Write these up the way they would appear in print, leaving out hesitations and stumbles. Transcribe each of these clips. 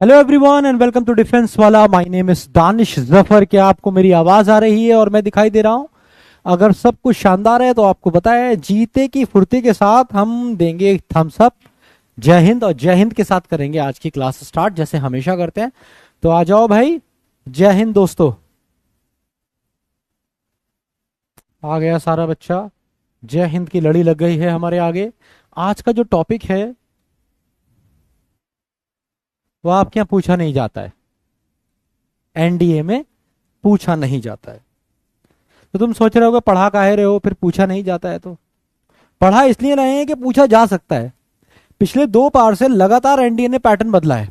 Hello everyone and welcome to defence वाला। My name is Danish Zafar. क्या आपको मेरी आवाज आ रही है और मैं दिखाई दे रहा हूं? अगर सब कुछ शानदार है तो आपको पता है जीते की फुर्ती के साथ हम देंगे थम्स अप। जय हिंद, और जय हिंद के साथ करेंगे आज की क्लास स्टार्ट जैसे हमेशा करते हैं। तो आ जाओ भाई। जय हिंद दोस्तों। आ गया सारा बच्चा। जय हिंद की लड़ी लग गई है हमारे आगे। आज का जो टॉपिक है वो आपके यहाँ पूछा नहीं जाता है। एनडीए में पूछा नहीं जाता है। तो तुम सोच रहे होगे पढ़ा काहे रहे हो, फिर पूछा नहीं जाता है तो पढ़ा इसलिए रहे हैं कि पूछा जा सकता है। पिछले 2 बार से लगातार एनडीए ने पैटर्न बदला है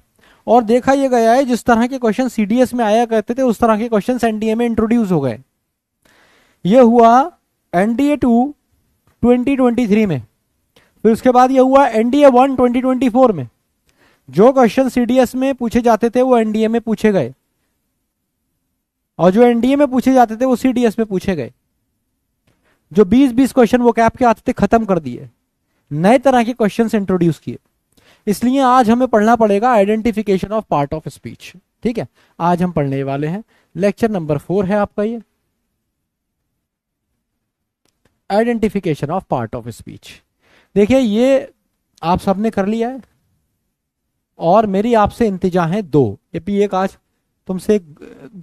और देखा यह गया है जिस तरह के क्वेश्चन सीडीएस में आया करते थे उस तरह के क्वेश्चन एनडीए में इंट्रोड्यूस हो गए। यह हुआ एनडीए 2 2023 में। फिर उसके बाद यह हुआ एनडीए 1 2024 में। जो क्वेश्चन सीडीएस में पूछे जाते थे वो एनडीए में पूछे गए और जो एनडीए में पूछे जाते थे वो सीडीएस में पूछे गए। जो 20-20 क्वेश्चन वो कैप के आते थे खत्म कर दिए, नए तरह के क्वेश्चन इंट्रोड्यूस किए। इसलिए आज हमें पढ़ना पड़ेगा identification of part of speech. ठीक है, आज हम पढ़ने वाले हैं लेक्चर नंबर 4 है आपका ये identification of part of speech. देखिए ये आप सबने कर लिया है और मेरी आपसे इंतजा है दो। ये भी एक आज तुमसे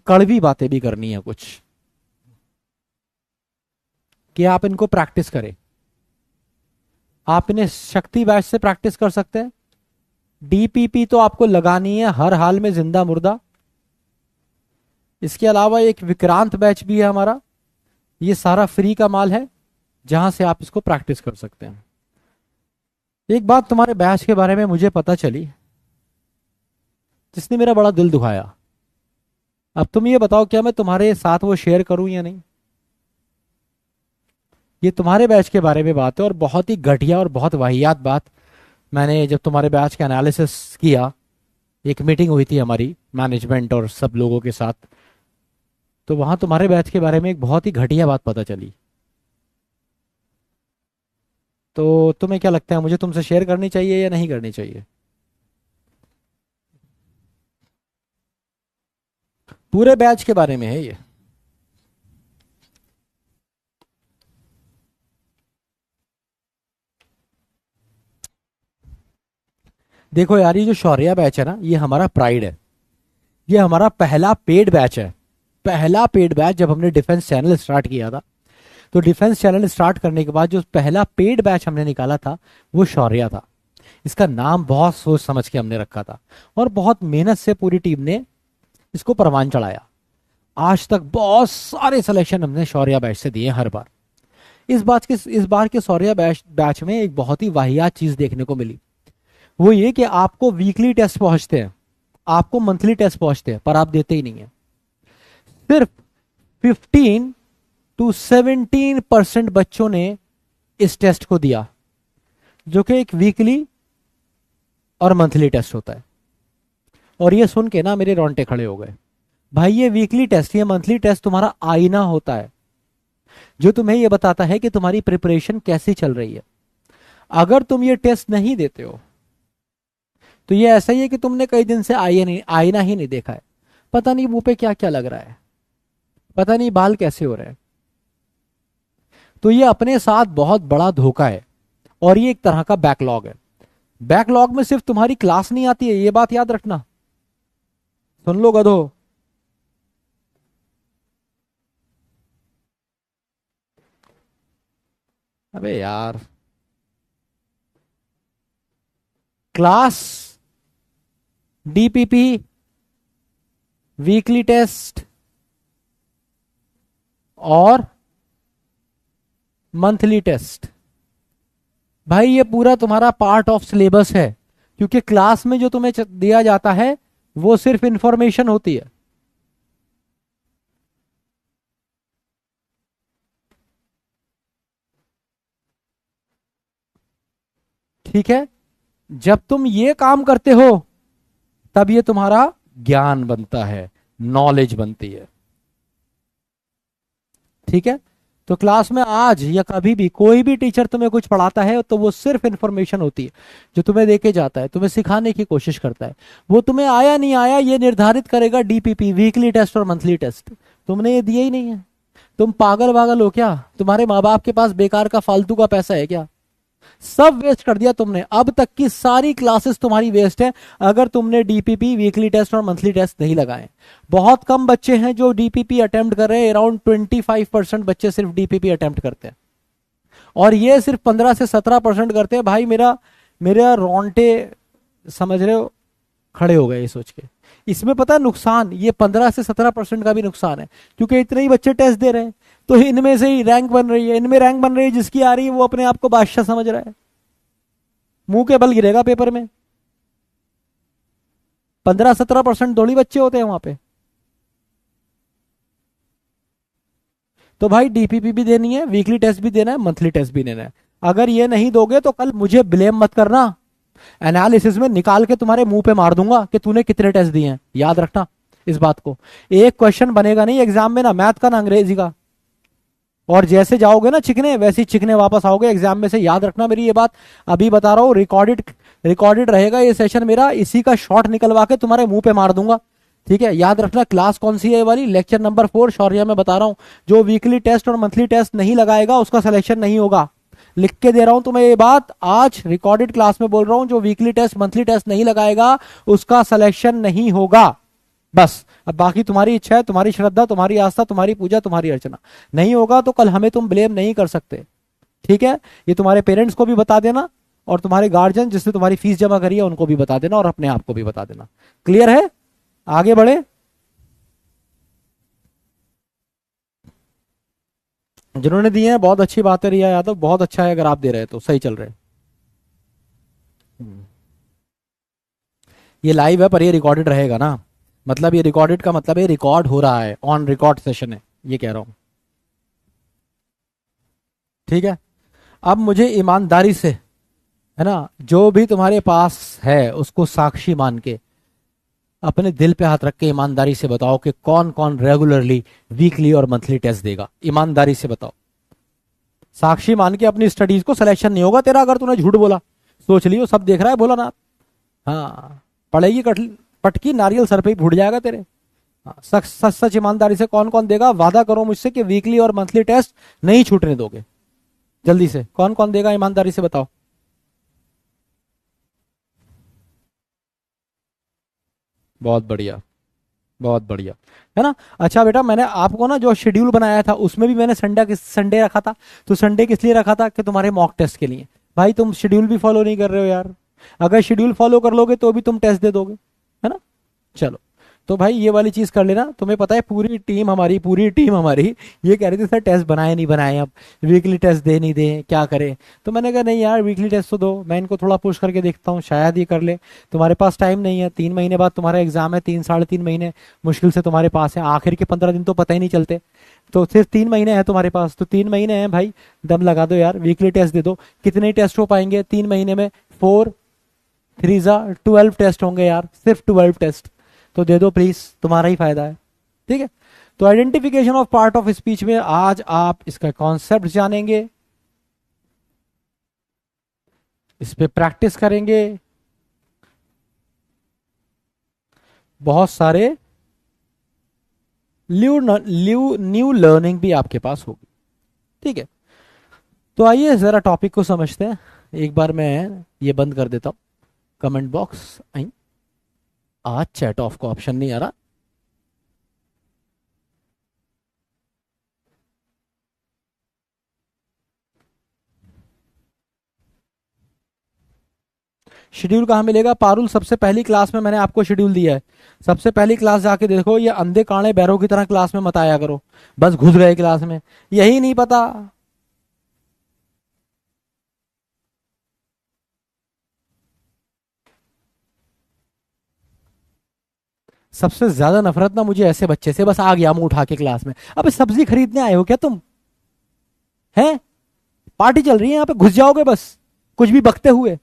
कड़वी बातें भी करनी है कुछ, कि आप इनको प्रैक्टिस करें। आप इन्हें शक्ति बैच से प्रैक्टिस कर सकते हैं। डीपीपी तो आपको लगानी है हर हाल में, जिंदा मुर्दा। इसके अलावा एक विक्रांत बैच भी है हमारा, ये सारा फ्री का माल है जहां से आप इसको प्रैक्टिस कर सकते हैं। एक बात तुम्हारे बैच के बारे में मुझे पता चली जिसने मेरा बड़ा दिल दुखाया। अब तुम ये बताओ क्या मैं तुम्हारे साथ वो शेयर करूं या नहीं। ये तुम्हारे बैच के बारे में बात है और बहुत ही घटिया और बहुत वाहियात बात। मैंने जब तुम्हारे बैच का एनालिसिस किया, एक मीटिंग हुई थी हमारी मैनेजमेंट और सब लोगों के साथ, तो वहां तुम्हारे बैच के बारे में एक बहुत ही घटिया बात पता चली। तो तुम्हें क्या लगता है मुझे तुमसे शेयर करनी चाहिए या नहीं करनी चाहिए? पूरे बैच के बारे में है ये। देखो यार, ये जो शौर्या बैच है ना, ये हमारा प्राइड है। ये हमारा पहला पेड बैच है। पहला पेड बैच जब हमने डिफेंस चैनल स्टार्ट किया था, तो डिफेंस चैनल स्टार्ट करने के बाद जो पहला पेड बैच हमने निकाला था वो शौर्या था। इसका नाम बहुत सोच समझ के हमने रखा था और बहुत मेहनत से पूरी टीम ने इसको परवान चढ़ाया। आज तक बहुत सारे सिलेक्शन हमने शौर्या बैच से दिए हर बार। इस बार के शौर्या बैच में एक बहुत ही वाहियात चीज देखने को मिली। वो ये कि आपको वीकली टेस्ट पहुंचते हैं, आपको मंथली टेस्ट पहुंचते हैं, पर आप देते ही नहीं है। सिर्फ 15 to 17% बच्चों ने इस टेस्ट को दिया, जो कि एक वीकली और मंथली टेस्ट होता है। और ये सुन के ना मेरे रोंगटे खड़े हो गए। भाई ये वीकली टेस्ट, ये मंथली टेस्ट तुम्हारा आईना होता है जो तुम्हें ये बताता है कि तुम्हारी प्रिपरेशन कैसी चल रही है। अगर तुम ये टेस्ट नहीं देते हो तो ये ऐसा ही है कि तुमने कई दिन से आईना ही नहीं देखा है। पता नहीं मुंह पे क्या क्या लग रहा है, पता नहीं बाल कैसे हो रहे हैं। तो ये अपने साथ बहुत बड़ा धोखा है और ये एक तरह का बैकलॉग है। बैकलॉग में सिर्फ तुम्हारी क्लास नहीं आती है, ये बात याद रखना। सुन लो गधो। अबे यार, क्लास, डीपीपी, वीकली टेस्ट और मंथली टेस्ट, भाई ये पूरा तुम्हारा पार्ट ऑफ सिलेबस है। क्योंकि क्लास में जो तुम्हें दिया जाता है वो सिर्फ इंफॉर्मेशन होती है। ठीक है, जब तुम ये काम करते हो तब ये तुम्हारा ज्ञान बनता है, नॉलेज बनती है। ठीक है, तो क्लास में आज या कभी भी कोई भी टीचर तुम्हें कुछ पढ़ाता है तो वो सिर्फ इंफॉर्मेशन होती है जो तुम्हें देके जाता है, तुम्हें सिखाने की कोशिश करता है। वो तुम्हें आया नहीं आया ये निर्धारित करेगा डीपीपी, वीकली टेस्ट और मंथली टेस्ट। तुमने ये दिया ही नहीं है। तुम पागल वागल हो क्या? तुम्हारे माँ बाप के पास बेकार का फालतू का पैसा है क्या? सब वेस्ट कर दिया तुमने। अब तक की सारी क्लासेस तुम्हारी वेस्ट है अगर तुमने डीपीपी, वीकली टेस्ट और मंथली टेस्ट नहीं लगाए। बहुत कम बच्चे हैं जो डीपीपी अटेम्प्ट कर रहे हैं। अराउंड 25% बच्चे सिर्फ डीपीपी अटेम्प्ट करते हैं और ये सिर्फ 15 से 17% करते हैं। भाई मेरा मेरा रोंगटे, समझ रहे हो, खड़े हो गए ये सोच के। इसमें पता है नुकसान, ये 15 से 17% का भी नुकसान है क्योंकि इतने ही बच्चे टेस्ट दे रहे हैं तो इनमें से ही रैंक बन रही है। इनमें रैंक बन रही है, जिसकी आ रही है वो अपने आप को बादशाह समझ रहा है, मुंह के बल गिरेगा पेपर में। 15-17% थोड़ी बच्चे होते हैं वहां पे। तो भाई डीपीपी भी देनी है, वीकली टेस्ट भी देना है, मंथली टेस्ट भी देना है। अगर ये नहीं दोगे तो कल मुझे ब्लेम मत करना, एनालिसिस में निकाल के तुम्हारे मुंह पे मार दूंगा कि तूने कितने टेस्ट दिए हैं। याद रखना इस बात को। एक क्वेश्चन बनेगा नहीं एग्जाम में, ना मैथ का ना अंग्रेजी का, और जैसे जाओगे ना चिकने वैसे ही चिकने वापस आओगे एग्जाम में से। याद रखना मेरी ये बात, अभी बता रहा हूं। रिकॉर्डेड रहेगा ये सेशन मेरा, इसी का शॉर्ट निकलवा के तुम्हारे मुंह पे मार दूंगा, ठीक है? याद रखना। क्लास कौन सी है ये वाली? लेक्चर नंबर 4 शौर्या में बता रहा हूं। जो वीकली टेस्ट और मंथली टेस्ट नहीं लगाएगा उसका सिलेक्शन नहीं होगा। लिख के दे रहा हूं तुम्हें ये बात, आज रिकॉर्डेड क्लास में बोल रहा हूं। जो वीकली टेस्ट मंथली टेस्ट नहीं लगाएगा उसका सिलेक्शन नहीं होगा। बस अब बाकी तुम्हारी इच्छा है, तुम्हारी श्रद्धा, तुम्हारी आस्था, तुम्हारी पूजा, तुम्हारी अर्चना। नहीं होगा तो कल हमें तुम ब्लेम नहीं कर सकते, ठीक है? ये तुम्हारे पेरेंट्स को भी बता देना और तुम्हारे गार्जियन जिसने तुम्हारी फीस जमा करी है उनको भी बता देना और अपने आप को भी बता देना। क्लियर है? आगे बढ़े। जिन्होंने दिए हैं बहुत अच्छी बात है रिया यादव, बहुत अच्छा है। अगर आप दे रहे हैं तो सही चल रहे हैं। ये लाइव है पर ये रिकॉर्डेड रहेगा ना, मतलब ये रिकॉर्डेड का मतलब है रिकॉर्ड हो रहा है, ऑन रिकॉर्ड सेशन है, ये कह रहा हूं, ठीक है? अब मुझे ईमानदारी से, है ना, जो भी तुम्हारे पास है उसको साक्षी मान के अपने दिल पे हाथ रख के ईमानदारी से बताओ कि कौन कौन रेगुलरली वीकली और मंथली टेस्ट देगा। ईमानदारी से बताओ, साक्षी मान के। अपनी स्टडीज को सिलेक्शन नहीं होगा तेरा अगर तूने झूठ बोला। सोच लियो, सब देख रहा है, बोला ना। हाँ, पड़ेगी पटकी, नारियल सर पे ही फूट जाएगा तेरे। हाँ, सच सच सच ईमानदारी से कौन कौन देगा? वादा करो मुझसे कि वीकली और मंथली टेस्ट नहीं छूटने दोगे। जल्दी से कौन कौन देगा ईमानदारी से बताओ। बहुत बढ़िया, बहुत बढ़िया, है ना? अच्छा बेटा, मैंने आपको ना जो शेड्यूल बनाया था उसमें भी मैंने संडे रखा था। तो संडे किस लिए रखा था? कि तुम्हारे मॉक टेस्ट के लिए। भाई तुम शेड्यूल भी फॉलो नहीं कर रहे हो यार। अगर शेड्यूल फॉलो कर लोगे तो भी तुम टेस्ट दे दोगे, है ना? चलो, तो भाई ये वाली चीज कर लेना। तुम्हें पता है पूरी टीम हमारी ये कह रही थी सर टेस्ट बनाए नहीं बनाए, अब वीकली टेस्ट दे नहीं दे, क्या करें? तो मैंने कहा नहीं यार, वीकली टेस्ट तो दो। मैं इनको थोड़ा पुश करके देखता हूँ, शायद ये कर ले। तुम्हारे पास टाइम नहीं है, 3 महीने बाद तुम्हारा एग्जाम है, 3-3.5 महीने मुश्किल से तुम्हारे पास है। आखिर के 15 दिन तो पता ही नहीं चलते। तो सिर्फ 3 महीने हैं तुम्हारे पास, तो 3 महीने हैं भाई, दम लगा दो यार, वीकली टेस्ट दे दो। कितने टेस्ट हो पाएंगे 3 महीने में? 4 3 12 टेस्ट होंगे यार, सिर्फ 12 टेस्ट। तो दे दो प्लीज, तुम्हारा ही फायदा है, ठीक है? तो identification of part of speech में आज आप इसका कॉन्सेप्ट जानेंगे, इस पे प्रैक्टिस करेंगे, बहुत सारे न्यू लर्निंग भी आपके पास होगी, ठीक है? तो आइए जरा टॉपिक को समझते हैं। एक बार मैं ये बंद कर देता हूं कमेंट बॉक्स। आज चैट ऑफ का ऑप्शन नहीं आ रहा। शेड्यूल कहाँ मिलेगा पारुल? सबसे पहली क्लास में मैंने आपको शेड्यूल दिया है। सबसे पहली क्लास जाके देखो। ये अंधे काणे बैरों की तरह क्लास में मत आया करो, बस घुस गए क्लास में, यही नहीं पता। सबसे ज्यादा नफरत ना मुझे ऐसे बच्चे से, बस आ गया मुंह उठा के क्लास में। अबे सब्जी खरीदने आए हो क्या तुम? हैं? पार्टी चल रही है यहाँ पे, घुस जाओगे बस कुछ भी बकते हुए।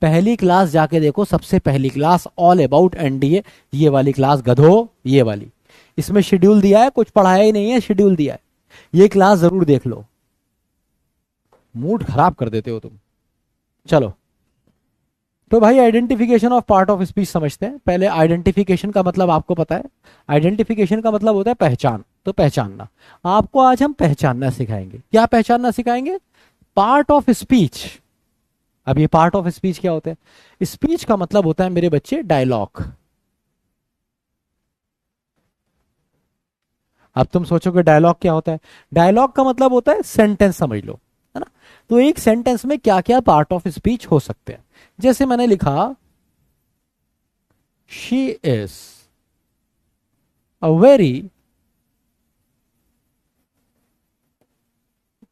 पहली क्लास जाके देखो, सबसे पहली क्लास ऑल अबाउट एनडीए, ये वाली क्लास गधो, ये वाली। इसमें शेड्यूल दिया है, कुछ पढ़ाया ही नहीं है, शेड्यूल दिया है। ये क्लास जरूर देख लो, मूड खराब कर देते हो तुम। चलो, तो भाई identification of part of speech समझते हैं। पहले आइडेंटिफिकेशन का मतलब आपको पता है, आइडेंटिफिकेशन का मतलब होता है पहचान, तो पहचानना। आपको आज हम पहचानना सिखाएंगे। क्या पहचानना सिखाएंगे? Part of speech. अब ये पार्ट ऑफ स्पीच क्या होता है? स्पीच का मतलब होता है मेरे बच्चे डायलॉग। अब तुम सोचोगे डायलॉग क्या होता है? डायलॉग का मतलब होता है सेंटेंस, समझ लो, है ना। तो एक सेंटेंस में क्या क्या पार्ट ऑफ स्पीच हो सकते हैं? जैसे मैंने लिखा, she is a very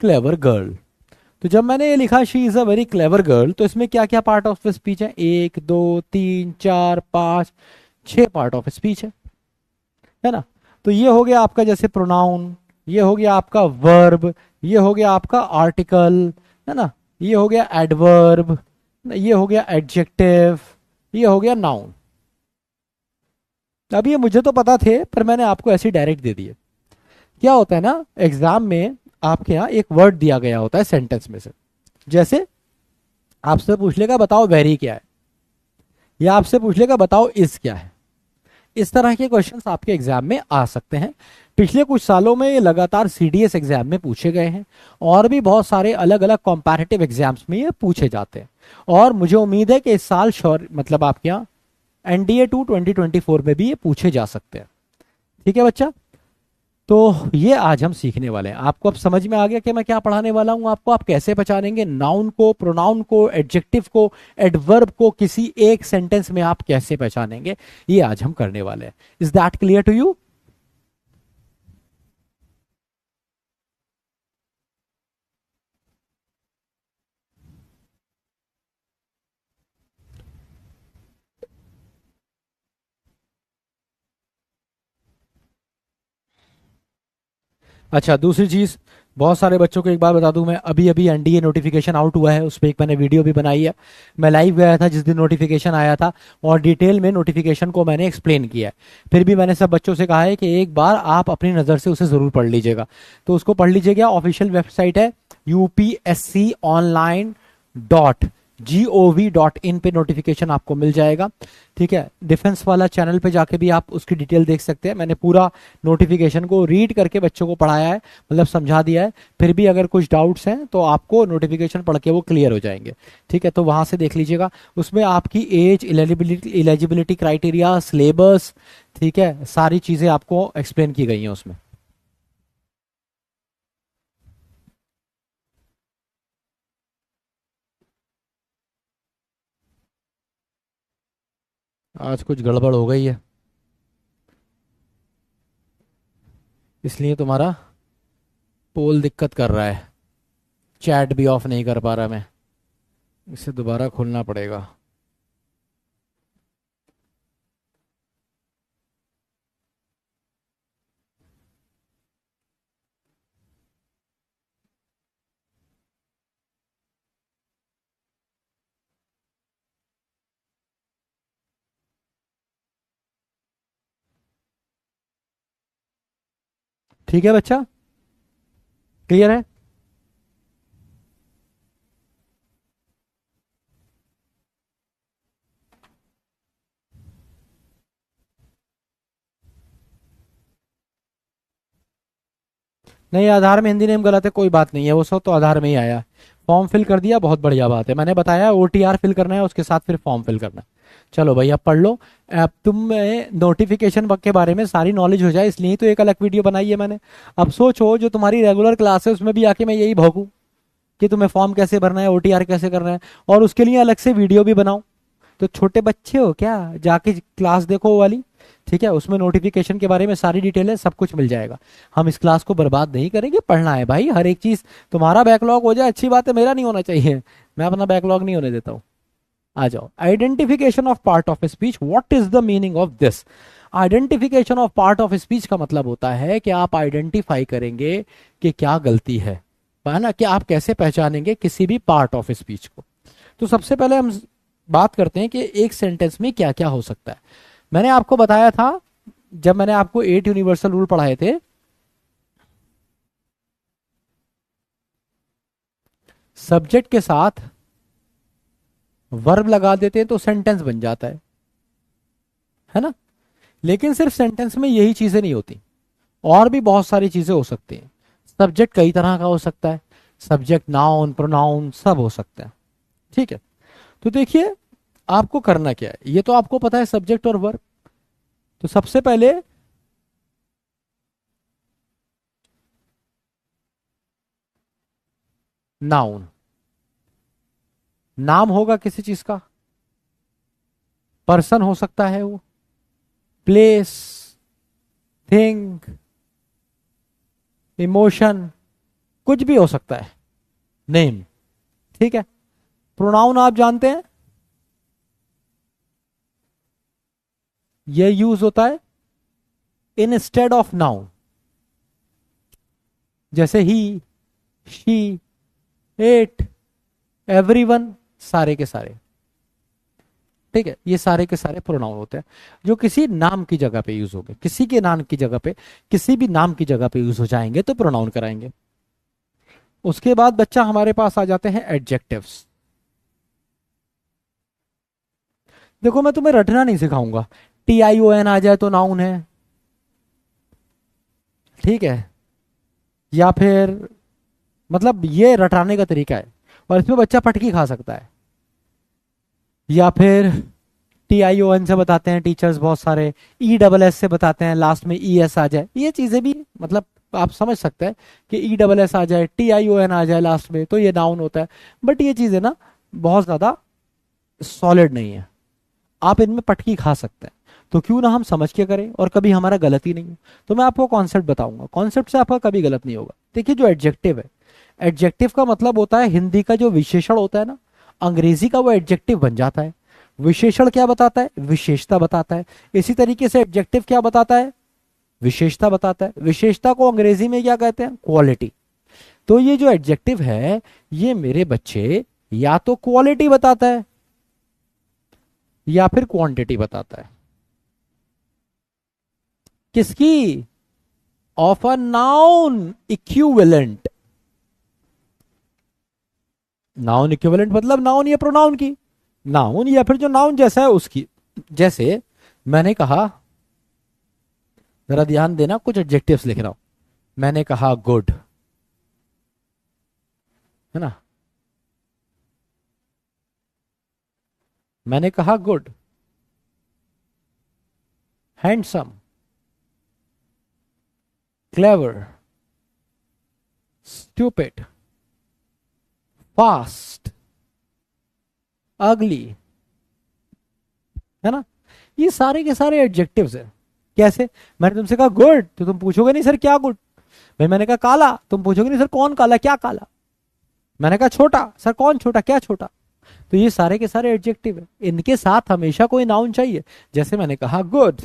clever girl. तो जब मैंने ये लिखा she is a very clever girl, तो इसमें क्या क्या पार्ट ऑफ स्पीच है? 1 2 3 4 5 6 पार्ट ऑफ स्पीच है ना। तो ये हो गया आपका जैसे प्रोनाउन, ये हो गया आपका वर्ब, ये हो गया आपका आर्टिकल, है ना, ये हो गया एडवर्ब, ये हो गया एडजेक्टिव, ये हो गया नाउन। अब ये मुझे तो पता थे, पर मैंने आपको ऐसे डायरेक्ट दे दिए। क्या होता है ना, एग्जाम में आपके यहाँ एक वर्ड दिया गया होता है सेंटेंस में से। जैसे आपसे पूछ लेगा बताओ वेरी क्या है, या आपसे पूछ लेगा बताओ इज क्या है। इस तरह के क्वेश्चंस आपके एग्जाम में आ सकते हैं। पिछले कुछ सालों में ये लगातार सीडीएस एग्जाम में पूछे गए हैं, और भी बहुत सारे अलग अलग कॉम्पैरेटिव एग्जाम्स में ये पूछे जाते हैं। और मुझे उम्मीद है कि इस साल श्योर मतलब आपके यहाँ एनडीए 2 2024 में भी ये पूछे जा सकते हैं। ठीक है बच्चा, तो ये आज हम सीखने वाले हैं। आपको अब समझ में आ गया कि मैं क्या पढ़ाने वाला हूं आपको। आप कैसे पहचानेंगे नाउन को, प्रोनाउन को, एडजेक्टिव को, एडवर्ब को, किसी एक सेंटेंस में आप कैसे पहचानेंगे, ये आज हम करने वाले हैं। Is that clear to you? अच्छा, दूसरी चीज, बहुत सारे बच्चों को एक बार बता दूं मैं, अभी अभी एनडीए नोटिफिकेशन आउट हुआ है, उस पर एक मैंने वीडियो भी बनाई है। मैं लाइव गया था जिस दिन नोटिफिकेशन आया था, और डिटेल में नोटिफिकेशन को मैंने एक्सप्लेन किया है। फिर भी मैंने सब बच्चों से कहा है कि एक बार आप अपनी नज़र से उसे ज़रूर पढ़ लीजिएगा। तो उसको पढ़ लीजिएगा। ऑफिशियल वेबसाइट है upsconline.gov.in पे नोटिफिकेशन आपको मिल जाएगा। ठीक है, डिफेंस वाला चैनल पे जाके भी आप उसकी डिटेल देख सकते हैं। मैंने पूरा नोटिफिकेशन को रीड करके बच्चों को पढ़ाया है, मतलब समझा दिया है। फिर भी अगर कुछ डाउट्स हैं तो आपको नोटिफिकेशन पढ़ के वो क्लियर हो जाएंगे। ठीक है, तो वहां से देख लीजिएगा। उसमें आपकी एज, एलिजिबिलिटी क्राइटेरिया, सिलेबस, ठीक है, सारी चीजें आपको एक्सप्लेन की गई हैं उसमें। आज कुछ गड़बड़ हो गई है, इसलिए तुम्हारा पोल दिक्कत कर रहा है। चैट भी ऑफ नहीं कर पा रहा मैं, इसे दोबारा खोलना पड़ेगा। ठीक है बच्चा, क्लियर है? नहीं, आधार में हिंदी नेम गलत है, कोई बात नहीं है, वो सब तो आधार में ही आया। फॉर्म फिल कर दिया, बहुत बढ़िया बात है। मैंने बताया ओटीआर फिल करना है, उसके साथ फिर फॉर्म फिल करना है। चलो भाई, अब पढ़ लो। अब तुम्हें नोटिफिकेशन के बारे में सारी नॉलेज हो जाए, इसलिए तो एक अलग वीडियो बनाई है मैंने। अब सोचो, जो तुम्हारी रेगुलर क्लास है उसमें भी आके मैं यही भोंकूं कि तुम्हें फॉर्म कैसे भरना है, ओटीआर कैसे करना है, और उसके लिए अलग से वीडियो भी बनाऊं। तो छोटे बच्चे हो क्या? जाके क्लास देखो वो वाली। ठीक है, उसमें नोटिफिकेशन के बारे में सारी डिटेल है, सब कुछ मिल जाएगा। हम इस क्लास को बर्बाद नहीं करेंगे, पढ़ना है भाई हर एक चीज। तुम्हारा बैकलॉग हो जाए अच्छी बात है, मेरा नहीं होना चाहिए। मैं अपना बैकलॉग नहीं होने देता हूँ। आ जाओ, identification of part of speech, what is the meaning of this? Identification of part of speech का मतलब होता है कि आप आइडेंटिफाई करेंगे कि क्या गलती है ना, कि आप कैसे पहचानेंगे किसी भी पार्ट ऑफ स्पीच को। तो सबसे पहले हम बात करते हैं कि एक सेंटेंस में क्या क्या हो सकता है। मैंने आपको बताया था, जब मैंने आपको 8 यूनिवर्सल रूल पढ़ाए थे, सब्जेक्ट के साथ वर्ब लगा देते हैं तो सेंटेंस बन जाता है ना। लेकिन सिर्फ सेंटेंस में यही चीजें नहीं होती, और भी बहुत सारी चीजें हो सकती हैं। सब्जेक्ट कई तरह का हो सकता है, सब्जेक्ट, नाउन, प्रोनाउन सब हो सकता है। ठीक है, तो देखिए आपको करना क्या है, ये तो आपको पता है सब्जेक्ट और वर्ब। तो सबसे पहले नाउन, नाम होगा किसी चीज का, पर्सन हो सकता है वो, प्लेस, थिंग, इमोशन, कुछ भी हो सकता है, नेम। ठीक है, प्रोनाउन आप जानते हैं, ये यूज होता है इंस्टेड ऑफ नाउन, जैसे ही, शी, इट, एवरीवन, सारे के सारे। ठीक है, ये सारे के सारे प्रोनाउन होते हैं जो किसी नाम की जगह पे यूज होंगे, किसी के नाम की जगह पे, किसी भी नाम की जगह पे यूज हो जाएंगे तो प्रोनाउन कराएंगे। उसके बाद बच्चा हमारे पास आ जाते हैं एडजेक्टिव्स। देखो मैं तुम्हें रटना नहीं सिखाऊंगा, TION आ जाए तो नाउन है, ठीक है, या फिर मतलब ये रटाने का तरीका है, और इसमें बच्चा पटकी खा सकता है। या फिर TION से बताते हैं टीचर्स बहुत सारे, ESS से बताते हैं, लास्ट में ES आ जाए, ये चीजें भी मतलब आप समझ सकते हैं कि ESS आ जाए, TION आ जाए लास्ट में तो ये नाउन होता है। बट ये चीजें ना बहुत ज्यादा सॉलिड नहीं है, आप इनमें पटकी खा सकते हैं, तो क्यों ना हम समझ के करें और कभी हमारा गलत ही नहीं हो। तो मैं आपको कॉन्सेप्ट बताऊंगा, कॉन्सेप्ट से आपका कभी गलत नहीं होगा। देखिए जो एडजेक्टिव है, एडजेक्टिव का मतलब होता है हिंदी का जो विशेषण होता है ना, अंग्रेजी का वो एडजेक्टिव बन जाता है। विशेषण क्या बताता है, विशेषता बताता है। इसी तरीके से एडजेक्टिव क्या बताता है, विशेषता बताता है। विशेषता को अंग्रेजी में क्या कहते हैं, क्वालिटी। तो ये जो एडजेक्टिव है ये मेरे बच्चे या तो क्वालिटी बताता है या फिर क्वांटिटी बताता है। किसकी, of a noun equivalent. Noun equivalent मतलब नाउन या प्रोनाउन की, नाउन या फिर जो नाउन जैसा है उसकी। जैसे मैंने कहा, जरा ध्यान देना, कुछ एडजेक्टिव्स लिख रहा हूं। मैंने कहा गुड, है ना, मैंने कहा good, handsome, clever, stupid, fast, अगली, है ना। ये सारे के सारे एडजेक्टिव्स हैं। कैसे, मैंने तुमसे कहा गुड तो तुम पूछोगे नहीं सर क्या गुड। भाई मैंने कहा काला, तुम पूछोगे नहीं सर कौन काला, क्या काला। मैंने कहा छोटा, सर कौन छोटा, क्या छोटा। तो ये सारे के सारे एडजेक्टिव है, इनके साथ हमेशा कोई नाउन चाहिए। जैसे मैंने कहा गुड,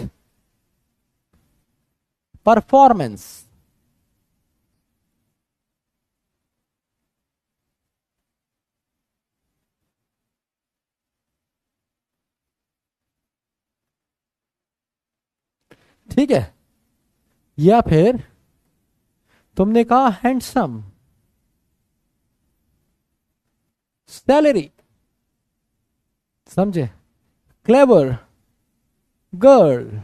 परफॉर्मेंस, ठीक है, या फिर तुमने कहा हैंडसम, सैलरी, समझे, clever, girl,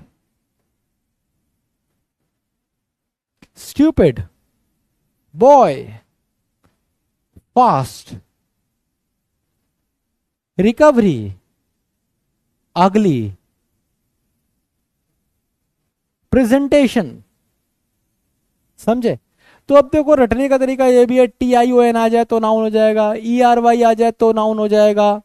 stupid, boy, fast, recovery, अगली, प्रेजेंटेशन। समझे। तो अब देखो रटने का तरीका ये भी है, TION आ जाए तो नाउन हो जाएगा, ERY आ जाए तो नाउन हो जाएगा,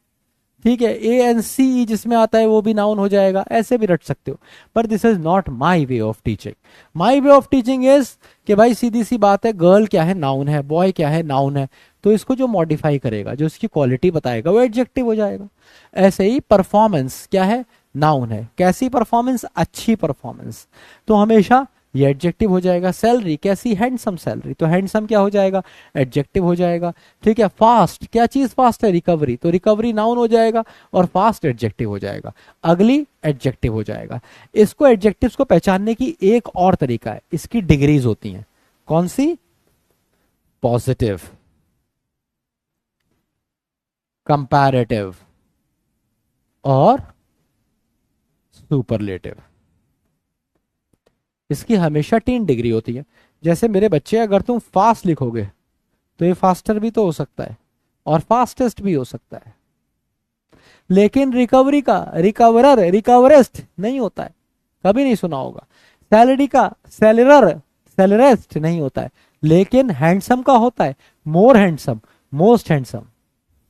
ठीक है, ANCE जिसमें आता है वो भी नाउन हो जाएगा, ऐसे भी रट सकते हो। पर this is not my way of teaching. My way of teaching is कि भाई सीधी सी बात है, गर्ल क्या है, नाउन है, बॉय क्या है, नाउन है, तो इसको जो मॉडिफाई करेगा, जो इसकी क्वालिटी बताएगा वो एडजेक्टिव हो जाएगा। ऐसे ही परफॉर्मेंस क्या है, नाउन है, कैसी परफॉर्मेंस, अच्छी परफॉर्मेंस, तो हमेशा ये एडजेक्टिव हो जाएगा। सैलरी कैसी, हैंडसम सैलरी, तो हैंडसम क्या हो जाएगा, एडजेक्टिव हो जाएगा। ठीक है, फास्ट, क्या चीज फास्ट है, रिकवरी, तो रिकवरी नाउन हो जाएगा और फास्ट एडजेक्टिव हो जाएगा। अगली एडजेक्टिव हो जाएगा। इसको एडजेक्टिव्स को पहचानने की एक और तरीका है, इसकी डिग्रीज होती हैं। कौन सी, पॉजिटिव, कंपैरेटिव और सुपरलेटिव। इसकी हमेशा 3 डिग्री होती है। जैसे मेरे बच्चे, अगर तुम फास्ट लिखोगे तो ये फास्टर भी तो हो सकता है और फास्टेस्ट भी हो सकता है, लेकिन रिकवरी का रिकवरर रिकवरेस्ट नहीं होता है, कभी नहीं सुना होगा। सैलरी का सेलरर सेलरेस्ट नहीं होता है, लेकिन हैंडसम का होता है, more handsome, most handsome,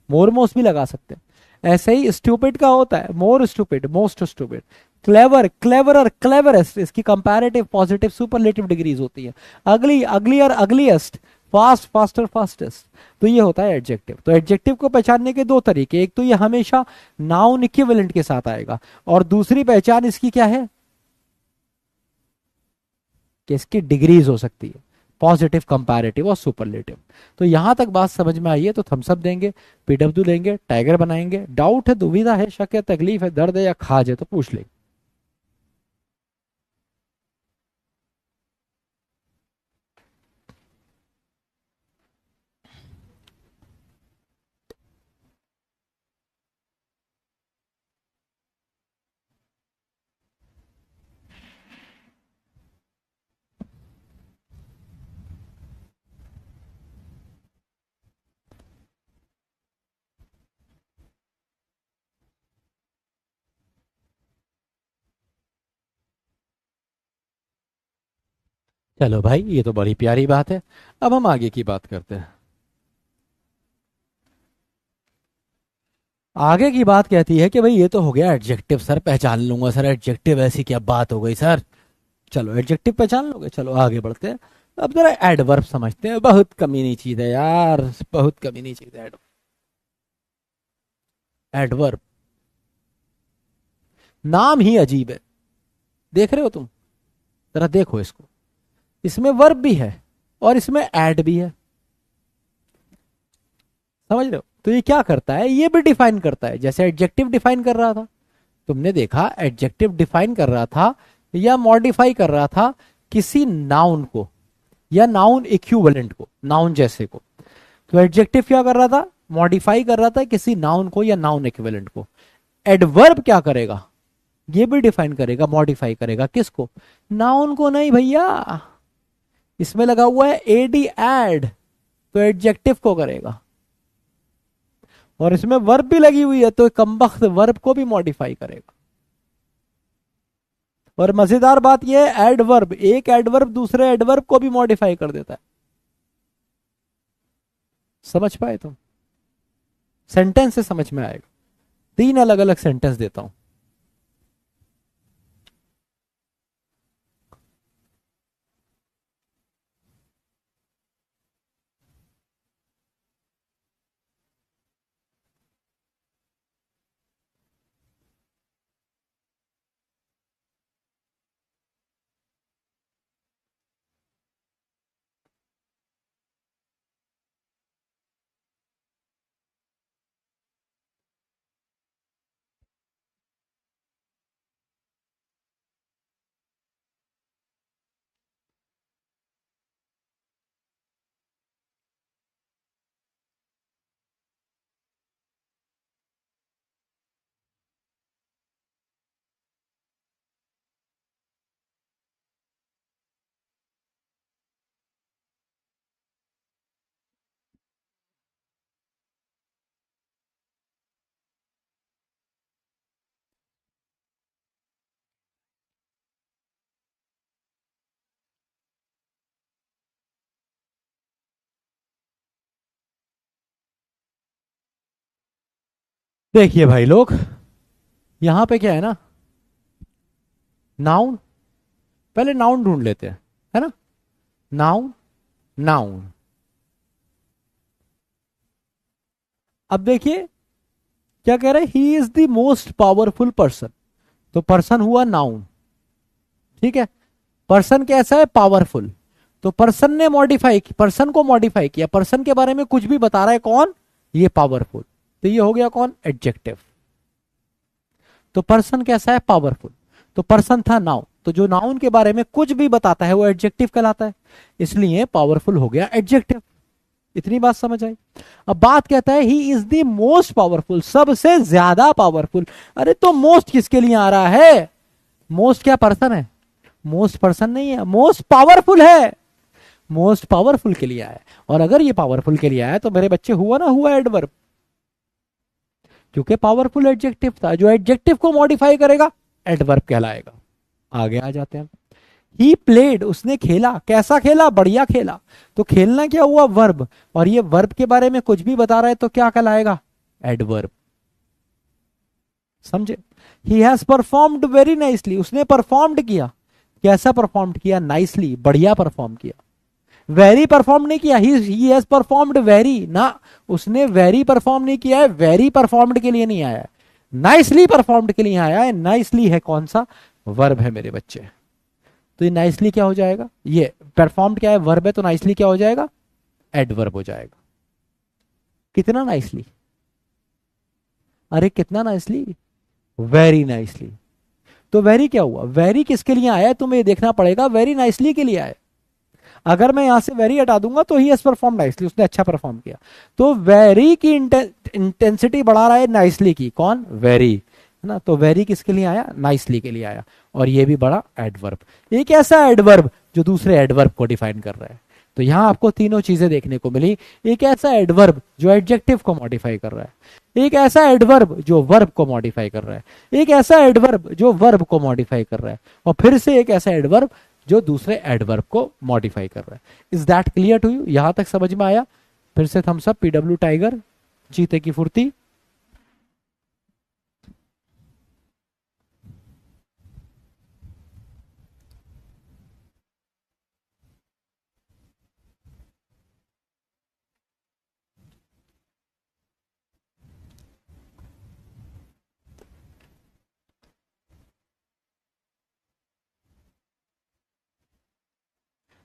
more most भी लगा सकते हैं। ऐसे ही स्टूपिड का होता है more stupid, most stupid. Clever cleverer cleverest, इसकी कंपैरेटिव पॉजिटिव सुपरलेटिव डिग्रीज होती है। Ugly uglier ugliest, fast faster fastest. तो ये होता है एडजेक्टिव। तो एडजेक्टिव को पहचानने के 2 तरीके, एक तो ये हमेशा नाउन इक्विवेलेंट के साथ आएगा, और दूसरी पहचान इसकी क्या है कि इसकी डिग्रीज हो सकती है, पॉजिटिव, कंपैरेटिव और सुपरलेटिव। तो यहां तक बात समझ में आई है तो थम्स अप देंगे, पीडब्ल्यू लेंगे, टाइगर बनाएंगे। डाउट है, दुविधा है, शक है, तकलीफ है, दर्द है या खाज है तो पूछ लेंगे। चलो भाई, ये तो बड़ी प्यारी बात है। अब हम आगे की बात करते हैं। आगे की बात कहती है कि भाई ये तो हो गया एडजेक्टिव, सर पहचान लूंगा सर एडजेक्टिव, ऐसी क्या बात हो गई सर। चलो एडजेक्टिव पहचान लोगे, चलो आगे बढ़ते हैं। अब जरा एडवर्ब समझते हैं, बहुत कमीनी चीज है यार, बहुत कमीनी चीज है एडवर्ब। नाम ही अजीब है, देख रहे हो तुम, जरा देखो इसको। इसमें वर्ब भी है और इसमें एड भी है, समझ रहे हो। तो ये क्या करता है, ये भी डिफाइन करता है, जैसे एडजेक्टिव डिफाइन कर रहा था, तुमने देखा एडजेक्टिव डिफाइन कर रहा था या मॉडिफाई कर रहा था किसी नाउन को या नाउन इक्विवेलेंट को, नाउन जैसे को। तो एडजेक्टिव क्या कर रहा था, मॉडिफाई कर रहा था किसी नाउन को या नाउन इक्विवेलेंट को। एडवर्ब क्या करेगा, ये भी डिफाइन करेगा, मॉडिफाई करेगा, किसको, नाउन को नहीं भैया। इसमें लगा हुआ है एडी, एड, तो एडजेक्टिव को करेगा। और इसमें वर्ब भी लगी हुई है तो कमबख्त वर्ब को भी मॉडिफाई करेगा। और मजेदार बात यह है, एडवर्ब, एक एडवर्ब दूसरे एडवर्ब को भी मॉडिफाई कर देता है। समझ पाए तुम, सेंटेंस से समझ में आएगा। 3 अलग अलग सेंटेंस देता हूं। देखिए भाई लोग, यहां पे क्या है ना, नाउन, पहले नाउन ढूंढ लेते हैं, है ना। Noun, noun. अब देखिए क्या कह रहे हैं, he is the most powerful person. तो पर्सन हुआ नाउन, ठीक है। पर्सन कैसा है, पावरफुल। तो पर्सन ने मॉडिफाई, पर्सन को मॉडिफाई किया, पर्सन के बारे में कुछ भी बता रहा है, कौन, ये पावरफुल। तो ये हो गया कौन, एडजेक्टिव। तो पर्सन कैसा है, पावरफुल। तो पर्सन था नाउन, तो जो नाउन के बारे में कुछ भी बताता है वो एडजेक्टिव कहलाता है, इसलिए पावरफुल हो गया एडजेक्टिव। इतनी बात समझ आई। अब बात कहता है he is the most powerful, सबसे ज्यादा पावरफुल। अरे तो मोस्ट किसके लिए आ रहा है? मोस्ट क्या पर्सन है? मोस्ट पर्सन नहीं है, मोस्ट पावरफुल है, मोस्ट पावरफुल के लिए आया। और अगर ये पावरफुल के लिए आया तो मेरे बच्चे हुआ ना हुआ एडवर्ब, क्योंकि पावरफुल एडजेक्टिव था, जो एडजेक्टिव को मॉडिफाई करेगा एडवर्ब कहलाएगा। आगे आ जाते हैं। ही प्लेड, उसने खेला, कैसा खेला? बढ़िया खेला। तो खेलना क्या हुआ? वर्ब। और ये वर्ब के बारे में कुछ भी बता रहा है तो क्या कहलाएगा? एडवर्ब। समझे? He has performed very nicely, उसने परफॉर्म्ड किया। कैसा परफॉर्म्ड किया? नाइसली, बढ़िया परफॉर्म किया। वेरी परफॉर्म नहीं किया, ही हैज परफॉर्म्ड वेरी ना, उसने वेरी परफॉर्म नहीं किया है, वेरी परफॉर्म्ड के लिए नहीं आया है, नाइसली परफॉर्म्ड के लिए आया है। नाइसली है कौन सा? वर्ब है मेरे बच्चे। तो ये नाइसली क्या हो जाएगा? ये परफॉर्म्ड क्या है? वर्ब है, तो नाइसली क्या हो जाएगा? एडवर्ब हो जाएगा। कितना नाइसली? अरे कितना नाइसली? Very nicely. तो वेरी क्या हुआ? वेरी किसके लिए आया है तुम्हें देखना पड़ेगा, वेरी नाइसली के लिए आया। अगर मैं यहां से वेरी हटा दूंगा तो ही हैज परफॉर्म नाइसली, उसने अच्छा परफॉर्म किया। तो वेरी की इंटेंसिटी बढ़ा रहा है नाइसली की, कौन? वेरी, है ना। तो वेरी किसके लिए आया? नाइसली के लिए आया। और ये भी बड़ा एडवर्ब। एक ऐसा एडवर्ब जो दूसरे एडवर्ब को डिफाइन कर रहा है। तो यहां आपको तीनों चीजें देखने को मिली। एक ऐसा एडवर्ब जो एडजेक्टिव को मॉडिफाई कर रहा है, एक ऐसा एडवर्ब जो वर्ब को मॉडिफाई कर रहा है, एक ऐसा एडवर्ब जो वर्ब को मॉडिफाई कर रहा है, और फिर से एक ऐसा एडवर्ब जो दूसरे एडवर्ब को मॉडिफाई कर रहा है। Is that clear to you? यहां तक समझ में आया? फिर से थम्स अप, पीडब्ल्यू टाइगर, चीते की फुर्ती।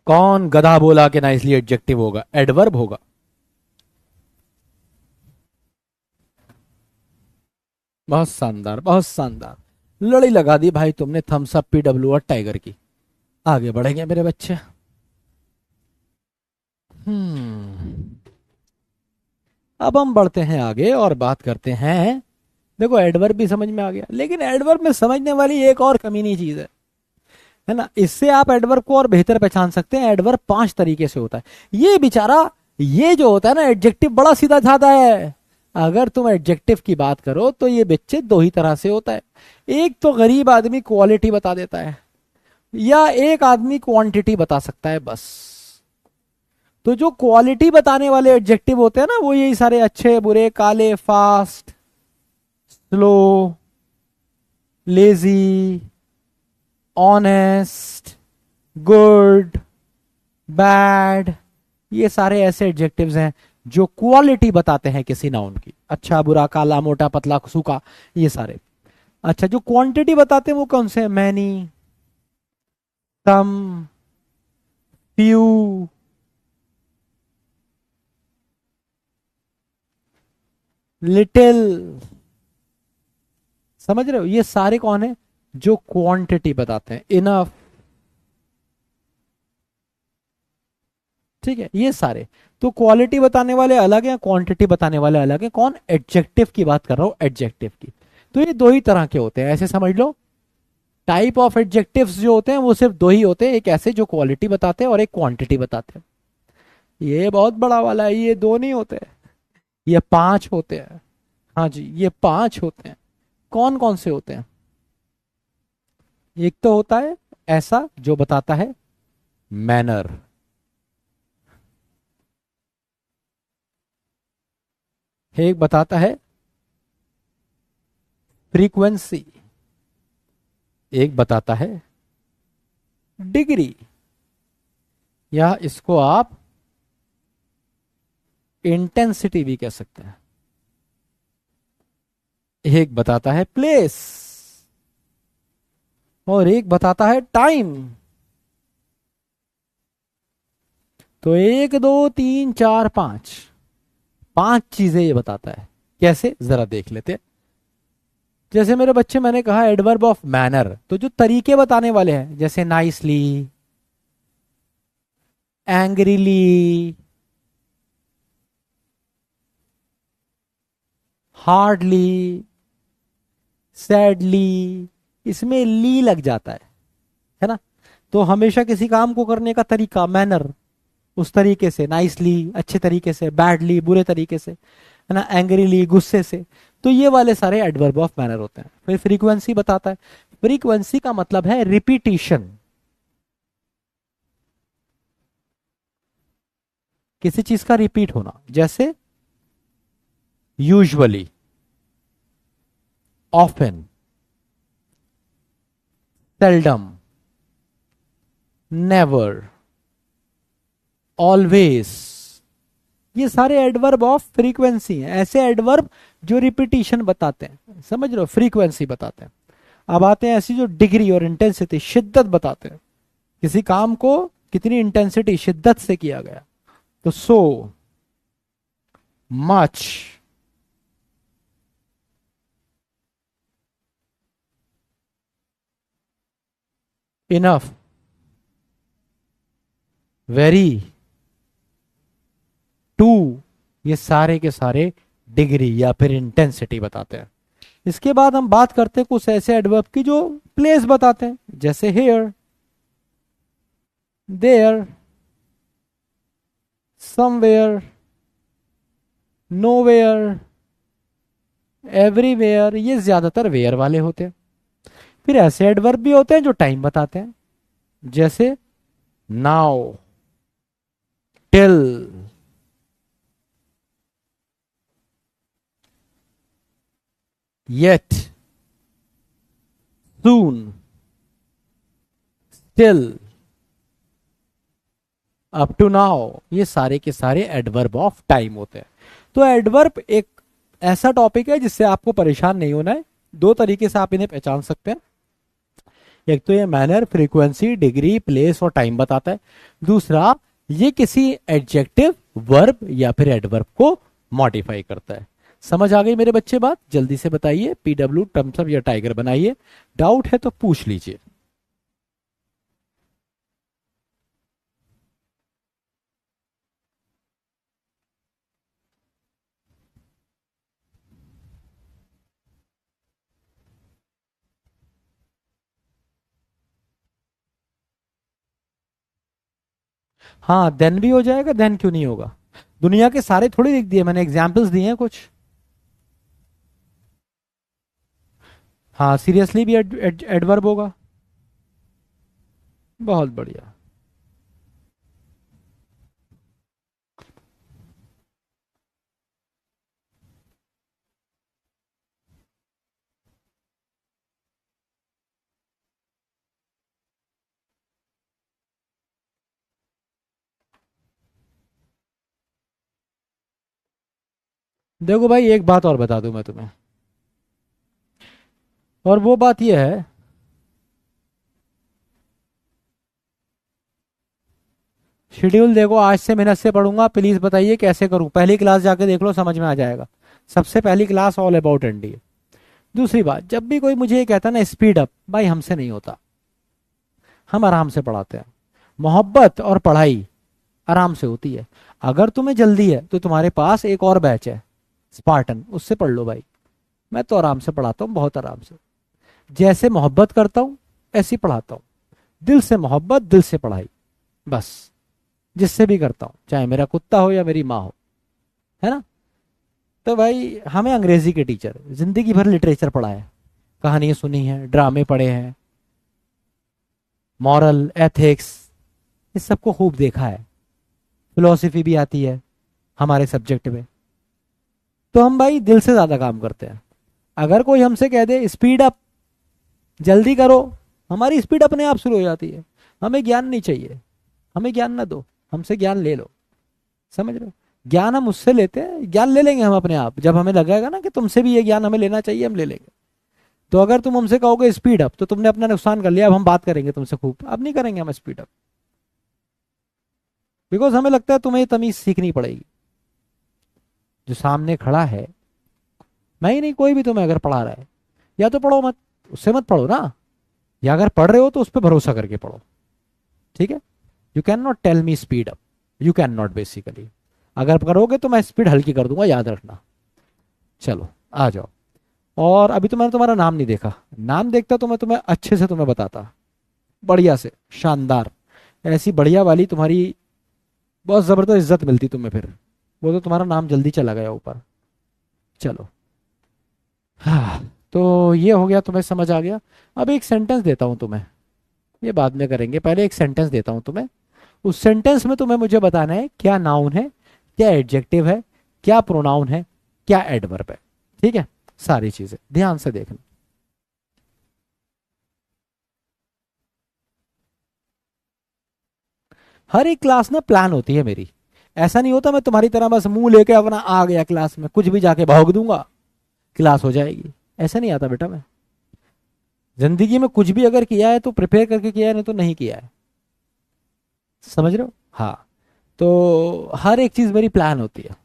कौन गधा बोला कि नाइसली एडजेक्टिव होगा? एडवर्ब होगा। बहुत शानदार, बहुत शानदार। लड़ी लगा दी भाई तुमने थम्स अप, पीडब्ल्यू और टाइगर की। आगे बढ़ेंगे मेरे बच्चे। अब हम बढ़ते हैं आगे और बात करते हैं। देखो एडवर्ब भी समझ में आ गया, लेकिन एडवर्ब में समझने वाली एक और कमीनी चीज है ना। इससे आप एडवर्ब को और बेहतर पहचान सकते हैं। एडवर्ब 5 तरीके से होता है। ये बेचारा, ये जो होता है ना एडजेक्टिव, बड़ा सीधा साधा है। अगर तुम एडजेक्टिव की बात करो तो ये बच्चे 2 ही तरह से होता है। एक तो गरीब आदमी क्वालिटी बता देता है, या एक आदमी क्वांटिटी बता सकता है, बस। तो जो क्वालिटी बताने वाले एडजेक्टिव होते हैं ना, वो यही सारे अच्छे बुरे, काले, fast, slow, lazy, honest, good, bad, ये सारे ऐसे एडजेक्टिव्स हैं जो क्वालिटी बताते हैं किसी नाउन की। अच्छा, बुरा, काला, मोटा, पतला, सूखा, ये सारे। अच्छा, जो क्वांटिटी बताते हैं वो कौन से हैं? मैनी, सम, फ्यू, लिटिल। समझ रहे हो? ये सारे कौन है? जो क्वांटिटी बताते हैं। इनफ, ठीक है, ये सारे। तो क्वालिटी बताने वाले अलग हैं, क्वांटिटी बताने वाले अलग हैं। कौन? एडजेक्टिव की बात कर रहा हूं, एडजेक्टिव की। तो ये 2 ही तरह के होते हैं, ऐसे समझ लो। टाइप ऑफ एडजेक्टिव्स जो होते हैं वो सिर्फ 2 ही होते हैं, एक ऐसे जो क्वालिटी बताते हैं और एक क्वांटिटी बताते हैं। ये बहुत बड़ा वाला है, ये 2 नहीं होते, ये 5 होते हैं। हाँ जी, ये 5 होते हैं। कौन कौन से होते हैं? एक तो होता है ऐसा जो बताता है मैनर, एक बताता है फ्रीक्वेंसी, एक बताता है डिग्री, या इसको आप इंटेंसिटी भी कह सकते हैं। एक बताता है प्लेस, और एक बताता है टाइम। तो 1 2 3 4 5, 5 चीजें ये बताता है। कैसे? जरा देख लेते हैं। जैसे मेरे बच्चे, मैंने कहा एडवर्ब ऑफ मैनर, तो जो तरीके बताने वाले हैं, जैसे नाइसली, एंग्रीली, हार्डली, सैडली, इसमें ली लग जाता है ना। तो हमेशा किसी काम को करने का तरीका, मैनर, उस तरीके से, नाइसली अच्छे तरीके से, बैडली बुरे तरीके से, है ना, एंग्रीली गुस्से से। तो ये वाले सारे एडवर्ब ऑफ मैनर होते हैं। फिर फ्रीक्वेंसी बताता है। फ्रीक्वेंसी का मतलब है रिपीटिशन, किसी चीज का रिपीट होना। जैसे usually, often, seldom, never, always, ये सारे एडवर्ब ऑफ फ्रीक्वेंसी हैं। ऐसे एडवर्ब जो रिपीटिशन बताते हैं, समझ लो, फ्रीक्वेंसी बताते हैं। अब आते हैं ऐसी जो डिग्री और इंटेंसिटी, शिद्दत बताते हैं, किसी काम को कितनी इंटेंसिटी, शिद्दत से किया गया। तो सो, मच, इनफ, वेरी, टू, ये सारे के सारे डिग्री या फिर इंटेंसिटी बताते हैं। इसके बाद हम बात करते हैं कुछ ऐसे एडवर्ब की जो प्लेस बताते हैं। जैसे here, there, somewhere, nowhere, everywhere, ये ज्यादातर वेयर वाले होते हैं। फिर ऐसे एडवर्ब भी होते हैं जो टाइम बताते हैं। जैसे now, till, yet, soon, still, up to now, ये सारे के सारे एडवर्ब ऑफ टाइम होते हैं। तो एडवर्ब एक ऐसा टॉपिक है जिससे आपको परेशान नहीं होना है। दो तरीके से आप इन्हें पहचान सकते हैं। एक तो ये मैनर, फ्रीक्वेंसी, डिग्री, प्लेस और टाइम बताता है। दूसरा, ये किसी एडजेक्टिव, वर्ब या फिर एडवर्ब को मॉडिफाई करता है। समझ आ गई मेरे बच्चे बात? जल्दी से बताइए, पीडब्ल्यू, टम्स अप या टाइगर बनाइए। डाउट है तो पूछ लीजिए। हाँ, देन भी हो जाएगा, देन क्यों नहीं होगा। दुनिया के सारे थोड़ी लिख दिए मैंने, एग्जाम्पल्स दिए हैं कुछ। हाँ, सीरियसली भी एडवर्ब होगा। बहुत बढ़िया। देखो भाई, एक बात और बता दूं मैं तुम्हें, और वो बात ये है, शेड्यूल देखो, आज से मेहनत से पढ़ूंगा, प्लीज बताइए कैसे करूं। पहली क्लास जाके देख लो, समझ में आ जाएगा। सबसे पहली क्लास ऑल अबाउट एनडीए। दूसरी बात, जब भी कोई मुझे ये कहता है ना स्पीड अप, भाई हमसे नहीं होता। हम आराम से पढ़ाते हैं। मोहब्बत और पढ़ाई आराम से होती है। अगर तुम्हें जल्दी है तो तुम्हारे पास एक और बैच है, स्पार्टन, उससे पढ़ लो भाई। मैं तो आराम से पढ़ाता हूँ, बहुत आराम से। जैसे मोहब्बत करता हूँ ऐसे ही पढ़ाता हूँ। दिल से मोहब्बत, दिल से पढ़ाई, बस। जिससे भी करता हूँ, चाहे मेरा कुत्ता हो या मेरी माँ हो, है ना। तो भाई, हमें अंग्रेजी के टीचर जिंदगी भर लिटरेचर पढ़ा है, कहानियां सुनी हैं, ड्रामे पढ़े हैं, मॉरल, एथिक्स, इस सबको खूब देखा है। फिलॉसफी भी आती है हमारे सब्जेक्ट में। तो हम भाई दिल से ज्यादा काम करते हैं। अगर कोई हमसे कह दे स्पीड अप, जल्दी करो, हमारी स्पीड अपने आप शुरू हो जाती है। हमें ज्ञान नहीं चाहिए, हमें ज्ञान ना दो, हमसे ज्ञान ले लो। समझ रहे हो? ज्ञान हम उससे लेते हैं, ज्ञान ले लेंगे हम अपने आप। जब हमें लगेगा ना कि तुमसे भी ये ज्ञान हमें लेना चाहिए, हम ले लेंगे। तो अगर तुम हमसे कहोगे स्पीड अप, तो तुमने अपना नुकसान कर लिया। अब हम बात करेंगे तुमसे खूब, अब नहीं करेंगे हम स्पीड अप, बिकॉज हमें लगता है तुम्हें ये तमीज सीखनी पड़ेगी। जो सामने खड़ा है, मैं ही नहीं, कोई भी तुम्हें अगर पढ़ा रहा है, या तो पढ़ो मत, उससे मत पढ़ो ना, या अगर पढ़ रहे हो तो उस पर भरोसा करके पढ़ो। ठीक है? You can not tell me speed up, you can not basically. अगर करोगे तो मैं स्पीड हल्की कर दूंगा, याद रखना। चलो, आ जाओ। और अभी तो मैंने तुम्हारा नाम नहीं देखा, नाम देखता तो मैं तुम्हें अच्छे से तुम्हें बताता, बढ़िया से, शानदार, ऐसी बढ़िया वाली तुम्हारी बहुत जबरदस्त इज्जत मिलती तुम्हें फिर। वो तो तुम्हारा नाम जल्दी चला गया ऊपर। चलो, हाँ, तो ये हो गया, तुम्हें समझ आ गया। अब एक सेंटेंस देता हूं तुम्हें, ये बाद में करेंगे, पहले एक सेंटेंस देता हूं तुम्हें। उस सेंटेंस में तुम्हें मुझे बताना है क्या नाउन है, क्या एडजेक्टिव है, क्या प्रोनाउन है, क्या एडवर्ब है। ठीक है, सारी चीजें ध्यान से देखना। हर एक क्लास ना प्लान होती है मेरी, ऐसा नहीं होता मैं तुम्हारी तरह बस मुंह लेके अपना आ गया क्लास में, कुछ भी जाके भौंक दूंगा क्लास हो जाएगी। ऐसा नहीं आता बेटा मैं। जिंदगी में कुछ भी अगर किया है तो प्रिपेयर करके किया है, नहीं तो नहीं किया है। समझ रहे हो? हाँ, तो हर एक चीज मेरी प्लान होती है।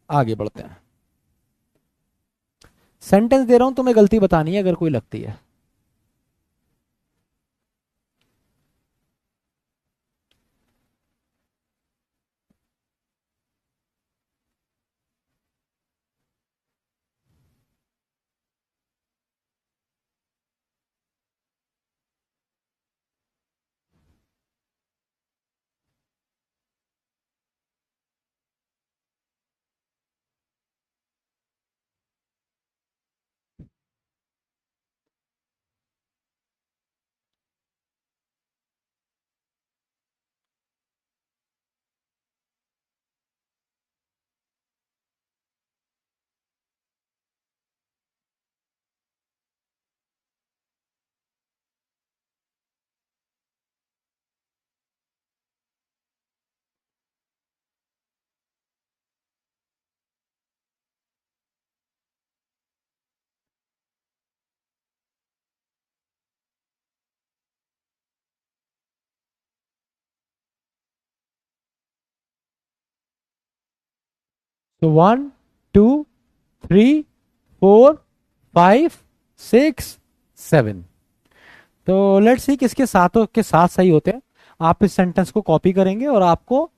आगे बढ़ते हैं। सेंटेंस दे रहा हूं, तुम्हें गलती बतानी है अगर कोई लगती है। तो 1 2 3 4 5 6 7। तो लेट्स सी किसके साथों के साथ सही होते हैं। आप इस सेंटेंस को कॉपी करेंगे और आपको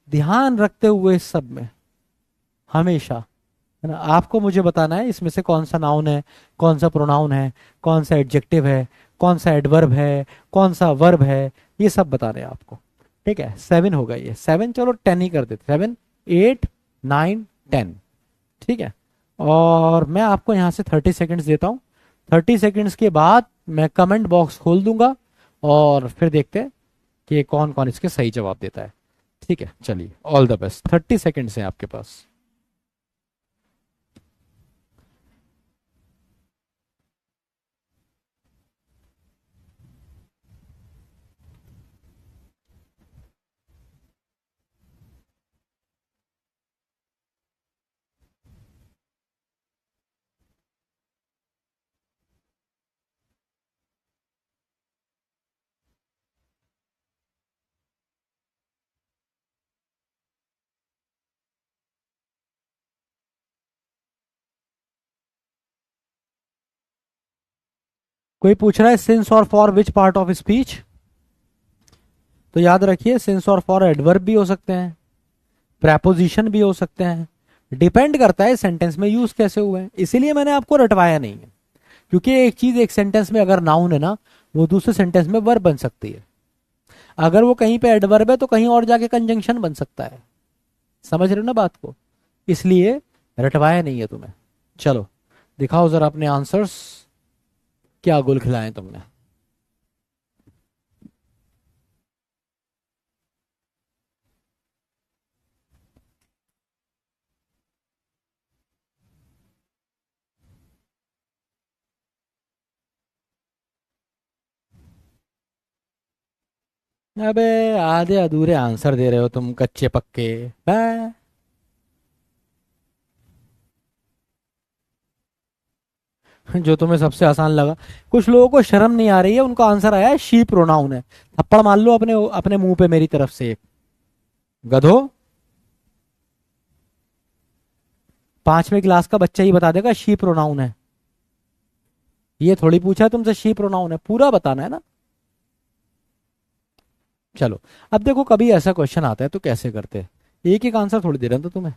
ध्यान रखते हुए इस सब में हमेशा, है ना, आपको मुझे बताना है इसमें से कौन सा नाउन है, कौन सा प्रोनाउन है, कौन सा एडजेक्टिव है, कौन सा एडवर्ब है, कौन सा वर्ब है, ये सब बताने हैं आपको। ठीक है, 7 हो गई है, 7, चलो 10 ही कर देते, 7 8 9 10। ठीक है, और मैं आपको यहाँ से 30 सेकेंड्स देता हूँ। 30 सेकेंड्स के बाद मैं कमेंट बॉक्स खोल दूंगा और फिर देखते हैं कि कौन कौन इसके सही जवाब देता है। ठीक है, चलिए, ऑल द बेस्ट। 30 सेकेंड्स हैं आपके पास। कोई पूछ रहा है सिंस और for which part of speech. तो याद रखिए, सिंस और फॉर एडवर्ब भी हो सकते हैं, प्रेपोजिशन भी हो सकते हैं, डिपेंड करता है सेंटेंस में यूज कैसे हुए हैं। इसीलिए मैंने आपको रटवाया नहीं है, क्योंकि एक चीज एक सेंटेंस में अगर नाउन है ना, वो दूसरे सेंटेंस में वर्ब बन सकती है। अगर वो कहीं पे एडवर्ब है तो कहीं और जाके कंजंक्शन बन सकता है। समझ रहे हो ना बात को? इसलिए रटवाया नहीं है तुम्हें। चलो, दिखाओ जरा अपने आंसर्स, क्या गुल खिलाए तुमने। अबे, आधे अधूरे आंसर दे रहे हो तुम, कच्चे पक्के। बा, जो तुम्हें सबसे आसान लगा। कुछ लोगों को शर्म नहीं आ रही है, उनका आंसर आया है शी प्रोनाउन है। थप्पड़ मार लो अपने अपने मुंह पे मेरी तरफ से एक, गधो। 5वीं क्लास का बच्चा ही बता देगा शी प्रोनाउन है। ये थोड़ी पूछा है तुमसे शी प्रोनाउन है, पूरा बताना है ना। चलो, अब देखो कभी ऐसा क्वेश्चन आता है तो कैसे करते हैं। एक एक आंसर थोड़ी दे रहा था तुम्हें,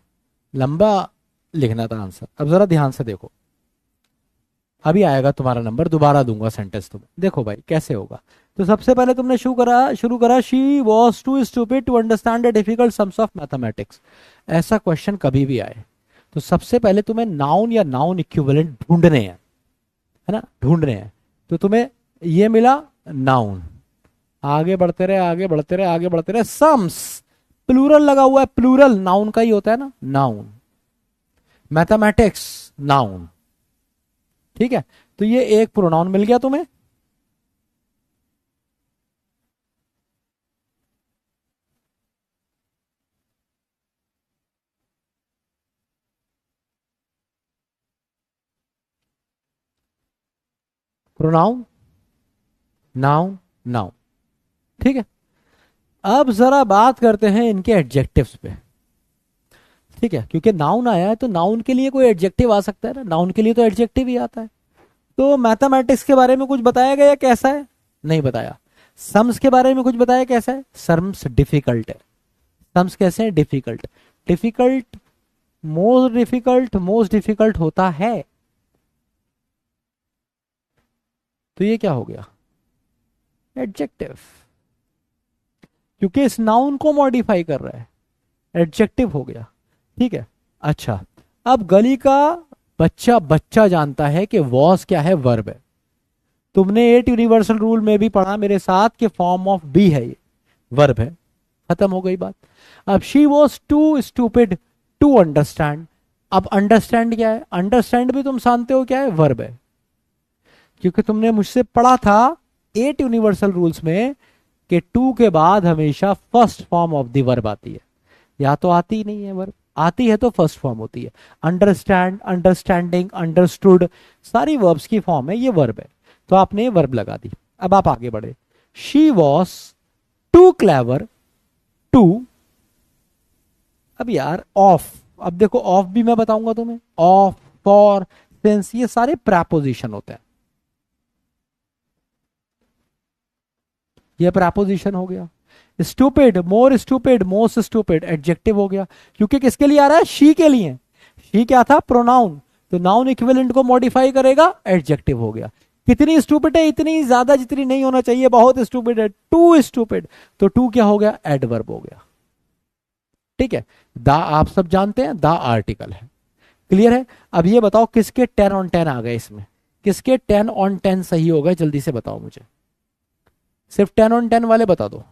लंबा लिखना था आंसर। अब जरा ध्यान से देखो, अभी आएगा तुम्हारा नंबर, दोबारा दूंगा सेंटेंस तुम्हें। देखो भाई कैसे होगा। तो सबसे पहले तुमने शुरू करा she was too stupid to understand the difficult sums of mathematics. ऐसा क्वेश्चन कभी भी आए तो सबसे पहले तुम्हें नाउन या नाउन इक्विवेलेंट ढूंढने हैं, है ना, ढूंढने हैं। तो तुम्हें ये मिला नाउन, आगे बढ़ते रहे आगे बढ़ते रहे आगे बढ़ते रहे, सम्स प्लूरल लगा हुआ है, प्लूरल नाउन का ही होता है ना, नाउन। मैथमेटिक्स नाउन, ठीक है। तो ये एक प्रोनाउन मिल गया तुम्हें। प्रोनाउन, नाउन, नाउन, ठीक है। अब जरा बात करते हैं इनके एडजेक्टिव्स पे, ठीक है, क्योंकि नाउन आया है तो नाउन के लिए कोई एडजेक्टिव आ सकता है ना, नाउन के लिए तो एडजेक्टिव ही आता है। तो मैथमेटिक्स के बारे में कुछ बताया गया कैसा है, नहीं बताया। सम्स के बारे में कुछ बताया कैसा है, सम्स डिफिकल्ट है। सम्स कैसे हैं, डिफिकल्ट। डिफिकल्ट, मोस्ट डिफिकल्ट होता है। तो ये क्या हो गया, एडजेक्टिव, क्योंकि इस नाउन को मॉडिफाई कर रहा है, एडजेक्टिव हो गया, ठीक है। अच्छा, अब गली का बच्चा बच्चा जानता है कि वॉज क्या है, वर्ब है। तुमने एट यूनिवर्सल रूल में भी पढ़ा मेरे साथ कि फॉर्म ऑफ बी है, ये वर्ब है, खत्म हो गई बात। अब she was too stupid to understand. अब अंडरस्टैंड क्या है, अंडरस्टैंड भी तुम जानते हो क्या है, वर्ब है, क्योंकि तुमने मुझसे पढ़ा था एट यूनिवर्सल रूल्स में कि टू के बाद हमेशा first form of the verb आती है, या तो आती ही नहीं है वर्ब, आती है तो फर्स्ट फॉर्म होती है। अंडरस्टैंड, अंडरस्टैंडिंग, अंडरस्टूड, सारी वर्ब्स की फॉर्म है, ये वर्ब है, तो आपने वर्ब लगा दी। अब आप आगे बढ़े, she was too clever too. अब यार ऑफ, अब देखो ऑफ भी मैं बताऊंगा तुम्हें, ऑफ, फॉर, सिंस, ये सारे प्रपोजिशन होते हैं। ये प्रपोजिशन हो गया। स्टूपिड, मोर स्टूपिड, मोस्ट स्टूपिड, एडजेक्टिव हो गया, क्योंकि किसके लिए आ रहा है, शी के लिए। शी क्या था, प्रोनाउन, तो नाउन इक्विवेलेंट को मॉडिफाई करेगा, एडजेक्टिव हो गया। कितनी स्टूपिड है, इतनी ज्यादा जितनी नहीं होना चाहिए, बहुत स्टूपिड है, टू स्टूपिड, तो टू क्या हो गया, एडवर्ब हो गया, ठीक है। द आप सब जानते हैं, द आर्टिकल है, क्लियर है। अब ये बताओ किसके 10 ऑन 10 आ गए इसमें, किसके 10 ऑन 10 सही हो गए, जल्दी से बताओ मुझे, सिर्फ 10 ऑन 10 वाले बता दो।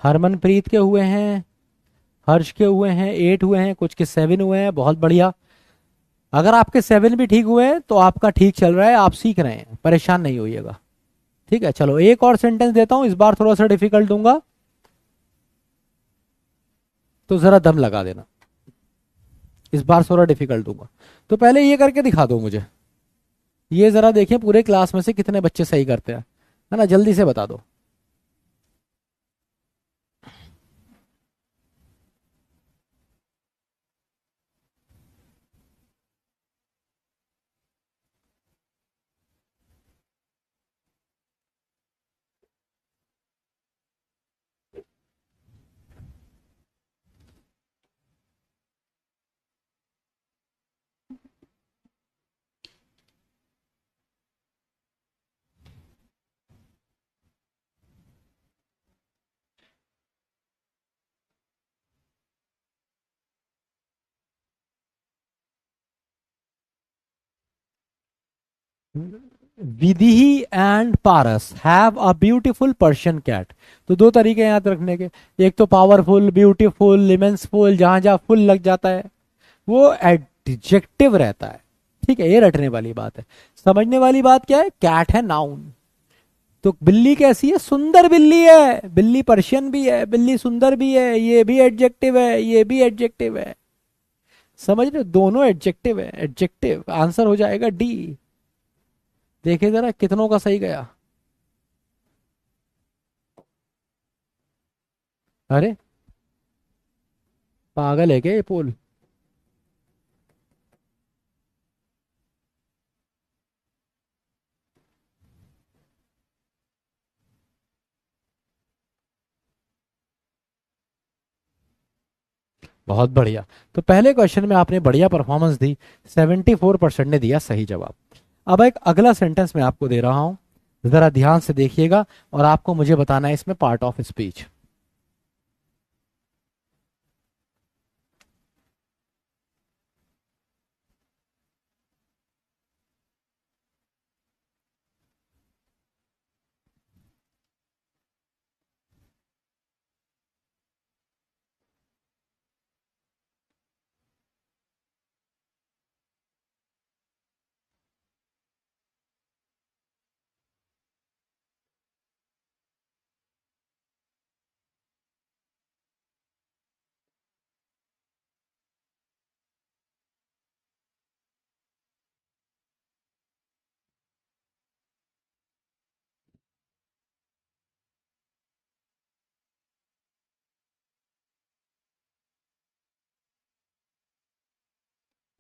हरमनप्रीत के हुए हैं, हर्ष के हुए हैं, 8 हुए हैं, कुछ के 7 हुए हैं, बहुत बढ़िया। अगर आपके 7 भी ठीक हुए हैं तो आपका ठीक चल रहा है, आप सीख रहे हैं, परेशान नहीं होइएगा, ठीक है। चलो एक और सेंटेंस देता हूं, इस बार थोड़ा सा डिफिकल्ट दूंगा, तो जरा दम लगा देना, इस बार थोड़ा डिफिकल्ट दूंगा। तो पहले ये करके दिखा दो मुझे, ये जरा देखें पूरे क्लास में से कितने बच्चे सही करते हैं, है ना, जल्दी से बता दो। Vidhi and Paras have a beautiful Persian cat. तो दो तरीके हैं याद रखने के, एक तो पावरफुल, ब्यूटीफुल, इमेंसफुल, जहां जहां फुल लग जाता है वो एडजेक्टिव रहता है, ठीक है। ये रटने वाली बात है। समझने वाली बात क्या है, कैट है नाउन, तो बिल्ली कैसी है, सुंदर बिल्ली है, बिल्ली पर्शियन भी है, बिल्ली सुंदर भी है, ये भी एडजेक्टिव है, ये भी एडजेक्टिव है। समझ रहे हो? दोनों एडजेक्टिव है, एडजेक्टिव आंसर हो जाएगा डी। देखे जरा कितनों का सही गया, अरे पागल है क्या ये पोल। बहुत बढ़िया। तो पहले क्वेश्चन में आपने बढ़िया परफॉर्मेंस दी, 74% ने दिया सही जवाब। अब एक अगला सेंटेंस मैं आपको दे रहा हूं, जरा ध्यान से देखिएगा और आपको मुझे बताना है इसमें पार्ट ऑफ स्पीच।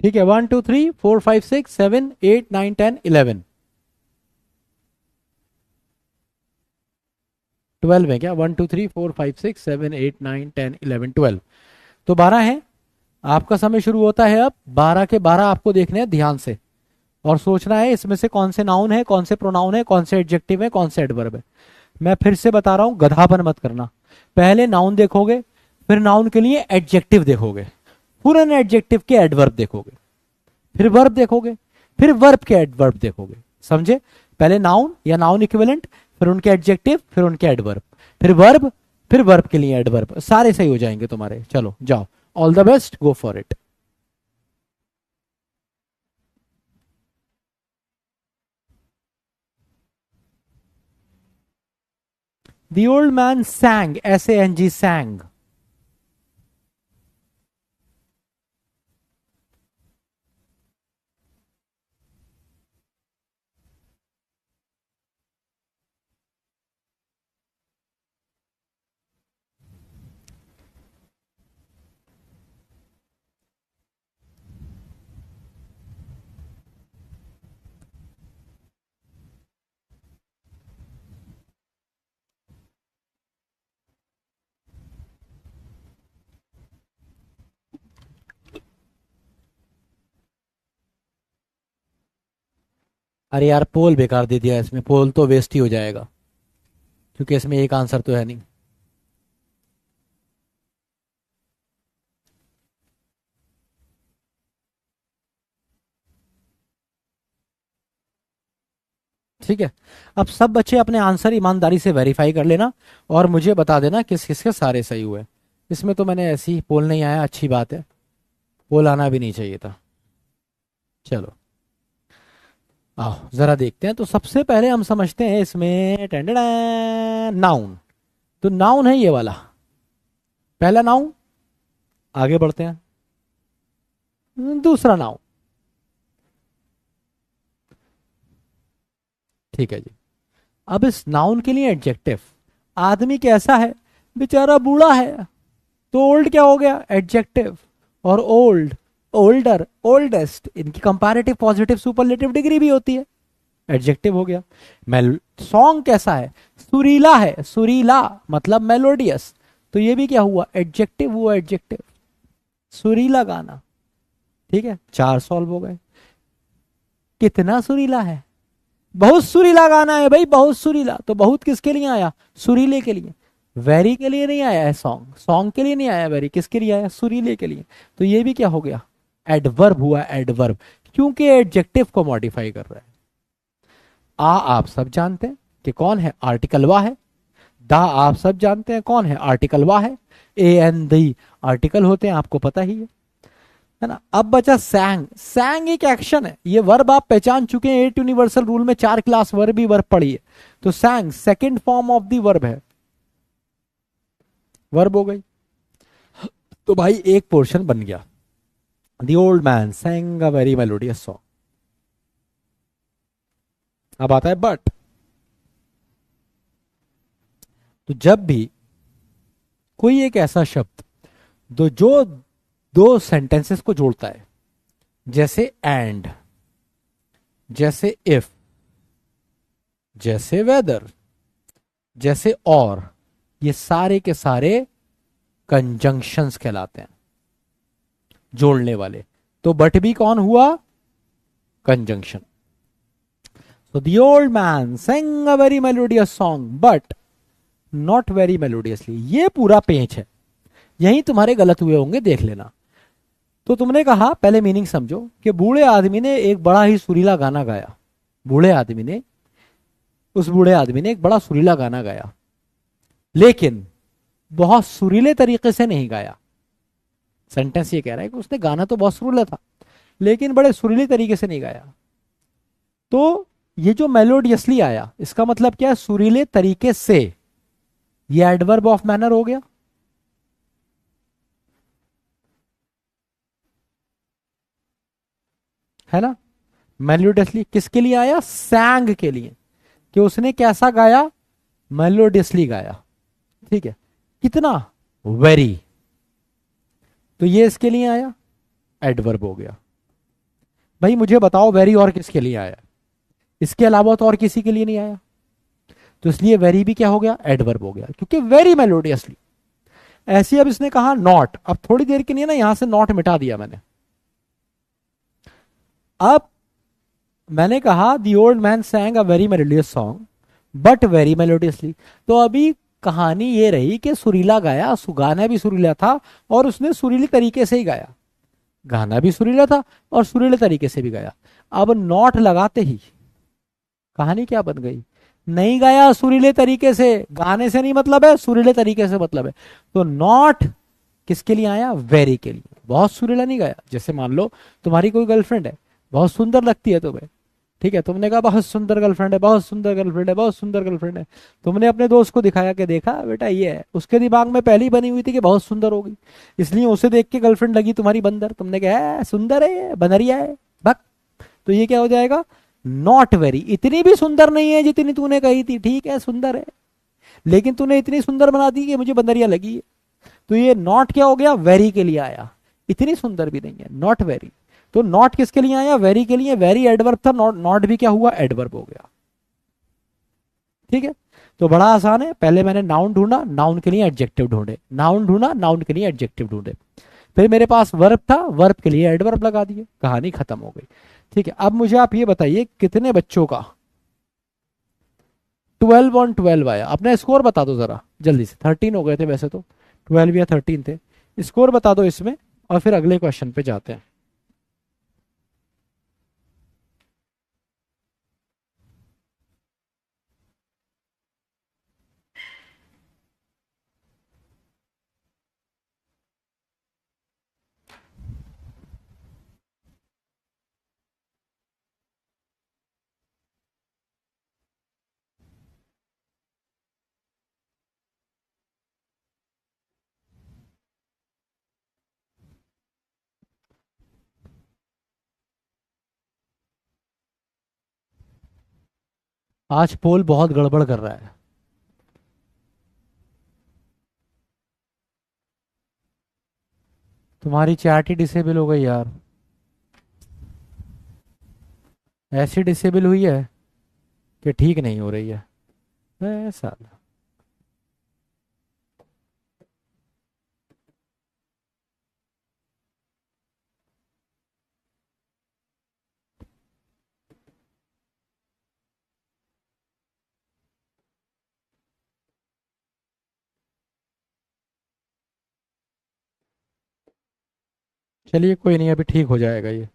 ठीक है, 1 2 3 4 5 6 7 8 9 10 11, 12 है क्या? 1 2 3 4 5 6 7 8 9 10 11 12। तो 12 है। आपका समय शुरू होता है अब। 12 के 12 आपको देखने हैं ध्यान से और सोचना है इसमें से कौन से नाउन है, कौन से प्रोनाउन है, कौन से एडजेक्टिव है, कौन से एडवर्ब है। मैं फिर से बता रहा हूं, गधापन मत करना। पहले नाउन देखोगे, फिर नाउन के लिए एडजेक्टिव देखोगे, फिर उन एडजेक्टिव के एडवर्ब देखोगे, फिर वर्ब देखोगे, फिर वर्ब के एडवर्ब देखोगे। समझे? पहले नाउन या नाउन इक्विवेलेंट, फिर उनके एडजेक्टिव, फिर उनके एडवर्ब, फिर वर्ब, फिर वर्ब के लिए एडवर्ब। सारे सही हो जाएंगे तुम्हारे। चलो जाओ, all the best, go for it. The old man sang, S-A-N-G, sang. अरे यार, पोल बेकार दे दिया इसमें, पोल तो वेस्ट ही हो जाएगा क्योंकि इसमें एक आंसर तो है नहीं। ठीक है, अब सब बच्चे अपने आंसर ईमानदारी से वेरीफाई कर लेना और मुझे बता देना किस किस के सारे सही हुए। इसमें तो मैंने ऐसी ही पोल नहीं आया, अच्छी बात है, पोल आना भी नहीं चाहिए था। चलो आओ जरा देखते हैं। तो सबसे पहले हम समझते हैं इसमें नाउन। तो नाउन है ये वाला, पहला नाउन। आगे बढ़ते हैं, दूसरा नाउन। ठीक है जी। अब इस नाउन के लिए एडजेक्टिव। आदमी कैसा है? बेचारा बूढ़ा है, तो ओल्ड क्या हो गया? एडजेक्टिव। और ओल्ड, ओल्डर, ओल्डेस्ट, इनकी कंपैरेटिव पॉजिटिव सुपरलेटिव डिग्री भी होती है, एडजेक्टिव हो गया। मेल सॉन्ग कैसा है? सुरीला है, सुरीला मतलब मेलोडियस, तो ये भी क्या हुआ? एडजेक्टिव हुआ, एडजेक्टिव, सुरीला गाना। ठीक है, 4 सॉल्व हो गए। कितना सुरीला है? बहुत सुरीला गाना है भाई, बहुत सुरीला। तो बहुत किसके लिए आया? सुरीले के लिए। वेरी के लिए नहीं आया है सॉन्ग, सॉन्ग के लिए नहीं आया वेरी, किसके लिए आया? सुरीले के लिए। तो ये भी क्या हो गया? एडवर्ब हुआ, एडवर्ब, क्योंकि एडजेक्टिव को मॉडिफाई कर रहा है। आप सब जानते हैं कि कौन है? आर्टिकल वाह है। दा आप सब जानते हैं कौन है? आर्टिकल वाह है। ए एन दी आर्टिकल होते हैं, आपको पता ही है ना। अब बचा सैंग। सैंग एक एक्शन है, ये वर्ब आप पहचान चुके हैं, 8 यूनिवर्सल रूल में 4 क्लास वर्ब ही वर्ब पढ़ी है। तो सैंग second form of the verb है, वर्ब हो गई। तो भाई एक पोर्शन बन गया, the old man sang a very melodious song. अब आता है बट। तो जब भी कोई एक ऐसा शब्द जो दो सेंटेंसेस को जोड़ता है, जैसे एंड, जैसे इफ, जैसे वेदर, जैसे और, ये सारे के सारे कंजंक्शंस कहलाते हैं। जोड़ने वाले। तो बट भी कौन हुआ, conjunction. So the old man sang a very melodious song but not very melodiously। ये पूरा पेज है, यही तुम्हारे गलत हुए होंगे, देख लेना। तो तुमने कहा, पहले मीनिंग समझो, कि बूढ़े आदमी ने एक बड़ा ही सुरीला गाना गाया। बूढ़े आदमी ने, उस बूढ़े आदमी ने एक बड़ा सुरीला गाना गाया, लेकिन बहुत सुरीले तरीके से नहीं गाया। सेंटेंस ये कह रहा है कि उसने गाना तो बहुत सुरीला था, लेकिन बड़े सुरीले तरीके से नहीं गाया। तो ये जो मेलोडियसली आया, इसका मतलब क्या है, सुरीले तरीके से। ये एडवर्ब ऑफ मैनर हो गया। है ना। मेलोडियसली किसके लिए आया, सैंग के लिए, कि उसने कैसा गाया, मेलोडियसली गाया। ठीक है, कितना, वेरी। तो ये इसके लिए आया, एडवर्ब हो गया। भाई मुझे बताओ, वेरी और किसके लिए आया, इसके अलावा तो और किसी के लिए नहीं आया। तो इसलिए वेरी भी क्या हो गया, एडवर्ब हो गया, क्योंकि वेरी मेलोडियसली। ऐसे अब इसने कहा नॉट, अब थोड़ी देर के लिए ना यहां से नॉट मिटा दिया मैंने। अब मैंने कहा the old man sang a very melodious song but very melodiously. तो अभी कहानी ये रही कि सुरीला गाया, गाना भी सुरीला था और उसने सुरीले तरीके से ही गाया। गाना भी सुरीला था और सुरीले तरीके से भी गाया। अब नॉट लगाते ही कहानी क्या बन गई, नहीं गाया सुरीले तरीके से, गाने से नहीं मतलब है, सुरीले तरीके से मतलब है। तो नॉट किसके लिए आया, वेरी के लिए। बहुत सुरीला नहीं गाया। जैसे मान लो तुम्हारी कोई गर्लफ्रेंड है, बहुत सुंदर लगती है तुम्हें, ठीक है, तुमने कहा बहुत सुंदर गर्लफ्रेंड है, बहुत सुंदर गर्लफ्रेंड है, बहुत सुंदर गर्लफ्रेंड है। तुमने अपने दोस्त को दिखाया कि देखा बेटा ये है, उसके दिमाग में पहले ही बनी हुई थी कि बहुत सुंदर होगी, इसलिए उसे देख के गर्लफ्रेंड लगी तुम्हारी बंदर। तुमने कहा सुंदर है, बनरिया है, भक। तो ये क्या हो जाएगा, नॉट वेरी। इतनी भी सुंदर नहीं है जितनी तूने कही थी, ठीक है सुंदर है, लेकिन तूने इतनी सुंदर बना दी कि मुझे बंदरिया लगी है। तो ये नॉट क्या हो गया, वेरी के लिए आया। इतनी सुंदर भी नहीं है, नॉट वेरी। तो नॉट किसके लिए आया, वेरी के लिए। वेरी एडवर्ब था, नॉट भी क्या हुआ, एडवर्ब हो गया। ठीक है, तो बड़ा आसान है। पहले मैंने नाउन ढूंढा, नाउन के लिए एडजेक्टिव ढूंढे, नाउन ढूंढा, नाउन के लिए एडजेक्टिव ढूंढे, फिर मेरे पास वर्ब था, वर्ब के लिए एडवर्ब लगा दिए, कहानी खत्म हो गई। ठीक है, अब मुझे आप ये बताइए कितने बच्चों का 12 on 12 आया। अपना स्कोर बता दो जरा जल्दी से। 13 हो गए थे वैसे तो, 12 या 13 थे। स्कोर बता दो इसमें और फिर अगले क्वेश्चन पे जाते हैं। आज पोल बहुत गड़बड़ कर रहा है। तुम्हारी चैट ही डिसेबल हो गई यार, ऐसी डिसेबल हुई है कि ठीक नहीं हो रही है। ऐसा चलिए कोई नहीं, अभी ठीक हो जाएगा ये।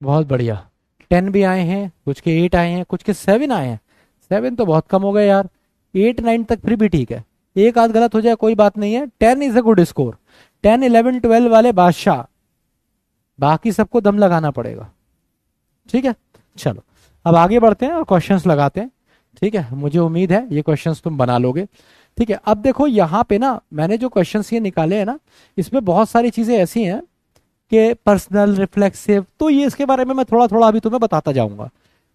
बहुत बढ़िया। 10 भी आए हैं, कुछ के 8 आए हैं, कुछ के 7 आए हैं। 7 तो बहुत कम हो गए यार। 8 9 तक फिर भी ठीक है, एक आध गलत हो जाए कोई बात नहीं है। 10 इज अ गुड स्कोर। 10 11 12 वाले बादशाह, बाकी सबको दम लगाना पड़ेगा। ठीक है, चलो अब आगे बढ़ते हैं और क्वेश्चंस लगाते हैं। ठीक है, मुझे उम्मीद है ये क्वेश्चंस तुम बना लोगे। ठीक है, अब देखो यहाँ पे ना मैंने जो क्वेश्चंस ये निकाले हैं ना, इसमें बहुत सारी चीजें ऐसी हैं कि पर्सनल, रिफ्लेक्सिव, तो ये इसके बारे में मैं थोड़ा थोड़ा अभी तुम्हें बताता जाऊंगा,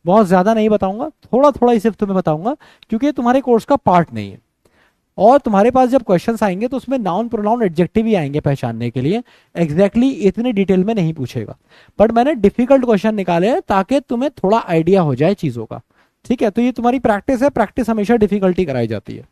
बहुत ज्यादा नहीं बताऊंगा, थोड़ा थोड़ा ही सिर्फ तुम्हें बताऊंगा, क्योंकि ये तुम्हारे कोर्स का पार्ट नहीं है। और तुम्हारे पास जब क्वेश्चंस आएंगे तो उसमें नाउन प्रोनाउन एडजेक्टिव ही आएंगे पहचानने के लिए, एग्जैक्टली इतनी डिटेल में नहीं पूछेगा। बट मैंने डिफिकल्ट क्वेश्चन निकाले हैं ताकि तुम्हें थोड़ा आइडिया हो जाए चीजों का। ठीक है, तो ये तुम्हारी प्रैक्टिस है, प्रैक्टिस हमेशा डिफिकल्टी कराई जाती है।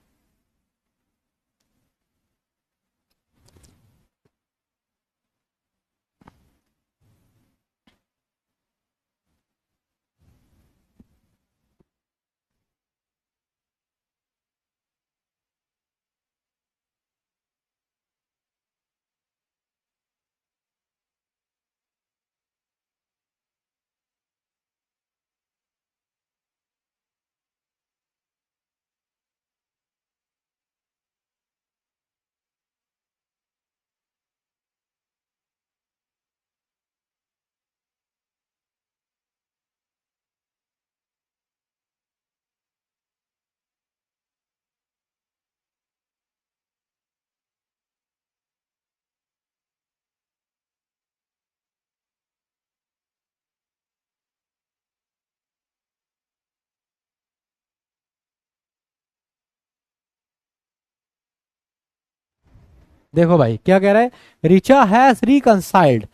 देखो भाई क्या कह रहा है, रिचा हैज रिकंसाइल्ड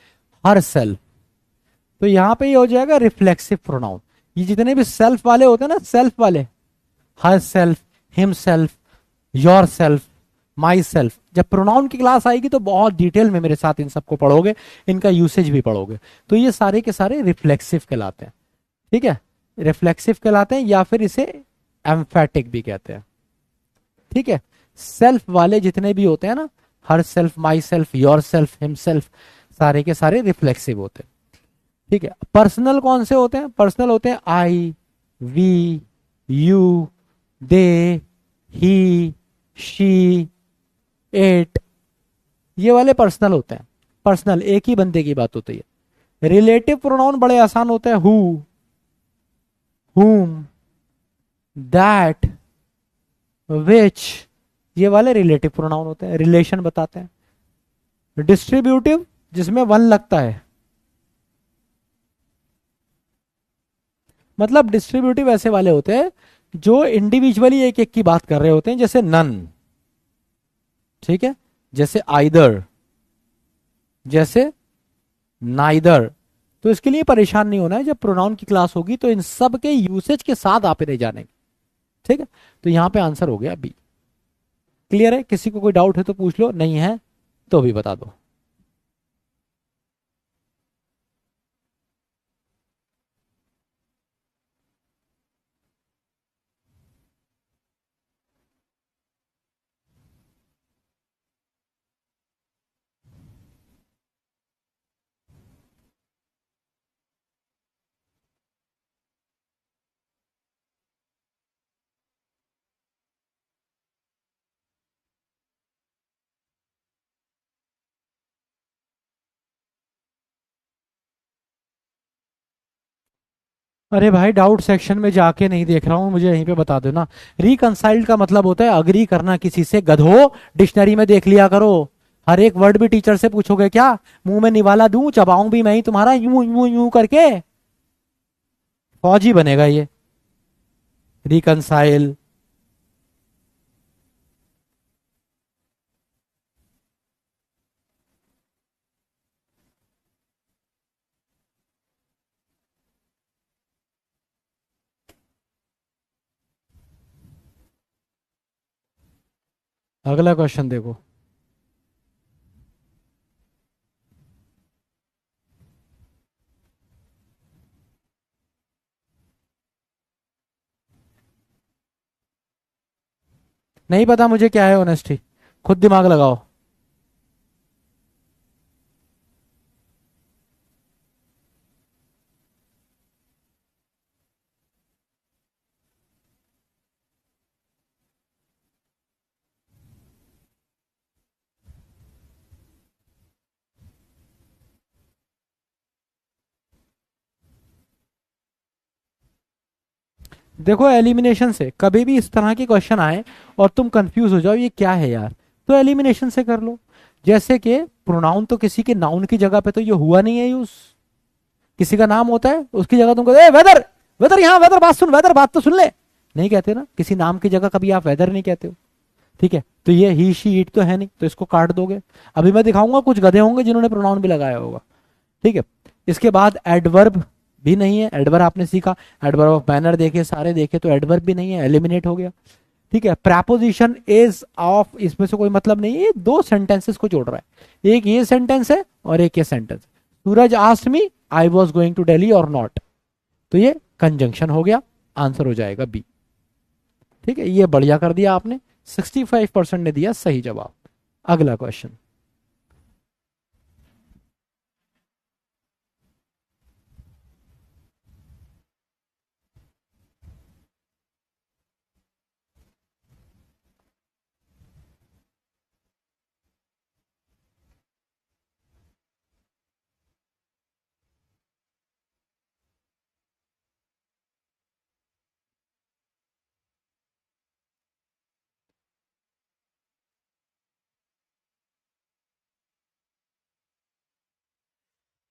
हर सेल्फ, तो यहां पे ये हो जाएगा रिफ्लेक्सिव प्रोनाउन। ये जितने भी सेल्फ वाले होते हैं ना, सेल्फ वाले, her self, him self, your self, my self, जब प्रोनाउन की क्लास आएगी तो बहुत डिटेल में मेरे साथ इन सबको पढ़ोगे, इनका यूसेज भी पढ़ोगे। तो ये सारे के सारे रिफ्लेक्सिव कहलाते हैं। ठीक है, रिफ्लेक्सिव कहलाते हैं, या फिर इसे एम्फेटिक भी कहते हैं। ठीक है, सेल्फ वाले जितने भी होते हैं ना, her self, my self, your self, him self, सारे के सारे रिफ्लेक्सिव होते हैं। ठीक है, पर्सनल कौन से होते हैं? पर्सनल होते हैं I, we, you, they, he, she, it, ये वाले पर्सनल होते हैं। पर्सनल एक ही बंदे की बात होती है। रिलेटिव प्रोनाउन बड़े आसान होते हैं, हु, whom, दैट, विच, ये वाले रिलेटिव प्रोनाउन होते हैं, रिलेशन बताते हैं। डिस्ट्रीब्यूटिव जिसमें वन लगता है, मतलब डिस्ट्रीब्यूटिव ऐसे वाले होते हैं जो इंडिविजुअली एक एक की बात कर रहे होते हैं, जैसे नन, ठीक है, जैसे आइदर, जैसे नाइदर। तो इसके लिए परेशान नहीं होना है, जब प्रोनाउन की क्लास होगी तो इन सब के यूसेज के साथ आप इन्हें जानेंगे। ठीक है, तो यहां पे आंसर हो गया बी। क्लियर है? किसी को कोई डाउट है तो पूछ लो, नहीं है तो भी बता दो। अरे भाई डाउट सेक्शन में जाके नहीं देख रहा हूं, मुझे यहीं पे बता दो ना। रिकंसाइल्ड का मतलब होता है अग्री करना किसी से, गधो, डिक्शनरी में देख लिया करो। हर एक वर्ड भी टीचर से पूछोगे क्या? मुंह में निवाला दूं, चबाऊं भी मैं ही तुम्हारा, यूं यूं यूं करके? फौजी बनेगा ये रिकंसाइल। अगला क्वेश्चन देखो। नहीं पता मुझे क्या है ऑनेस्टी, खुद दिमाग लगाओ। देखो एलिमिनेशन से कभी भी इस तरह के क्वेश्चन आए और तुम कंफ्यूज हो जाओ ये क्या है यार, तो एलिमिनेशन से कर लो। जैसे कि प्रोनाउन तो किसी के नाउन की जगह पे तो ये हुआ नहीं है यूज। किसी का नाम होता है उसकी जगह तुम कहते वेदर, वेदर यहाँ वेदर बात सुन, वेदर बात तो सुन ले, नहीं कहते ना, किसी नाम की जगह कभी आप वेदर नहीं कहते हो। ठीक है, तो ये ही शी इट तो है नहीं, तो इसको काट दोगे। अभी मैं दिखाऊंगा कुछ गधे होंगे जिन्होंने प्रोनाउन भी लगाया होगा। ठीक है, इसके बाद एडवर्ब भी नहीं है, एडवर्ब आपने सीखा, एडवर्ब ऑफ मैनर देखे, सारे देखे, तो एडवर्ब भी नहीं है, एलिमिनेट हो गया। ठीक है, प्रैपोजिशन इज ऑफ, इसमें से कोई मतलब नहीं है, ये दो सेंटेंसेस को जोड़ रहा है, एक ये सेंटेंस है और एक ये sentence. Suraj asked me I was going to Delhi और नॉट, तो ये कंजंक्शन हो गया, आंसर हो जाएगा बी। ठीक है, ये बढ़िया कर दिया आपने, 65% ने दिया सही जवाब। अगला क्वेश्चन।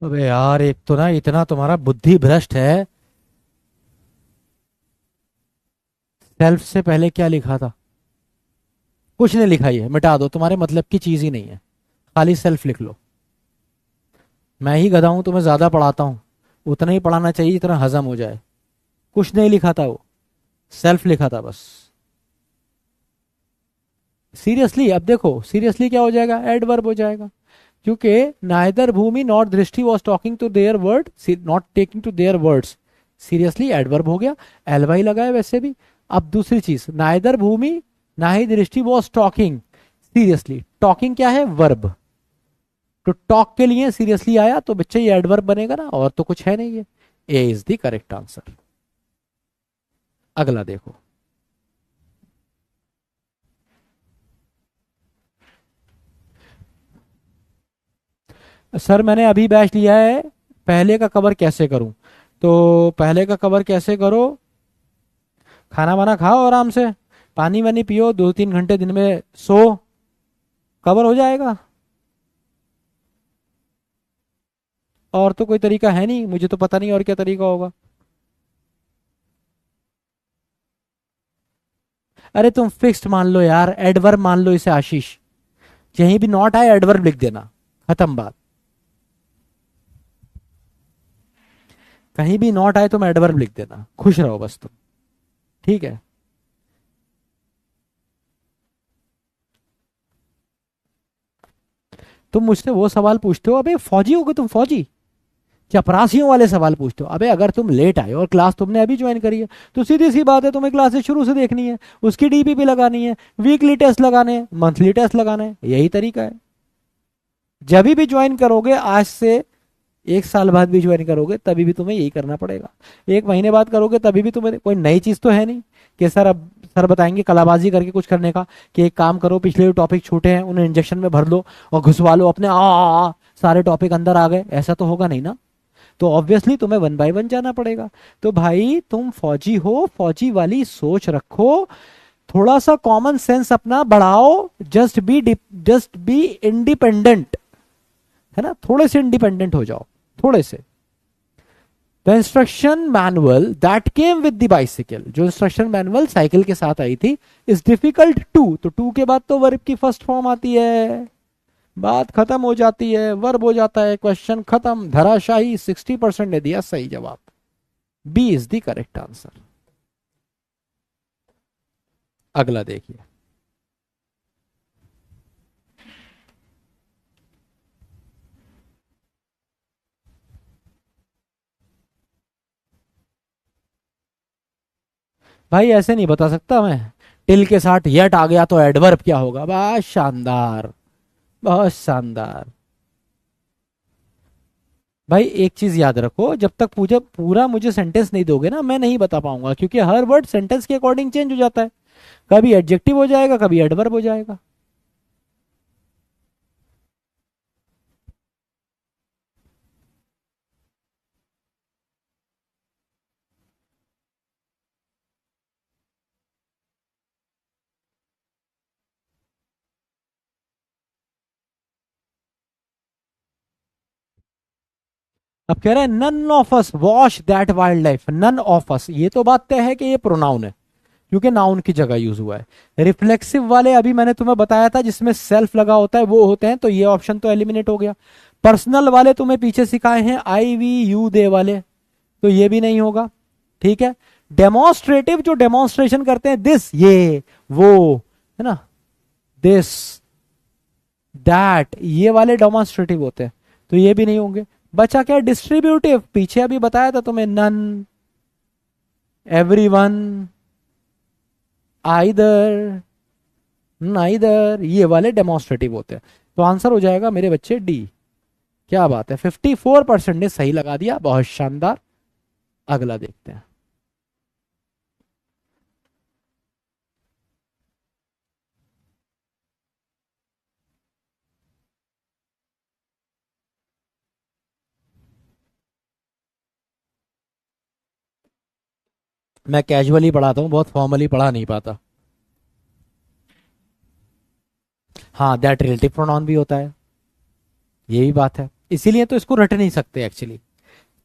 अबे यार एक तो ना इतना तुम्हारा बुद्धि भ्रष्ट है, सेल्फ से पहले क्या लिखा था? कुछ नहीं लिखा, ये मिटा दो, तुम्हारे मतलब की चीज ही नहीं है, खाली सेल्फ लिख लो। मैं ही गधा हूं, तुम्हें ज्यादा पढ़ाता हूं, उतना ही पढ़ाना चाहिए जितना हजम हो जाए। कुछ नहीं लिखा था वो, सेल्फ लिखा था बस। सीरियसली अब देखो, सीरियसली क्या हो जाएगा, एडवर्ब हो जाएगा, क्योंकि neither Bhumi not Drishti was talking to their word, not taking to their words, seriously adverb हो गया, एलवाई लगा है वैसे भी। अब दूसरी चीज, नाइदर भूमि ना ही दृष्टि वॉज टॉकिंग, सीरियसली टॉकिंग क्या है, वर्ब, तो टॉक के लिए सीरियसली आया तो बच्चे ये एडवर्ब बनेगा ना, और तो कुछ है नहीं है। A is the correct answer. अगला देखो। सर मैंने अभी बैच लिया है, पहले का कवर कैसे करूं? तो पहले का कवर कैसे करो, खाना वाना खाओ आराम से, पानी वानी पियो, 2-3 घंटे दिन में सो, कवर हो जाएगा। और तो कोई तरीका है नहीं, मुझे तो पता नहीं और क्या तरीका होगा। अरे तुम फिक्स्ड मान लो यार, एडवर्ब मान लो इसे आशीष, कहीं भी नॉट आए एडवर्ब लिख देना, खत्म बात। कहीं भी नॉट आए तुम एडवर्ब लिख देना, खुश रहो बस तुम। ठीक है, तुम मुझसे वो सवाल पूछते हो, अबे फौजी हो गए तुम, फौजी चपरासियों वाले सवाल पूछते हो। अबे अगर तुम लेट आए और क्लास तुमने अभी ज्वाइन करी है, तो सीधी सी बात है तुम्हें क्लासेस शुरू से देखनी है, उसकी डीपीपी लगानी है, वीकली टेस्ट लगाने हैं, मंथली टेस्ट लगाने हैं, यही तरीका है। जब भी ज्वाइन करोगे, आज से 1 साल बाद भी ज्वाइन करोगे तभी भी तुम्हें यही करना पड़ेगा, 1 महीने बाद करोगे तभी भी तुम्हें, कोई नई चीज तो है नहीं कि सर अब सर बताएंगे कलाबाजी करके कुछ करने का, कि एक काम करो पिछले जो टॉपिक छूटे हैं उन्हें इंजेक्शन में भर लो और घुसवा लो अपने, सारे टॉपिक अंदर आ गए, ऐसा तो होगा नहीं ना। तो ऑब्वियसली तुम्हें 1 बाय 1 जाना पड़ेगा। तो भाई तुम फौजी हो, फौजी वाली सोच रखो, थोड़ा सा कॉमन सेंस अपना बढ़ाओ, जस्ट बी इंडिपेंडेंट, है ना, थोड़े से इंडिपेंडेंट हो जाओ, थोड़े से। The instruction manual that came with the bicycle, जो इंस्ट्रक्शन मैनुअल साइकिल के साथ आई थी, इज डिफिकल्ट टू, तो टू के बाद तो वर्ब की फर्स्ट फॉर्म आती है, बात खत्म हो जाती है, वर्ब हो जाता है, क्वेश्चन खत्म, धराशाही। 60% ने दिया सही जवाब, B is the correct answer. अगला देखिए। भाई ऐसे नहीं बता सकता मैं, टिल के साथ यट आ गया तो एडवर्ब क्या होगा, बहुत शानदार, बहुत शानदार। भाई एक चीज याद रखो, जब तक पूजा पूरा मुझे सेंटेंस नहीं दोगे ना, मैं नहीं बता पाऊंगा, क्योंकि हर वर्ड सेंटेंस के अकॉर्डिंग चेंज हो जाता है, कभी एडजेक्टिव हो जाएगा, कभी एडवर्ब हो जाएगा। अब कह रहा है none of us was that wildlife लाइफ, नन ऑफ अस, ये तो बात तय है कि ये प्रोनाउन है क्योंकि नाउन की जगह यूज हुआ है। रिफ्लेक्सिव वाले अभी मैंने तुम्हें बताया था जिसमें सेल्फ लगा होता है वो होते हैं, तो ये ऑप्शन तो एलिमिनेट हो गया। पर्सनल वाले तुम्हें पीछे सिखाए हैं आई वी यू दे वाले, तो ये भी नहीं होगा, ठीक है। डेमोन्स्ट्रेटिव जो डेमोन्स्ट्रेशन करते हैं दिस ये वो, है ना, दिस दैट, ये वाले डेमोन्स्ट्रेटिव होते हैं, तो ये भी नहीं होंगे। बचा क्या, डिस्ट्रीब्यूटिव, पीछे अभी बताया था तुम्हें, नन, एवरीवन, आइदर, नाइदर, ये वाले डेमोन्स्ट्रेटिव होते हैं। तो आंसर हो जाएगा मेरे बच्चे डी। क्या बात है, 54% ने सही लगा दिया, बहुत शानदार। अगला देखते हैं। मैं कैजुअली पढ़ाता हूँ, बहुत फॉर्मली पढ़ा नहीं पाता। हाँ, दैट रिलेटिव प्रोनाउन भी होता है, यही बात है, इसीलिए तो इसको रट नहीं सकते एक्चुअली।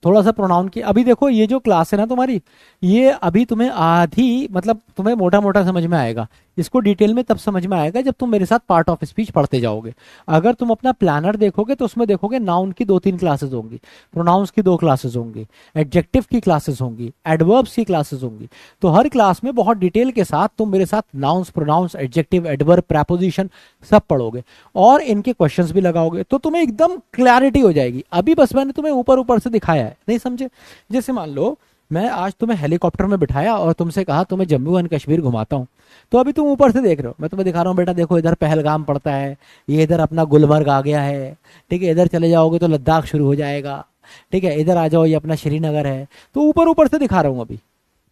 थोड़ा सा प्रोनाउन की, अभी देखो ये जो क्लास है ना तुम्हारी, ये अभी तुम्हें आधी, मतलब तुम्हें मोटा मोटा समझ में आएगा, इसको डिटेल में तब समझ में आएगा जब तुम मेरे साथ पार्ट ऑफ स्पीच पढ़ते जाओगे। अगर तुम अपना प्लानर देखोगे तो उसमें देखोगे नाउन की 2-3 क्लासेस होंगी, प्रोनाउंस की 2 क्लासेस होंगी, एडजेक्टिव की क्लासेस होंगी, एडवर्ब्स की क्लासेस होंगी। तो हर क्लास में बहुत डिटेल के साथ तुम मेरे साथ nouns, pronouns, adjective, adverb, preposition सब पढ़ोगे और इनके क्वेश्चंस भी लगाओगे, तो तुम्हें एकदम क्लैरिटी हो जाएगी। अभी बस मैंने तुम्हें ऊपर ऊपर से दिखाया है, नहीं समझे। जैसे मान लो मैं आज तुम्हें हेलीकॉप्टर में बिठाया और तुमसे कहा तुम्हें जम्मू एंड कश्मीर घुमाता हूँ, तो अभी तुम ऊपर से देख रहे हो, मैं तुम्हें दिखा रहा हूँ, बेटा देखो इधर पहलगाम पड़ता है, ये इधर अपना गुलमर्ग आ गया है, ठीक है, इधर चले जाओगे तो लद्दाख शुरू हो जाएगा, ठीक है, इधर आ जाओ ये अपना श्रीनगर है। तो ऊपर ऊपर से दिखा रहा हूँ, अभी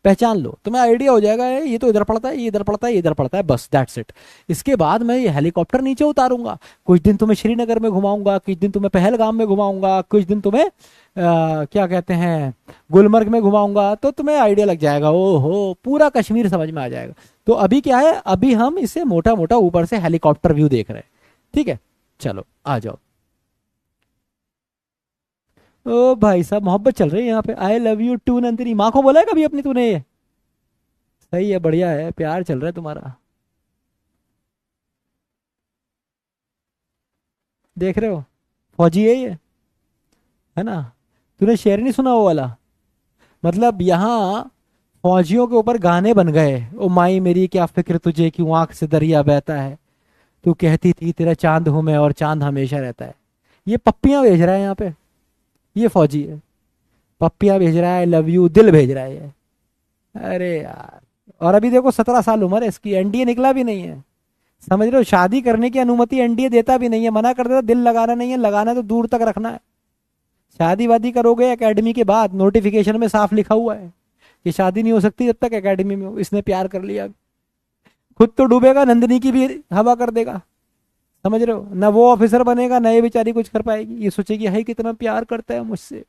पहचान लो, तुम्हें आइडिया हो जाएगा ये तो इधर पड़ता है, ये इधर पड़ता है, ये इधर पड़ता है, बस दैट्स इट। इसके बाद मैं ये हेलीकॉप्टर नीचे उतारूंगा, कुछ दिन तुम्हें श्रीनगर में घुमाऊंगा, कुछ दिन तुम्हें पहलगाम में घुमाऊंगा, कुछ दिन तुम्हें क्या कहते हैं गुलमर्ग में घुमाऊंगा, तो तुम्हें आइडिया लग जाएगा, ओहो पूरा कश्मीर समझ में आ जाएगा। तो अभी क्या है, अभी हम इसे मोटा मोटा ऊपर से हेलीकॉप्टर व्यू देख रहे हैं, ठीक है। चलो आ जाओ। ओ भाई साहब, मोहब्बत चल रही है यहाँ पे, I love you too Nandini, माँ को बोला है कभी अपनी तूने ये? सही है, बढ़िया है, प्यार चल रहा है तुम्हारा, देख रहे हो, फौजी है ये, है ना। तूने शेर नहीं सुना वो वाला, मतलब यहाँ फौजियों के ऊपर गाने बन गए, ओ माई मेरी क्या फिक्र तुझे, क्यों आंख से दरिया बहता है, तू कहती थी तेरा चांद हूं मैं और चांद हमेशा रहता है। ये पप्पियां भेज रहा है यहाँ पे, ये फौजी है, पप्पियां भेज रहा है, लव यू दिल भेज रहा है ये। अरे यार, और अभी देखो 17 साल उम्र है इसकी, एनडीए निकला भी नहीं है, समझ रहे हो, शादी करने की अनुमति एनडीए देता भी नहीं है, मना कर देता, दिल लगाना नहीं है, लगाना है तो दूर तक रखना है। शादी वादी करोगे एकेडमी के बाद, नोटिफिकेशन में साफ लिखा हुआ है कि शादी नहीं हो सकती जब तक एकेडमी में हो। इसने प्यार कर लिया, खुद तो डूबेगा, नंदिनी की भी हवा कर देगा, समझ रहे हो ना, वो ऑफिसर बनेगा ना ये बेचारी कुछ कर पाएगी, ये सोचेगी हाय कितना प्यार करता है मुझसे,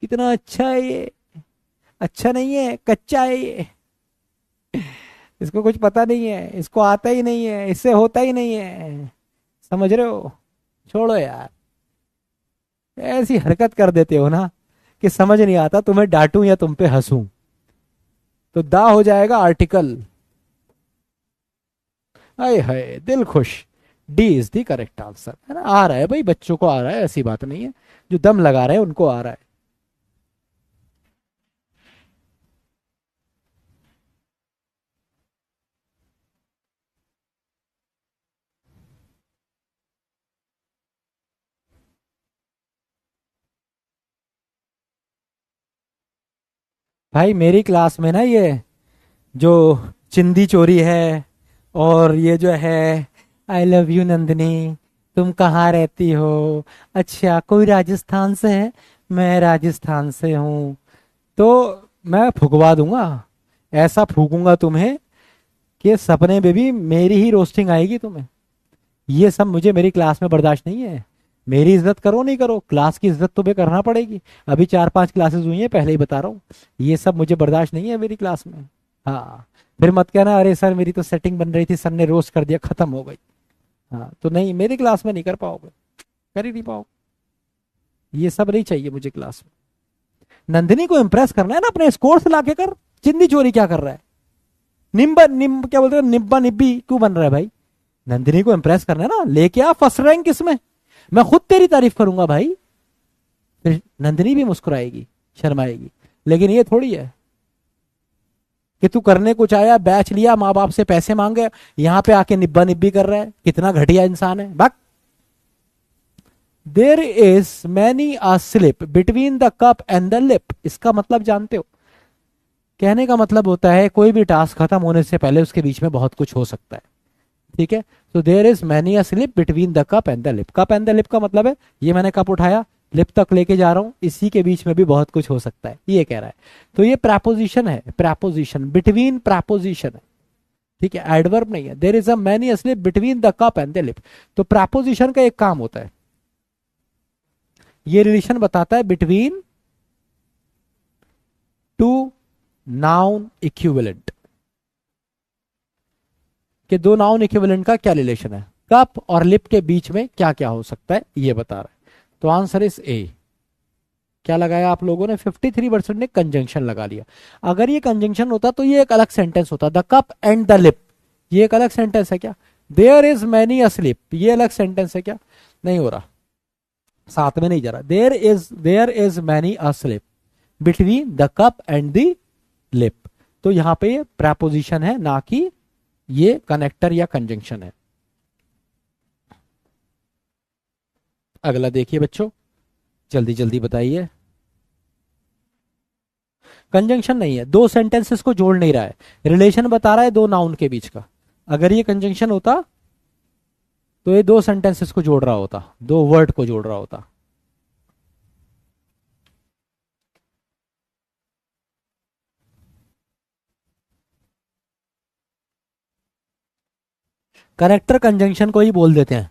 कितना अच्छा है ये, अच्छा नहीं है, कच्चा है ये, इसको कुछ पता नहीं है, इसको आता ही नहीं है, इससे होता ही नहीं है, समझ रहे हो। छोड़ो यार, ऐसी हरकत कर देते हो ना कि समझ नहीं आता तुम्हें डांटूं या तुम पे हंसूं। तो दा हो जाएगा आर्टिकल, आए हाय दिल खुश, D is the correct answer, है ना। आ रहा है भाई, बच्चों को आ रहा है, ऐसी बात नहीं है, जो दम लगा रहे हैं उनको आ रहा है। भाई मेरी क्लास में ना ये जो चिंदी चोरी है और ये जो है आई लव यू नंदिनी, तुम कहाँ रहती हो, अच्छा कोई राजस्थान से है, मैं राजस्थान से हूँ, तो मैं फुकवा दूंगा, ऐसा फूकूंगा तुम्हें कि सपने में भी मेरी ही रोस्टिंग आएगी तुम्हें। ये सब मुझे मेरी क्लास में बर्दाश्त नहीं है। मेरी इज्जत करो नहीं करो, क्लास की इज्जत तुम्हें करना पड़ेगी। अभी 4-5 क्लासेस हुई हैं, पहले ही बता रहा हूँ, ये सब मुझे बर्दाश्त नहीं है मेरी क्लास में। हाँ, फिर मत कहना अरे सर मेरी तो सेटिंग बन रही थी, सर ने रोस्ट कर दिया, खत्म हो गई। हाँ तो नहीं, मेरी क्लास में नहीं कर पाओगे, कर ही नहीं पाओगे। ये सब नहीं चाहिए मुझे क्लास में। नंदिनी को इंप्रेस करना है ना, अपने स्कोर से लाके कर। चिंदी चोरी क्या कर रहा है? क्या बोलते हैं, निब्बा निब्बी क्यों बन रहा है भाई? नंदिनी को इंप्रेस करना है ना, लेके आ फर्स्ट रैंक इसमें, मैं खुद तेरी तारीफ करूंगा भाई। फिर नंदिनी भी मुस्कुराएगी, शर्माएगी। लेकिन ये थोड़ी है कि तू करने कुछ आया, बैच लिया, माँ बाप से पैसे मांगे, यहां पे आके निब्बा निब्बी कर रहा है। कितना घटिया इंसान है बक। There is many a slip between the cup and the lip. इसका मतलब जानते हो? कहने का मतलब होता है कोई भी टास्क खत्म होने से पहले उसके बीच में बहुत कुछ हो सकता है। ठीक है, तो देर is many a slip between the cup and the lip. Cup and the lip का मतलब है ये मैंने कप उठाया, लिप तक लेके जा रहा हूं, इसी के बीच में भी बहुत कुछ हो सकता है, ये कह रहा है। तो ये प्रपोजिशन है, प्रपोजिशन बिटवीन प्रपोजिशन है। ठीक है, एडवर्ब नहीं है। There is a many a slip between the cup and the lip. तो प्रपोजिशन का एक काम होता है, ये रिलेशन बताता है बिटवीन टू नाउन इक्विवेलेंट, कि दो नाउन इक्विवेलेंट का क्या रिलेशन है, कप और लिप के बीच में क्या क्या हो सकता है, ये बता रहा है। तो आंसर इज ए। क्या लगाया आप लोगों ने? 53% ने कंजंक्शन लगा लिया। अगर ये कंजंक्शन होता तो ये एक अलग सेंटेंस होता, the cup and the lip. ये एक अलग सेंटेंस है क्या? There is many a slip, ये अलग सेंटेंस है क्या? नहीं हो रहा, साथ में नहीं जा रहा। There is many a slip between the cup and the lip. तो यहां पे प्रपोजिशन है, ना कि ये कनेक्टर या कंजंक्शन है। अगला देखिए बच्चों, जल्दी जल्दी बताइए। कंजंक्शन नहीं है, दो सेंटेंसेस को जोड़ नहीं रहा है, रिलेशन बता रहा है दो नाउन के बीच का। अगर ये कंजंक्शन होता तो ये दो सेंटेंसेस को जोड़ रहा होता, दो वर्ड को जोड़ रहा होता। कनेक्टर कंजंक्शन को ही बोल देते हैं।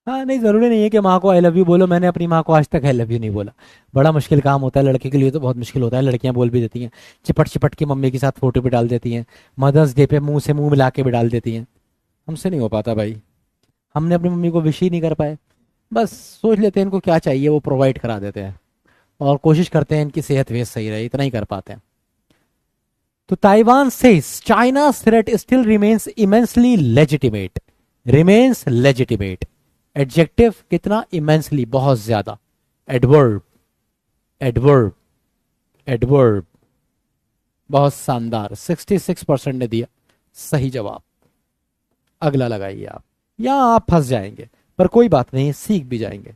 हाँ, नहीं जरूरी नहीं है कि माँ को आई लव यू बोलो। मैंने अपनी माँ को आज तक आई लव यू नहीं बोला। बड़ा मुश्किल काम होता है लड़के के लिए, तो बहुत मुश्किल होता है। लड़कियां बोल भी देती हैं, चिपट चिपट के मम्मी के साथ फोटो भी डाल देती हैं, मदर्स डे पे मुंह से मुंह मिला के भी डाल देती हैं। हमसे नहीं हो पाता भाई, हमने अपनी मम्मी को विश ही नहीं कर पाए। बस सोच लेते हैं इनको क्या चाहिए, वो प्रोवाइड करा देते हैं, और कोशिश करते हैं इनकी सेहत वेस सही रहे, इतना ही कर पाते हैं। तो Taiwan says China threat still remains immensely legitimate. Remains legitimate, adjective कितना? इमेंसली, बहुत ज्यादा। एडवर्ब, एडवर्ब, एडवर्ब, बहुत शानदार। 66% ने दिया सही जवाब। अगला लगाइए आप, यहां आप फंस जाएंगे, पर कोई बात नहीं, सीख भी जाएंगे।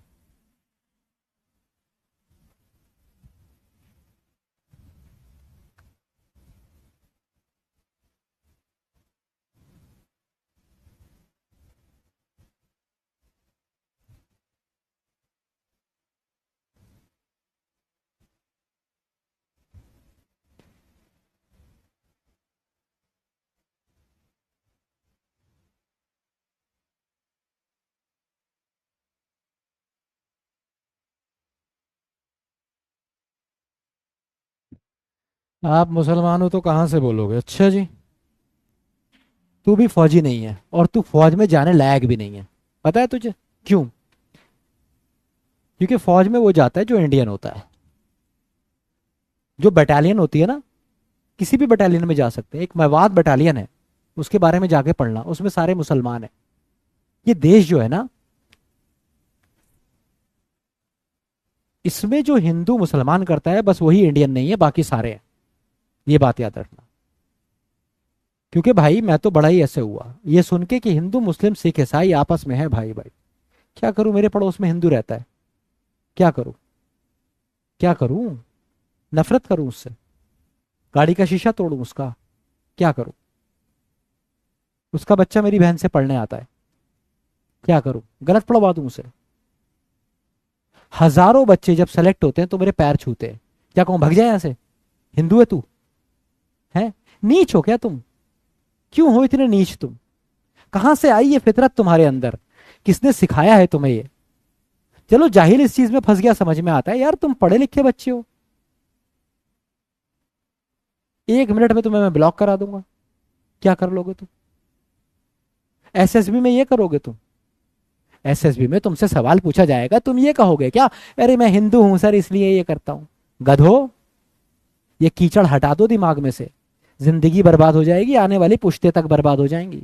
आप मुसलमान हो तो कहां से बोलोगे? अच्छा जी, तू भी फौजी नहीं है, और तू फौज में जाने लायक भी नहीं है। पता है तुझे क्यों? क्योंकि फौज में वो जाता है जो इंडियन होता है। जो बटालियन होती है ना, किसी भी बटालियन में जा सकते हैं। एक मेवात बटालियन है, उसके बारे में जाके पढ़ना, उसमें सारे मुसलमान हैं। ये देश जो है ना, इसमें जो हिंदू मुसलमान करता है बस वही इंडियन नहीं है, बाकी सारे हैं। ये बात याद रखना। क्योंकि भाई मैं तो बड़ा ही ऐसे हुआ ये सुन के कि हिंदू मुस्लिम सिख ईसाई आपस में है। भाई भाई क्या करूं, मेरे पड़ोस में हिंदू रहता है, क्या करूं? क्या करूं? नफरत करूं उससे? गाड़ी का शीशा तोड़ूं उसका? क्या करूं? उसका बच्चा मेरी बहन से पढ़ने आता है, क्या करूं? गलत पढ़वा दूं उसे? हजारों बच्चे जब सेलेक्ट होते हैं तो मेरे पैर छूते हैं, क्या कहूं? भग जाए यहां से, हिंदू है तू? है नीच हो क्या तुम? क्यों हो इतने नीच तुम? कहां से आई ये फितरत तुम्हारे अंदर? किसने सिखाया है तुम्हें ये? चलो जाहिल इस चीज में फंस गया, समझ में आता है यार, तुम पढ़े लिखे बच्चे हो, 1 मिनट में तुम्हें मैं ब्लॉक करा दूंगा, क्या कर लोगे तुम? एसएसबी में ये करोगे तुम? एसएसबी में तुमसे सवाल पूछा जाएगा, तुम ये कहोगे क्या, अरे मैं हिंदू हूं सर इसलिए ये करता हूं? गधो, ये कीचड़ हटा दो दिमाग में से, जिंदगी बर्बाद हो जाएगी, आने वाली पुश्ते तक बर्बाद हो जाएंगी।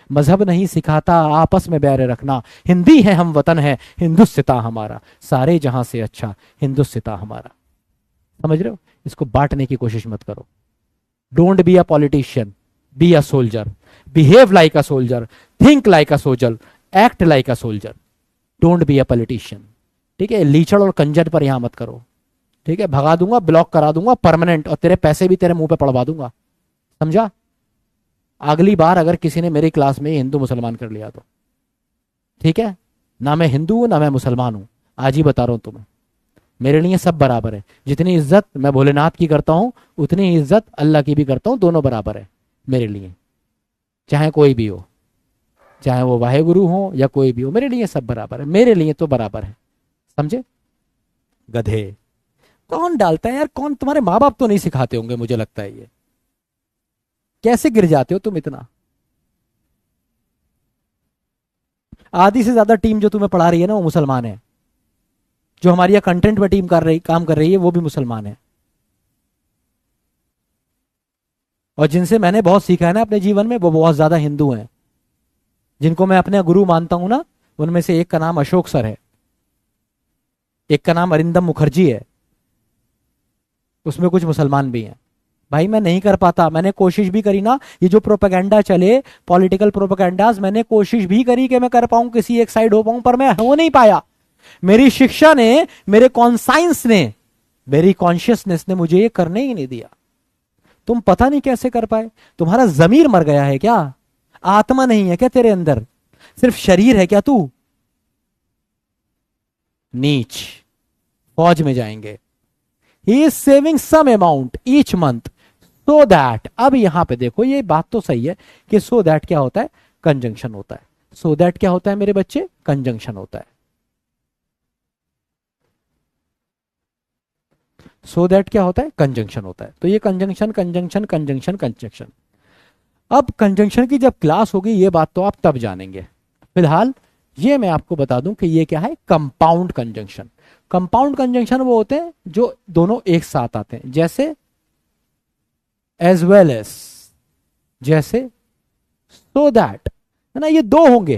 मजहब नहीं सिखाता आपस में बैर रखना, हिंदी है हम वतन है हिंदुस्ता हमारा, सारे जहां से अच्छा हिंदुस्ता हमारा। समझ रहे हो? इसको बांटने की कोशिश मत करो। Don't be a politician, be a soldier, behave like a soldier, think like a soldier, act like a soldier, don't be a politician. ठीक है? लीचड़ और कंजर पर यहां मत करो। ठीक है? भगा दूंगा, ब्लॉक करा दूंगा परमानेंट, और तेरे पैसे भी तेरे मुंह पे पड़वा दूंगा, समझा? अगली बार अगर किसी ने मेरी क्लास में हिंदू मुसलमान कर लिया तो, ठीक है? ना मैं हिंदू हूं ना मैं मुसलमान हूं, आज ही बता रहा हूं तुम्हें, मेरे लिए सब बराबर है। जितनी इज्जत मैं भोलेनाथ की करता हूं उतनी ही इज्जत अल्लाह की भी करता हूं, दोनों बराबर है मेरे लिए, चाहे कोई भी हो, चाहे वो वाहे गुरु हो या कोई भी हो, मेरे लिए सब बराबर है, मेरे लिए तो बराबर है। समझे? गधे। कौन डालता है यार, कौन? तुम्हारे माँ बाप तो नहीं सिखाते होंगे मुझे लगता है। ये कैसे गिर जाते हो तुम इतना? आधी से ज्यादा टीम जो तुम्हें पढ़ा रही है ना वो मुसलमान है, जो हमारी यहाँ कंटेंट में टीम काम कर रही है वो भी मुसलमान है। और जिनसे मैंने बहुत सीखा है ना अपने जीवन में, वो बहुत ज्यादा हिंदू हैं। जिनको मैं अपने गुरु मानता हूं ना, उनमें से एक का नाम अशोक सर है, एक का नाम अरिंदम मुखर्जी है, उसमें कुछ मुसलमान भी हैं। भाई मैं नहीं कर पाता, मैंने कोशिश भी करी ना, ये जो प्रोपेगेंडा चले, पॉलिटिकल प्रोपेगेंडास, मैंने कोशिश भी करी कि मैं कर पाऊं, किसी एक साइड हो पाऊं, पर मैं हो नहीं पाया। मेरी शिक्षा ने, मेरे कॉन्साइंस ने, मेरी कॉन्शियसनेस ने मुझे ये करने ही नहीं दिया। तुम पता नहीं कैसे कर पाए। तुम्हारा जमीर मर गया है क्या? आत्मा नहीं है क्या तेरे अंदर? सिर्फ शरीर है क्या तू? नीच। फौज में जाएंगे। He is saving some amount each month so that, अब यहां पे देखो ये बात तो सही है कि सो दैट क्या होता है? कंजंक्शन होता है। सो दैट क्या होता है मेरे बच्चे? कंजंक्शन होता है। सो दैट क्या होता है? कंजंक्शन होता है। तो ये कंजंक्शन कंजंक्शन कंजंक्शन कंजंक्शन। अब कंजंक्शन की जब क्लास होगी ये बात तो आप तब जानेंगे। फिलहाल ये मैं आपको बता दूं कि ये क्या है? Compound conjunction. कंपाउंड कंजंक्शन वो होते हैं जो दोनों एक साथ आते हैं, जैसे एज वेल एज, जैसे सो दैट, है ना? ये दो होंगे।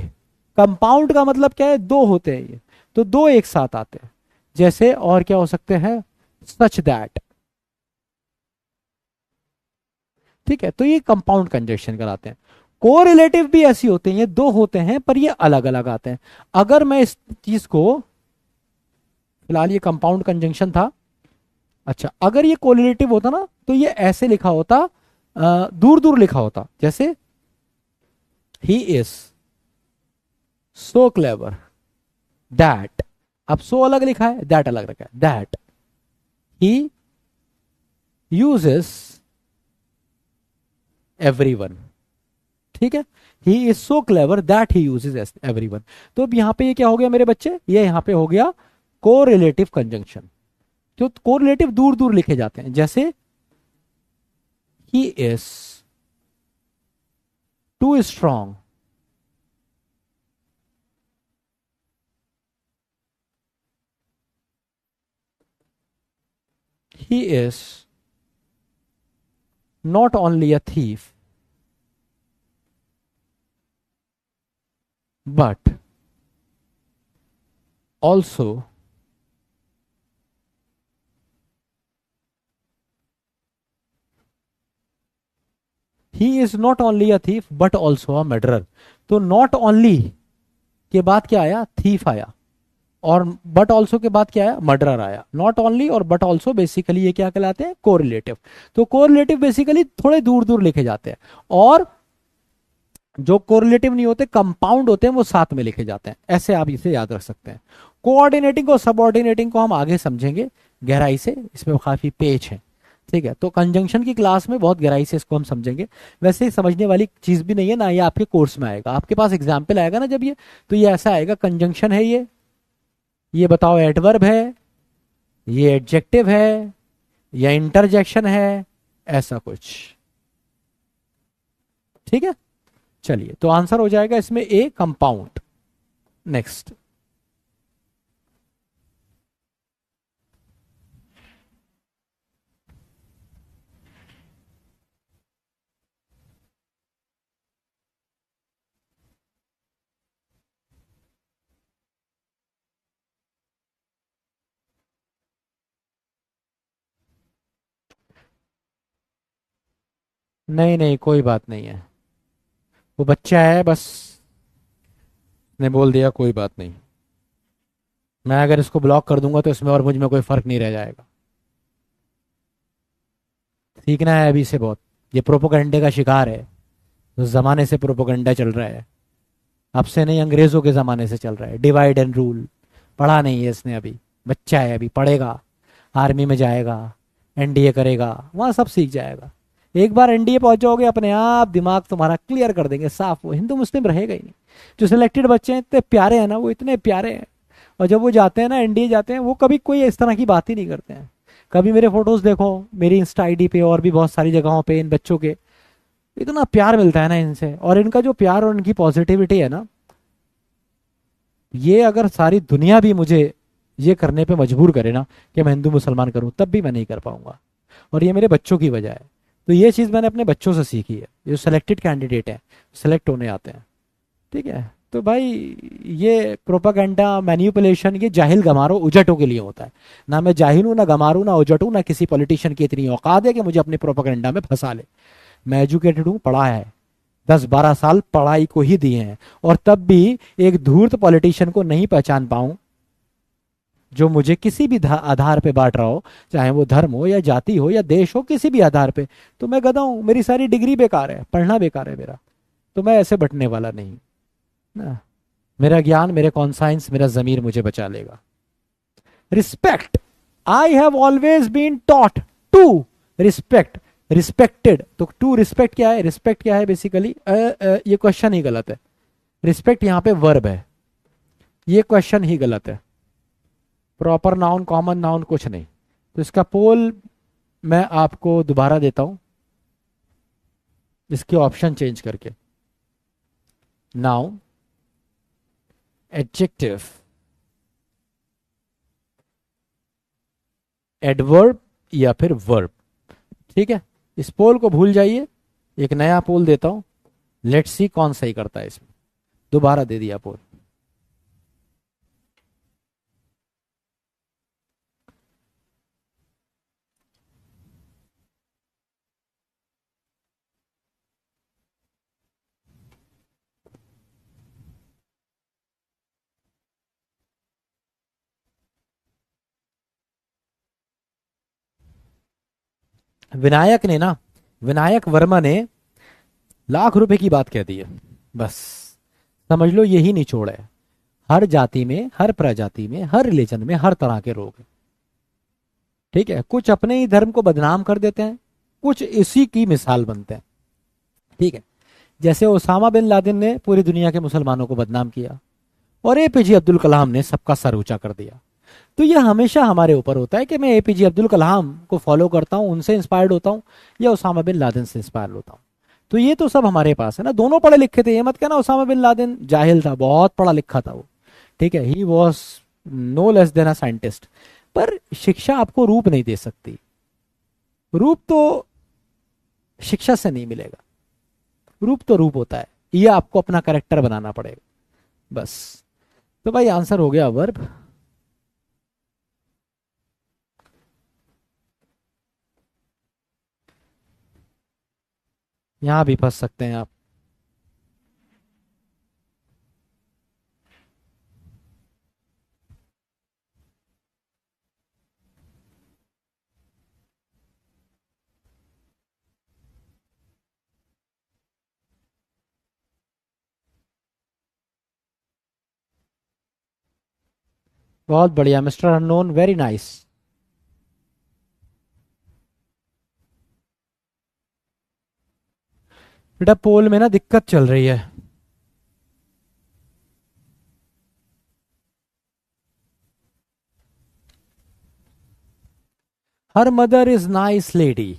कंपाउंड का मतलब क्या है? दो होते हैं ये, तो दो एक साथ आते हैं। जैसे और क्या हो सकते हैं? Such that. ठीक है? तो ये कंपाउंड कंजंक्शन कराते हैं। कोरिलेटिव भी ऐसी होते हैं, ये दो होते हैं पर ये अलग अलग आते हैं। अगर मैं इस चीज को, फिलहाल ये कंपाउंड कंजंक्शन था, अच्छा अगर ये कोरिलेटिव होता ना तो ये ऐसे लिखा होता, दूर दूर लिखा होता, जैसे he is so clever that, अब सो अलग लिखा है, दैट अलग रखा है, दैट ही यूजेस एवरीवन। ठीक है? He is so clever that he uses everyone. तो अब यहां पे ये क्या हो गया मेरे बच्चे? ये यहां पे हो गया कोरिलेटिव कंजंक्शन। तो कोरिलेटिव दूर दूर लिखे जाते हैं, जैसे he is too strong he is not only a thief but also he is not only a thief but also a murderer। तो not only के बाद क्या आया? thief आया, और बट ऑल्सो के बाद क्या आया? मर्डरर आया। नॉट ओनली और बट ऑल्सो बेसिकली ये क्या कहलाते हैं? कोरिलेटिव। तो कोरिलेटिव बेसिकली थोड़े दूर दूर लिखे जाते हैं, और जो कोरिलेटिव नहीं होते, कंपाउंड होते हैं, वो साथ में लिखे जाते हैं। ऐसे आप इसे याद रख सकते हैं। कोऑर्डिनेटिंग और सबऑर्डिनेटिंग को हम आगे समझेंगे गहराई से, इसमें काफी पेज है। ठीक है? तो कंजंक्शन की क्लास में बहुत गहराई से इसको हम समझेंगे। वैसे ही समझने वाली चीज भी नहीं है ना, ये आपके कोर्स में आएगा, आपके पास एग्जाम्पल आएगा ना जब ये, तो ये ऐसा आएगा, कंजंक्शन है ये, ये बताओ एडवर्ब है, ये एडजेक्टिव है, या इंटरजेक्शन है, ऐसा कुछ। ठीक है, चलिए तो आंसर हो जाएगा इसमें ए, कंपाउंड। नेक्स्ट। नहीं नहीं, कोई बात नहीं है, वो बच्चा है बस, ने बोल दिया, कोई बात नहीं। मैं अगर इसको ब्लॉक कर दूंगा तो इसमें और मुझ में कोई फर्क नहीं रह जाएगा। सीखना है अभी से बहुत। ये प्रोपोगंडे का शिकार है, उस जमाने से प्रोपोगंडा चल रहा है, अब से नहीं, अंग्रेजों के जमाने से चल रहा है। डिवाइड एंड रूल पढ़ा नहीं है इसने अभी, बच्चा है अभी, पढ़ेगा, आर्मी में जाएगा, एनडीए करेगा, वहां सब सीख जाएगा। एक बार एनडीए पहुंच जाओगे अपने आप दिमाग तुम्हारा क्लियर कर देंगे साफ, वो हिंदू मुस्लिम रहेगा ही नहीं। जो सिलेक्टेड बच्चे हैं इतने प्यारे हैं ना, वो इतने प्यारे हैं, और जब वो जाते हैं ना, एनडीए जाते हैं, वो कभी कोई इस तरह की बात ही नहीं करते हैं। कभी मेरे फोटोज देखो, मेरी इंस्टा आईडी पे और भी बहुत सारी जगहों पे, इन बच्चों के इतना प्यार मिलता है ना इनसे, और इनका जो प्यार और इनकी पॉजिटिविटी है ना, ये अगर सारी दुनिया भी मुझे ये करने पे मजबूर करे ना कि मैं हिंदू मुसलमान करूं, तब भी मैं नहीं कर पाऊंगा। और ये मेरे बच्चों की वजह है। तो ये चीज़ मैंने अपने बच्चों से सीखी है, जो सेलेक्टेड कैंडिडेट हैं, सेलेक्ट होने आते हैं। ठीक है, तो भाई ये प्रोपागेंडा मैन्युपुलेशन, ये जाहिल गमारों उजटों के लिए होता है। ना मैं जाहिल हूँ, ना गमारू, ना उजट हूँ, ना किसी पॉलिटिशियन की इतनी औकात है कि मुझे अपने प्रोपागेंडा में फंसा ले। मैं एजुकेटेड हूँ, पढ़ा है, 10-12 साल पढ़ाई को ही दिए हैं, और तब भी एक धूर्त पॉलिटिशियन को नहीं पहचान पाऊं जो मुझे किसी भी आधार पे बांट रहा हो, चाहे वो धर्म हो या जाति हो या देश हो, किसी भी आधार पे, तो मैं गधा हूं, मेरी सारी डिग्री बेकार है, पढ़ना बेकार है मेरा। तो मैं ऐसे बटने वाला नहीं ना। मेरा ज्ञान, मेरे कॉन्साइंस, मेरा जमीर मुझे बचा लेगा। Respect, I have always been taught to respect, respected. तो टू रिस्पेक्ट क्या है, रिस्पेक्ट क्या है बेसिकली, ये क्वेश्चन ही गलत है। रिस्पेक्ट यहां पे वर्ब है, ये क्वेश्चन ही गलत है। प्रॉपर नाउन, कॉमन नाउन कुछ नहीं। तो इसका पोल मैं आपको दोबारा देता हूं, इसके ऑप्शन चेंज करके। नाउन, एडजेक्टिव, एडवर्ब, या फिर वर्ब। ठीक है, इस पोल को भूल जाइए, एक नया पोल देता हूं, लेट्स सी कौन सही करता है इसमें। दोबारा दे दिया पोल। विनायक ने ना, विनायक वर्मा ने लाख रुपए की बात कह दी है, बस समझ लो यही निचोड़ है। हर जाति में, हर प्रजाति में, हर रिलीजन में हर तरह के लोग हैं। ठीक है, कुछ अपने ही धर्म को बदनाम कर देते हैं, कुछ इसी की मिसाल बनते हैं। ठीक है, जैसे ओसामा बिन लादेन ने पूरी दुनिया के मुसलमानों को बदनाम किया, और एपीजे अब्दुल कलाम ने सबका सर ऊंचा कर दिया। तो ये हमेशा हमारे ऊपर होता है कि मैं एपीजे अब्दुल कलाम को फॉलो करता हूं, उनसे इंस्पायर्ड होता हूं, या ओसामा बिन लादेन से इंस्पायर्ड होता हूं। तो ये तो सब हमारे पास है ना, दोनों पढ़े लिखे थे, ये मत कहना ओसामा बिन लादेन जाहिल था, बहुत पढ़ा लिखा था वो। ठीक है, he was no less than a scientist. पर शिक्षा आपको रूप नहीं दे सकती, रूप तो शिक्षा से नहीं मिलेगा। रूप तो रूप होता है, ये आपको अपना कैरेक्टर बनाना पड़ेगा, बस। तो भाई आंसर हो गया वर्ब। यहां भी फंस सकते हैं आप। बहुत बढ़िया मिस्टर अननोन, वेरी नाइस। बेटा पोल में ना दिक्कत चल रही है। Her mother is nice lady.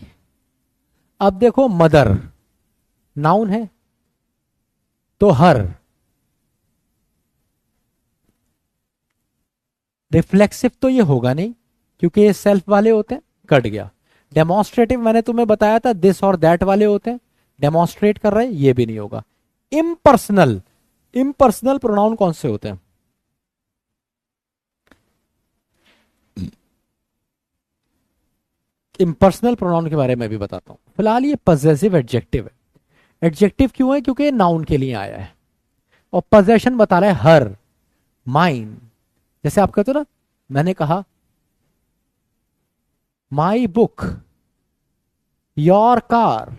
अब देखो मदर नाउन है तो हर, रिफ्लेक्सिव तो ये होगा नहीं क्योंकि ये सेल्फ वाले होते हैं, कट गया। डेमोन्स्ट्रेटिव मैंने तुम्हें बताया था दिस और दैट वाले होते हैं, डेमोन्स्ट्रेट कर रहे हैं, ये भी नहीं होगा। इम्पर्सनल, इम्पर्सनल प्रोनाउन कौन से होते हैं? इम्पर्सनल प्रोनाउन के बारे में भी बताता हूं। फिलहाल ये पजेसिव एडजेक्टिव है। एडजेक्टिव क्यों है? क्योंकि ये नाउन के लिए आया है और पोजेशन बता रहा है हर, माइन। जैसे आप कहते हो ना, मैंने कहा my book, your car,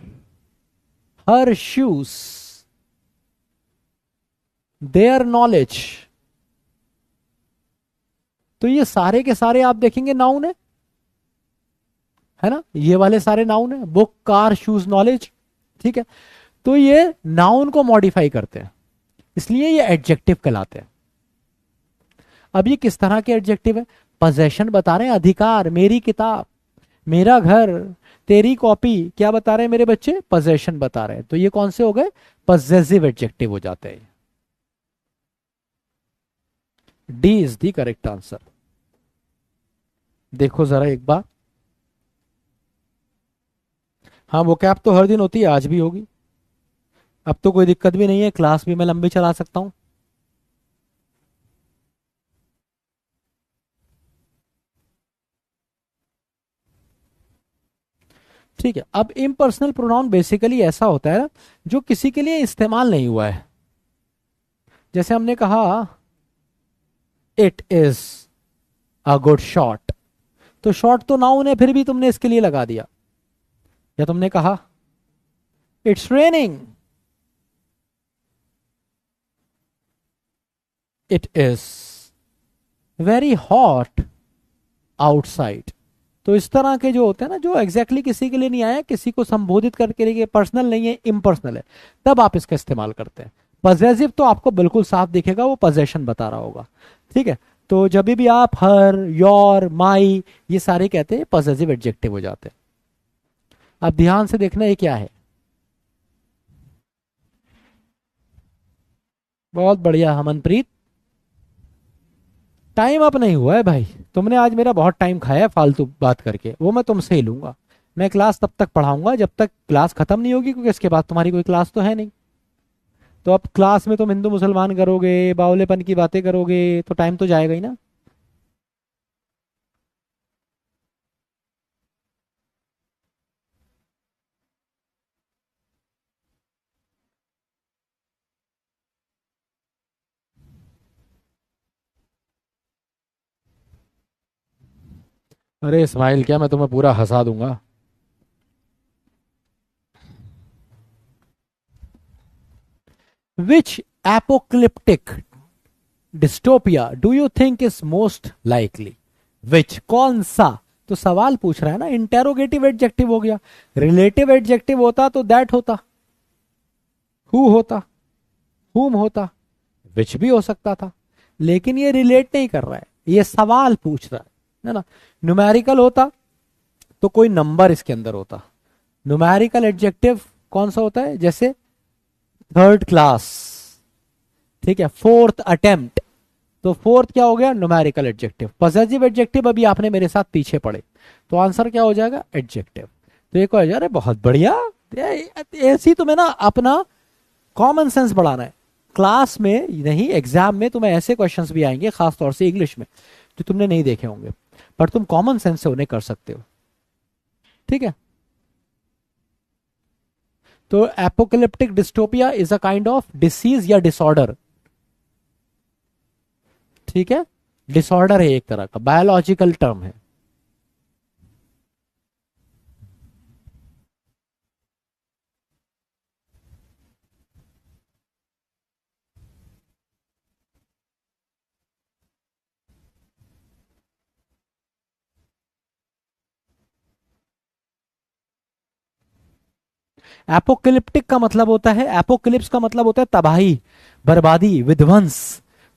her shoes, their knowledge. तो ये सारे के सारे आप देखेंगे नाउन है ना, ये वाले सारे नाउन है, बुक, कार, शूज, नॉलेज। ठीक है, तो ये नाउन को मॉडिफाई करते हैं, इसलिए ये एडजेक्टिव कहलाते हैं। अब ये किस तरह के एडजेक्टिव है? पोजेशन बता रहे हैं, अधिकार, मेरी किताब, मेरा घर, तेरी कॉपी, क्या बता रहे हैं मेरे बच्चे? पोजेशन बता रहे हैं। तो ये कौन से हो गए? पोजेसिव एडजेक्टिव हो जाते हैं। D is the correct answer. देखो जरा एक बार, हाँ वो कैप तो हर दिन होती है, आज भी होगी। अब तो कोई दिक्कत भी नहीं है, क्लास भी मैं लंबी चला सकता हूं। ठीक है, अब इम्पर्सनल प्रोनाउन बेसिकली ऐसा होता है जो किसी के लिए इस्तेमाल नहीं हुआ है। जैसे हमने कहा it is a good shot, तो शॉट तो नाउन है, फिर भी तुमने इसके लिए लगा दिया। या तुमने कहा it's raining, it is very hot outside. तो इस तरह के जो होते हैं ना, जो एग्जैक्टली किसी के लिए नहीं आया, किसी को संबोधित करके लिए, पर्सनल नहीं है, इम्पर्सनल है, तब आप इसका इस्तेमाल करते हैं। पजेसिव तो आपको बिल्कुल साफ दिखेगा, वो पोजेशन बता रहा होगा। ठीक है, तो जब भी आप हर, योर, माई ये सारे कहते हैं, पजेसिव एडजेक्टिव हो जाते हैं। अब ध्यान से देखना ये क्या है। बहुत बढ़िया हमनप्रीत, टाइम अप नहीं हुआ है भाई, तुमने आज मेरा बहुत टाइम खाया है फालतू बात करके, वो मैं तुमसे ही लूंगा। मैं क्लास तब तक पढ़ाऊंगा जब तक क्लास खत्म नहीं होगी, क्योंकि इसके बाद तुम्हारी कोई क्लास तो है नहीं। तो अब क्लास में तुम हिंदू मुसलमान करोगे, बावलेपन की बातें करोगे, तो टाइम तो जाएगा ही ना। अरे इस्माइल, क्या मैं तुम्हें पूरा हंसा दूंगा। Which apocalyptic dystopia do you think is most likely? Which, कौन सा? तो सवाल पूछ रहा है ना, इंटेरोगेटिव एडजेक्टिव हो गया। रिलेटिव एडजेक्टिव होता तो दैट होता, हु होता, हुम होता, विच भी हो सकता था, लेकिन ये रिलेट नहीं कर रहा है, ये सवाल पूछ रहा है ना। न्यूमेरिकल होता तो कोई नंबर इसके अंदर होता। न्यूमेरिकल एडजेक्टिव कौन सा होता है? जैसे थर्ड क्लास, ठीक है, फोर्थ अटेम्प्ट, तो फोर्थ क्या हो गया? Numerical adjective. पॉजिटिव एडजेक्टिव अभी आपने मेरे साथ पीछे पढ़े, तो आंसर क्या हो जाएगा? एडजेक्टिव। तो एक हो जाए, अरे बहुत बढ़िया, ऐसी तुम्हें ना अपना कॉमन सेंस बढ़ाना है। क्लास में नहीं, एग्जाम में तुम्हें ऐसे क्वेश्चंस भी आएंगे, खासतौर से इंग्लिश में, जो तुमने नहीं देखे होंगे, पर तुम कॉमन सेंस से उन्हें कर सकते हो। ठीक है, तो apocalyptic dystopia is a kind of disease या डिसऑर्डर। ठीक है, डिसऑर्डर है, एक तरह का बायोलॉजिकल टर्म है। एपोकलिप्टिक का मतलब होता है, एपोकलिप्स का मतलब होता है तबाही, बर्बादी, विध्वंस।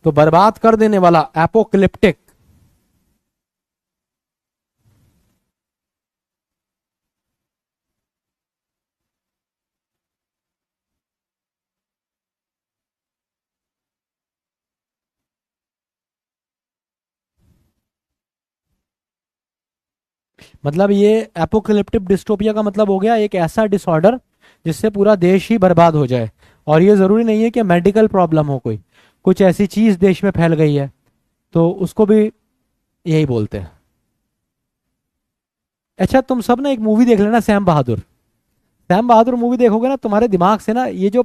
तो बर्बाद कर देने वाला, एपोकलिप्टिक। मतलब ये एपोकलिप्टिक डिस्टोपिया का मतलब हो गया एक ऐसा डिसऑर्डर जिससे पूरा देश ही बर्बाद हो जाए। और ये जरूरी नहीं है कि मेडिकल प्रॉब्लम हो, कोई कुछ ऐसी चीज देश में फैल गई है तो उसको भी यही बोलते हैं। अच्छा तुम सब ना एक मूवी देख लेना, सैम बहादुर। सैम बहादुर मूवी देखोगे ना, तुम्हारे दिमाग से ना ये जो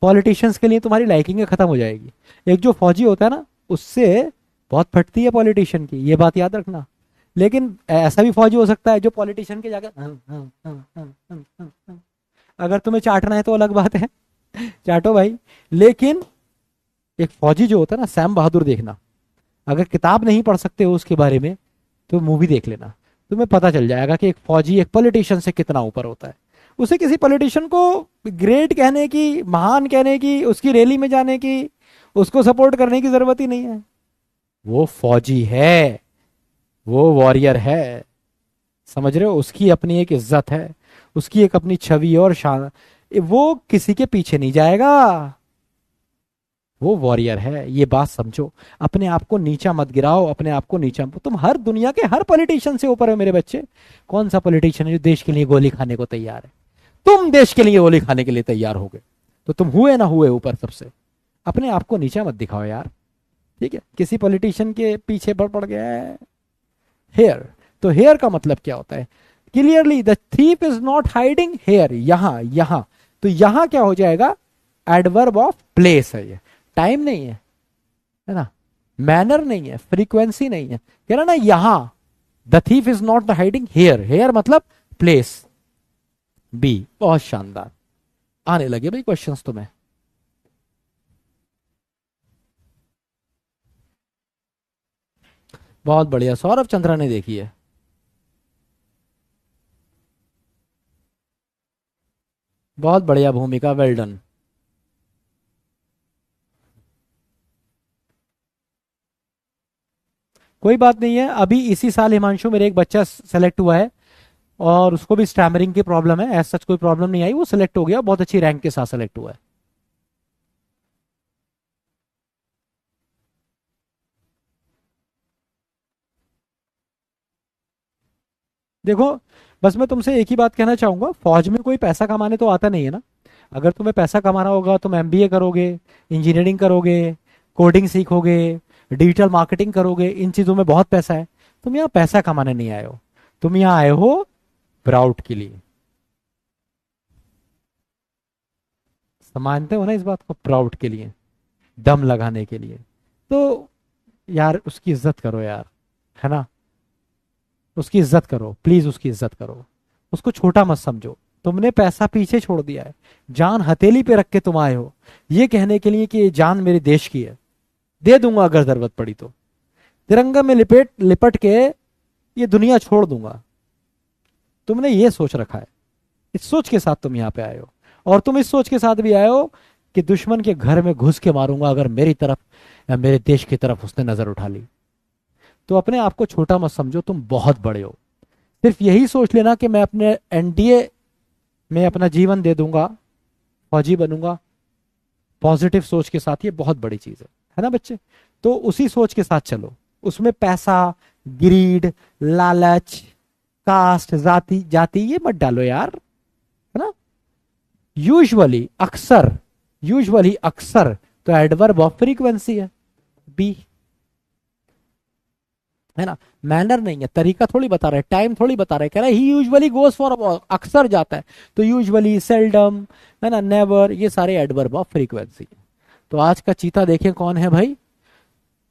पॉलिटिशियंस के लिए तुम्हारी लाइकिंग खत्म हो जाएगी। एक जो फौजी होता है ना, उससे बहुत फटती है पॉलिटिशियन की, ये बात याद रखना। लेकिन ऐसा भी फौजी हो सकता है जो पॉलिटिशियन के जाकर अगर तुम्हें चाटना है तो अलग बात है, चाटो भाई। लेकिन एक फौजी जो होता है ना, सैम बहादुर देखना। अगर किताब नहीं पढ़ सकते हो उसके बारे में तो मूवी देख लेना, तुम्हें पता चल जाएगा कि एक फौजी एक पॉलिटिशियन से कितना ऊपर होता है। उसे किसी पॉलिटिशियन को ग्रेट कहने की, महान कहने की, उसकी रैली में जाने की, उसको सपोर्ट करने की जरूरत ही नहीं है। वो फौजी है, वो वॉरियर है। समझ रहे हो, उसकी अपनी एक इज्जत है, उसकी एक अपनी छवि और शान। वो किसी के पीछे नहीं जाएगा, वो वॉरियर है, ये बात समझो। अपने आप को नीचा मत गिराओ, अपने आप को नीचा। तुम हर दुनिया के हर पॉलिटिशियन से ऊपर हो मेरे बच्चे। कौन सा पॉलिटिशियन है जो देश के लिए गोली खाने को तैयार है? तुम देश के लिए गोली खाने के लिए तैयार हो गए तो तुम हुए ना हुए ऊपर सबसे। अपने आप को नीचा मत दिखाओ यार, ठीक है? किसी पॉलिटिशियन के पीछे पड़ गया है। हेयर, तो हेयर का मतलब क्या होता है? Clearly the thief is not hiding here, यहां यहां। तो यहां क्या हो जाएगा? एडवर्ब ऑफ प्लेस है ये, टाइम नहीं है ना? मैनर नहीं है, फ्रीक्वेंसी नहीं है, कह रहा ना यहां। The thief is not hiding here, here मतलब प्लेस। बी, बहुत शानदार। आने लगे भाई क्वेश्चंस तुम्हें। बहुत बढ़िया, सौरभ चंद्रा ने देखी है। बहुत बढ़िया भूमिका, वेल डन। कोई बात नहीं है, अभी इसी साल हिमांशु मेरे एक बच्चा सेलेक्ट हुआ है और उसको भी स्टैमरिंग की प्रॉब्लम है। ऐसा कोई प्रॉब्लम नहीं आई, वो सिलेक्ट हो गया, बहुत अच्छी रैंक के साथ सिलेक्ट हुआ है। देखो, बस मैं तुमसे एक ही बात कहना चाहूंगा, फौज में कोई पैसा कमाने तो आता नहीं है ना। अगर तुम्हें पैसा कमाना होगा तुम एमबीए करोगे, इंजीनियरिंग करोगे, कोडिंग सीखोगे, डिजिटल मार्केटिंग करोगे, इन चीजों में बहुत पैसा है। तुम यहाँ पैसा कमाने नहीं आए हो, तुम यहाँ आए हो प्राउड के लिए। मानते हो ना इस बात को? प्राउड के लिए, दम लगाने के लिए। तो यार उसकी इज्जत करो यार, है ना? उसकी इज्जत करो प्लीज, उसकी इज्जत करो। उसको छोटा मत समझो। तुमने पैसा पीछे छोड़ दिया है, जान हथेली पे रख के तुम आए हो ये कहने के लिए कि ये जान मेरे देश की है, दे दूंगा अगर जरूरत पड़ी तो, तिरंगा में लिपेट लिपट के ये दुनिया छोड़ दूंगा। तुमने ये सोच रखा है, इस सोच के साथ तुम यहाँ पे आए हो। और तुम इस सोच के साथ भी आए हो कि दुश्मन के घर में घुस के मारूंगा अगर मेरी तरफ या मेरे देश की तरफ उसने नजर उठा ली। तो अपने आप को छोटा मत समझो, तुम बहुत बड़े हो। सिर्फ यही सोच लेना कि मैं अपने एनडीए में अपना जीवन दे दूंगा, फौजी बनूंगा, पॉजिटिव सोच के साथ, ये बहुत बड़ी चीज है ना बच्चे? तो उसी सोच के साथ चलो। उसमें पैसा, ग्रीड, लालच, कास्ट, जाति जाति ये मत डालो यार, है ना? यूजुअली अक्सर, यूजुअली अक्सर तो एडवर्ब ऑफ फ्रीक्वेंसी है, बी, है ना? मैनर नहीं है, तरीका थोड़ी बता रहा है, टाइम थोड़ी बता रहा है। कह रहा है ही यूजुअली गोज फॉर, अक्सर जाता है। तो यूजुअली, सेल्डम, है ना, नेवर, ये सारे एडवर्ब ऑफ फ्रीक्वेंसी। तो आज का चीता देखें कौन है भाई।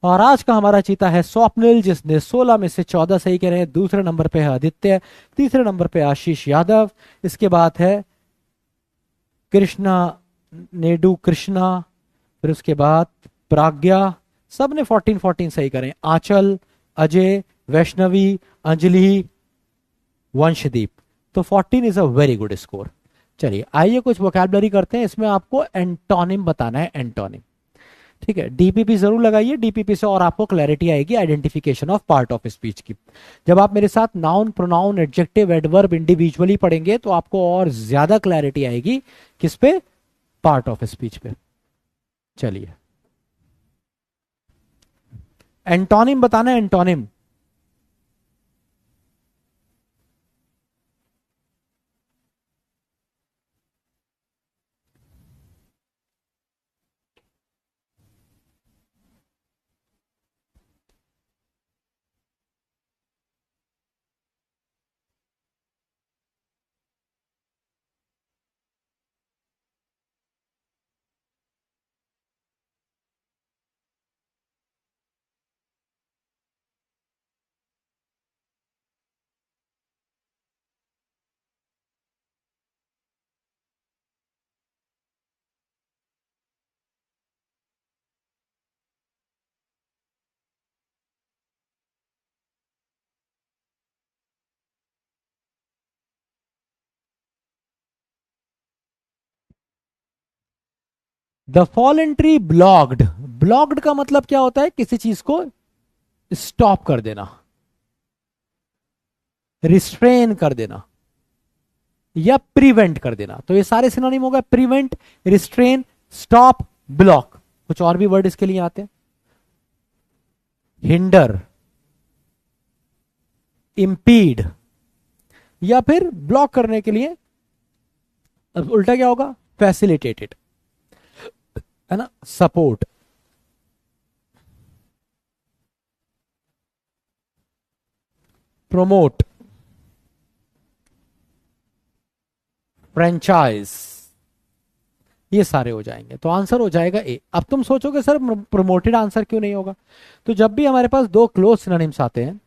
और आज का हमारा चीता है स्वप्निल, जिसने 16 में से 14 सही करे हैं। दूसरे नंबर पे है आदित्य, तीसरे नंबर पे आशीष यादव, इसके बाद है कृष्णा, नेडू कृष्णा, फिर उसके बाद प्राज्ञा। सबने 14 14 सही करें। आंचल, अजय, वैष्णवी, अंजलि, वंशदीप। तो 14 is a very good score. चलिए आइए कुछ वोकैबुलरी करते हैं, इसमें आपको एंटोनिम बताना है, एंटोनिम। ठीक है, डीपीपी जरूर लगाइए, डीपीपी से और आपको क्लैरिटी आएगी identification of part of speech की। जब आप मेरे साथ noun, pronoun, adjective, adverb individually पढ़ेंगे तो आपको और ज्यादा क्लैरिटी आएगी किस पे? पार्ट ऑफ स्पीच पे। चलिए, एंटोनिम बताना है, antonym. The fallen tree blocked, blocked का मतलब क्या होता है, किसी चीज को स्टॉप कर देना, रिस्ट्रेन कर देना या प्रिवेंट कर देना। तो ये सारे सिनोनिम हो गए, प्रिवेंट, रिस्ट्रेन, स्टॉप, ब्लॉक। कुछ और भी वर्ड इसके लिए आते हैं, हिंडर, इंपीड, या फिर ब्लॉक करने के लिए अब उल्टा क्या होगा, फैसिलिटेटेड, है ना, सपोर्ट, प्रोमोट, फ्रेंचाइज, ये सारे हो जाएंगे। तो आंसर हो जाएगा ए। अब तुम सोचोगे सर प्रोमोटेड आंसर क्यों नहीं होगा, तो जब भी हमारे पास दो क्लोज सिनोनिम्स आते हैं,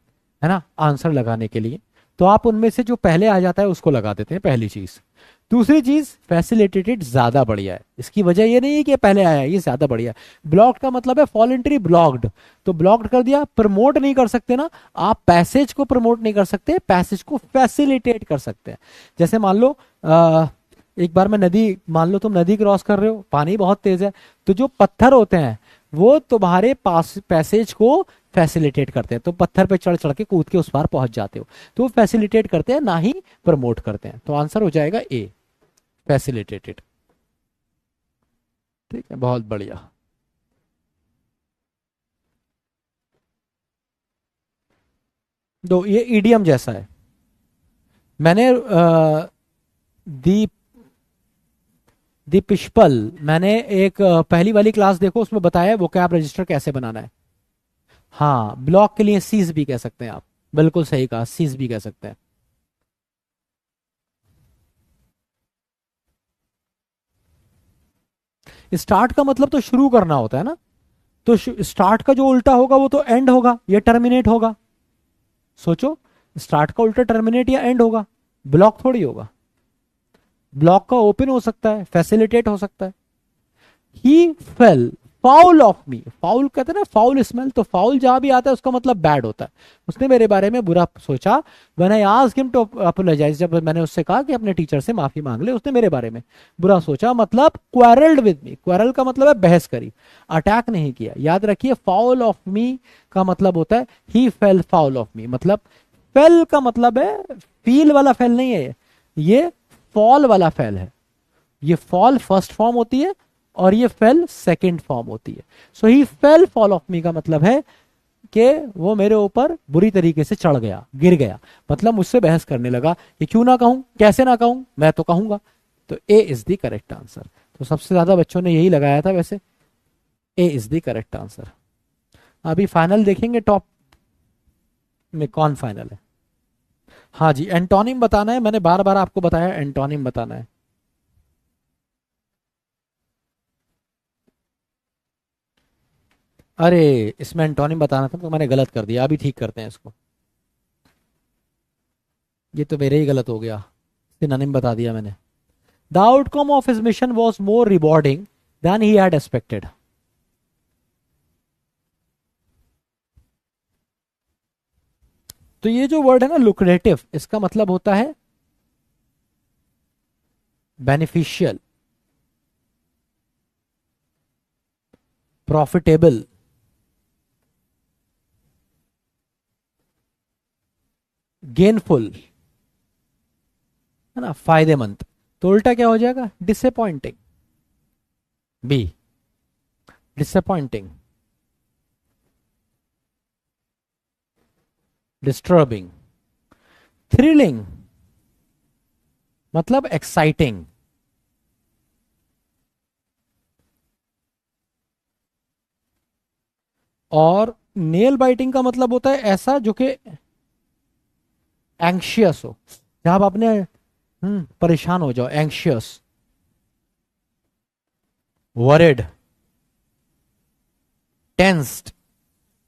है ना, आंसर लगाने के लिए, तो आप उनमें से जो पहले आ जाता है उसको लगा देते हैं, पहली चीज। दूसरी चीज, फैसिलिटेटेड ज्यादा बढ़िया है, इसकी वजह ये नहीं है कि पहले आया है, ये ज्यादा बढ़िया है। ब्लॉक्ड का मतलब है वॉलंटरी ब्लॉक्ड, तो ब्लॉक्ड कर दिया, प्रमोट नहीं कर सकते ना आप, पैसेज को प्रमोट नहीं कर सकते, पैसेज को फैसिलिटेट कर सकते हैं। जैसे मान लो एक बार मैं नदी, मान लो तुम नदी क्रॉस कर रहे हो, पानी बहुत तेज है, तो जो पत्थर होते हैं वो तुम्हारे पास पैसेज को फैसिलिटेट करते हैं, तो पत्थर पे चढ़ चढ़ के कूद के उस पार पहुंच जाते हो, तो वो फैसिलिटेट करते हैं ना ही प्रमोट करते हैं। तो आंसर हो जाएगा ए, फैसिलिटेटेड। ठीक है, बहुत बढ़िया। दो, ये ईडियम जैसा है। मैंने दीप दीपिशपल, मैंने एक पहली वाली क्लास देखो, उसमें बताया वो कैब रजिस्टर कैसे बनाना है। हाँ, ब्लॉक के लिए सीज भी कह सकते हैं आप, बिल्कुल सही कहा, सीज भी कह सकते हैं। स्टार्ट का मतलब तो शुरू करना होता है ना, तो स्टार्ट का जो उल्टा होगा वो तो एंड होगा या टर्मिनेट होगा। सोचो, स्टार्ट का उल्टा टर्मिनेट या एंड होगा, ब्लॉक थोड़ी होगा। ब्लॉक का ओपन हो सकता है, फैसिलिटेट हो सकता है। He fell foul of me, foul कहते हैं ना, फाउल स्मेल, तो फाउल जहां भी आता है उसका मतलब बैड होता है। उसने मेरे बारे में बुरा सोचा। When I asked him to apologise, जब मैंने उससे कहा कि अपने टीचर से माफी मांग ले, उसने मेरे बारे में बुरा सोचा, मतलब क्वारल्ड विद मी, क्वारल का मतलब है बहस करी, अटैक नहीं किया। याद रखिए, फाउल ऑफ मी का मतलब होता है ही फेल फाउल ऑफ मी, मतलब फेल का मतलब है फील वाला फेल नहीं है, ये फॉल वाला फेल है। ये फॉल फर्स्ट फॉर्म होती है और ये फेल सेकंड फॉर्म होती है। सो ही फेल फॉल ऑफ मी का मतलब है कि वो मेरे ऊपर बुरी तरीके से चढ़ गया, गिर गया, मतलब मुझसे बहस करने लगा। ये क्यों ना कहूं, कैसे ना कहूं, मैं तो कहूंगा। तो ए इज द करेक्ट आंसर। तो सबसे ज्यादा बच्चों ने यही लगाया था वैसे, ए इज द करेक्ट आंसर। अभी फाइनल देखेंगे, टॉप में कौन फाइनल है। हाँ जी, एंटोनिम बताना है, मैंने बार बार आपको बताया एंटोनिम बताना है। अरे, इसमें एंटोनिम बताना था तो मैंने गलत कर दिया, अभी ठीक करते हैं इसको। ये तो मेरे ही गलत हो गया, सिनोनिम बता दिया मैंने। The outcome of his mission was more rewarding than he had expected. तो ये जो वर्ड है ना लुक्रेटिव, इसका मतलब होता है बेनिफिशियल, प्रॉफिटेबल, गेनफुल, है ना, फायदेमंद। तो उल्टा क्या हो जाएगा, disappointing, B, disappointing, disturbing, thrilling मतलब एक्साइटिंग, और नेल बाइटिंग का मतलब होता है ऐसा जो कि एंशियस हो, जहां आप अपने परेशान हो जाओ, एंशियस, वरिड, टेंस्ड।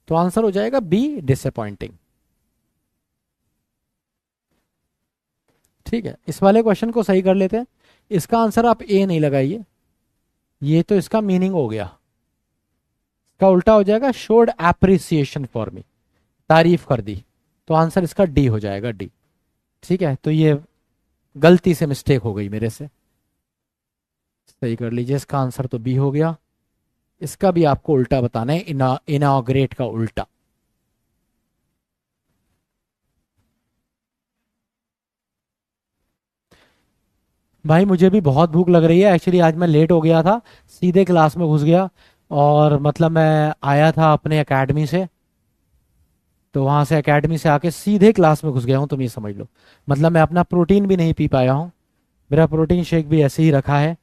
तो आंसर हो जाएगा बी, डिसअपॉइंटिंग। ठीक है, इस वाले क्वेश्चन को सही कर लेते हैं। इसका आंसर आप ए नहीं लगाइए, ये तो इसका मीनिंग हो गया, इसका उल्टा हो जाएगा शोड एप्रिसिएशन फॉर मी, तारीफ कर दी। तो आंसर इसका डी हो जाएगा, डी। ठीक है, तो ये गलती से मिस्टेक हो गई मेरे से। सही कर लीजिए, इसका आंसर तो बी हो गया। इसका भी आपको उल्टा बताना है, इनॉग्रेट का उल्टा। भाई मुझे भी बहुत भूख लग रही है एक्चुअली, आज मैं लेट हो गया था, सीधे क्लास में घुस गया। और मतलब मैं आया था अपने एकेडमी से, तो वहां से एकेडमी से आके सीधे क्लास में घुस गया हूँ, तुम ये समझ लो। मतलब मैं अपना प्रोटीन भी नहीं पी पाया हूँ, मेरा प्रोटीन शेक भी ऐसे ही रखा है।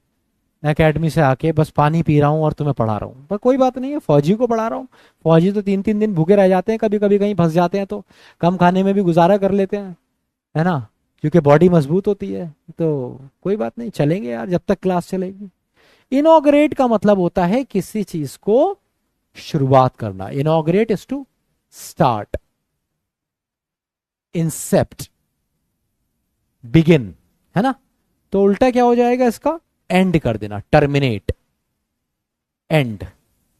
एकेडमी से आके बस पानी पी रहा हूँ और तुम्हें पढ़ा रहा हूँ, पर कोई बात नहीं है, फौजी को पढ़ा रहा हूँ। फौजी तो 3 3 दिन भूखे रह जाते हैं, कभी कभी कहीं फंस जाते हैं तो कम खाने में भी गुजारा कर लेते हैं, है ना, क्योंकि बॉडी मजबूत होती है। तो कोई बात नहीं, चलेंगे यार जब तक क्लास चलेगी। इनॉग्रेट का मतलब होता है किसी चीज को शुरुआत करना। Inaugurate is to start, incept, begin, है ना। तो उल्टा क्या हो जाएगा इसका, एंड कर देना, terminate, and.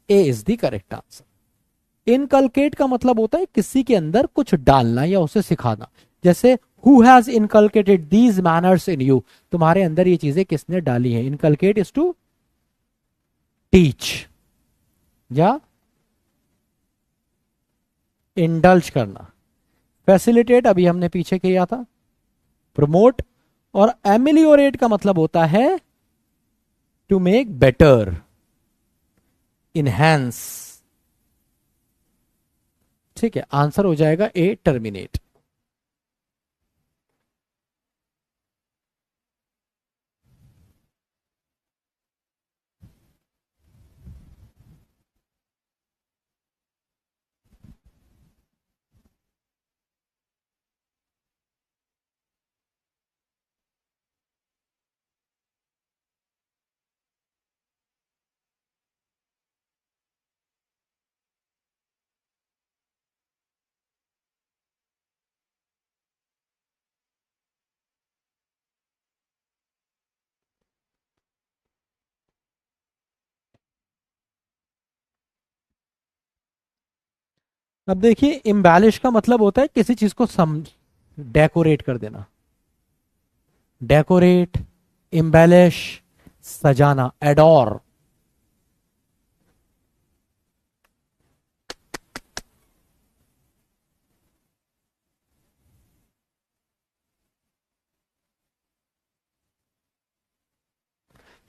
A is the correct answer. Inculcate का मतलब होता है किसी के अंदर कुछ डालना या उसे सिखाना। जैसे who has inculcated these manners in you, तुम्हारे अंदर ये चीजें किसने डाली हैं। इनकलकेट इज टू टीच या इंडल्ज करना। फैसिलिटेट अभी हमने पीछे किया था, प्रमोट। और एमिलियोरेट का मतलब होता है टू मेक बेटर, इनहैंस। ठीक है, आंसर हो जाएगा ए, टर्मिनेट। अब देखिए, इम्बैलिश का मतलब होता है किसी चीज को सम डेकोरेट कर देना। डेकोरेट, इम्बैलिश, सजाना, एडोर।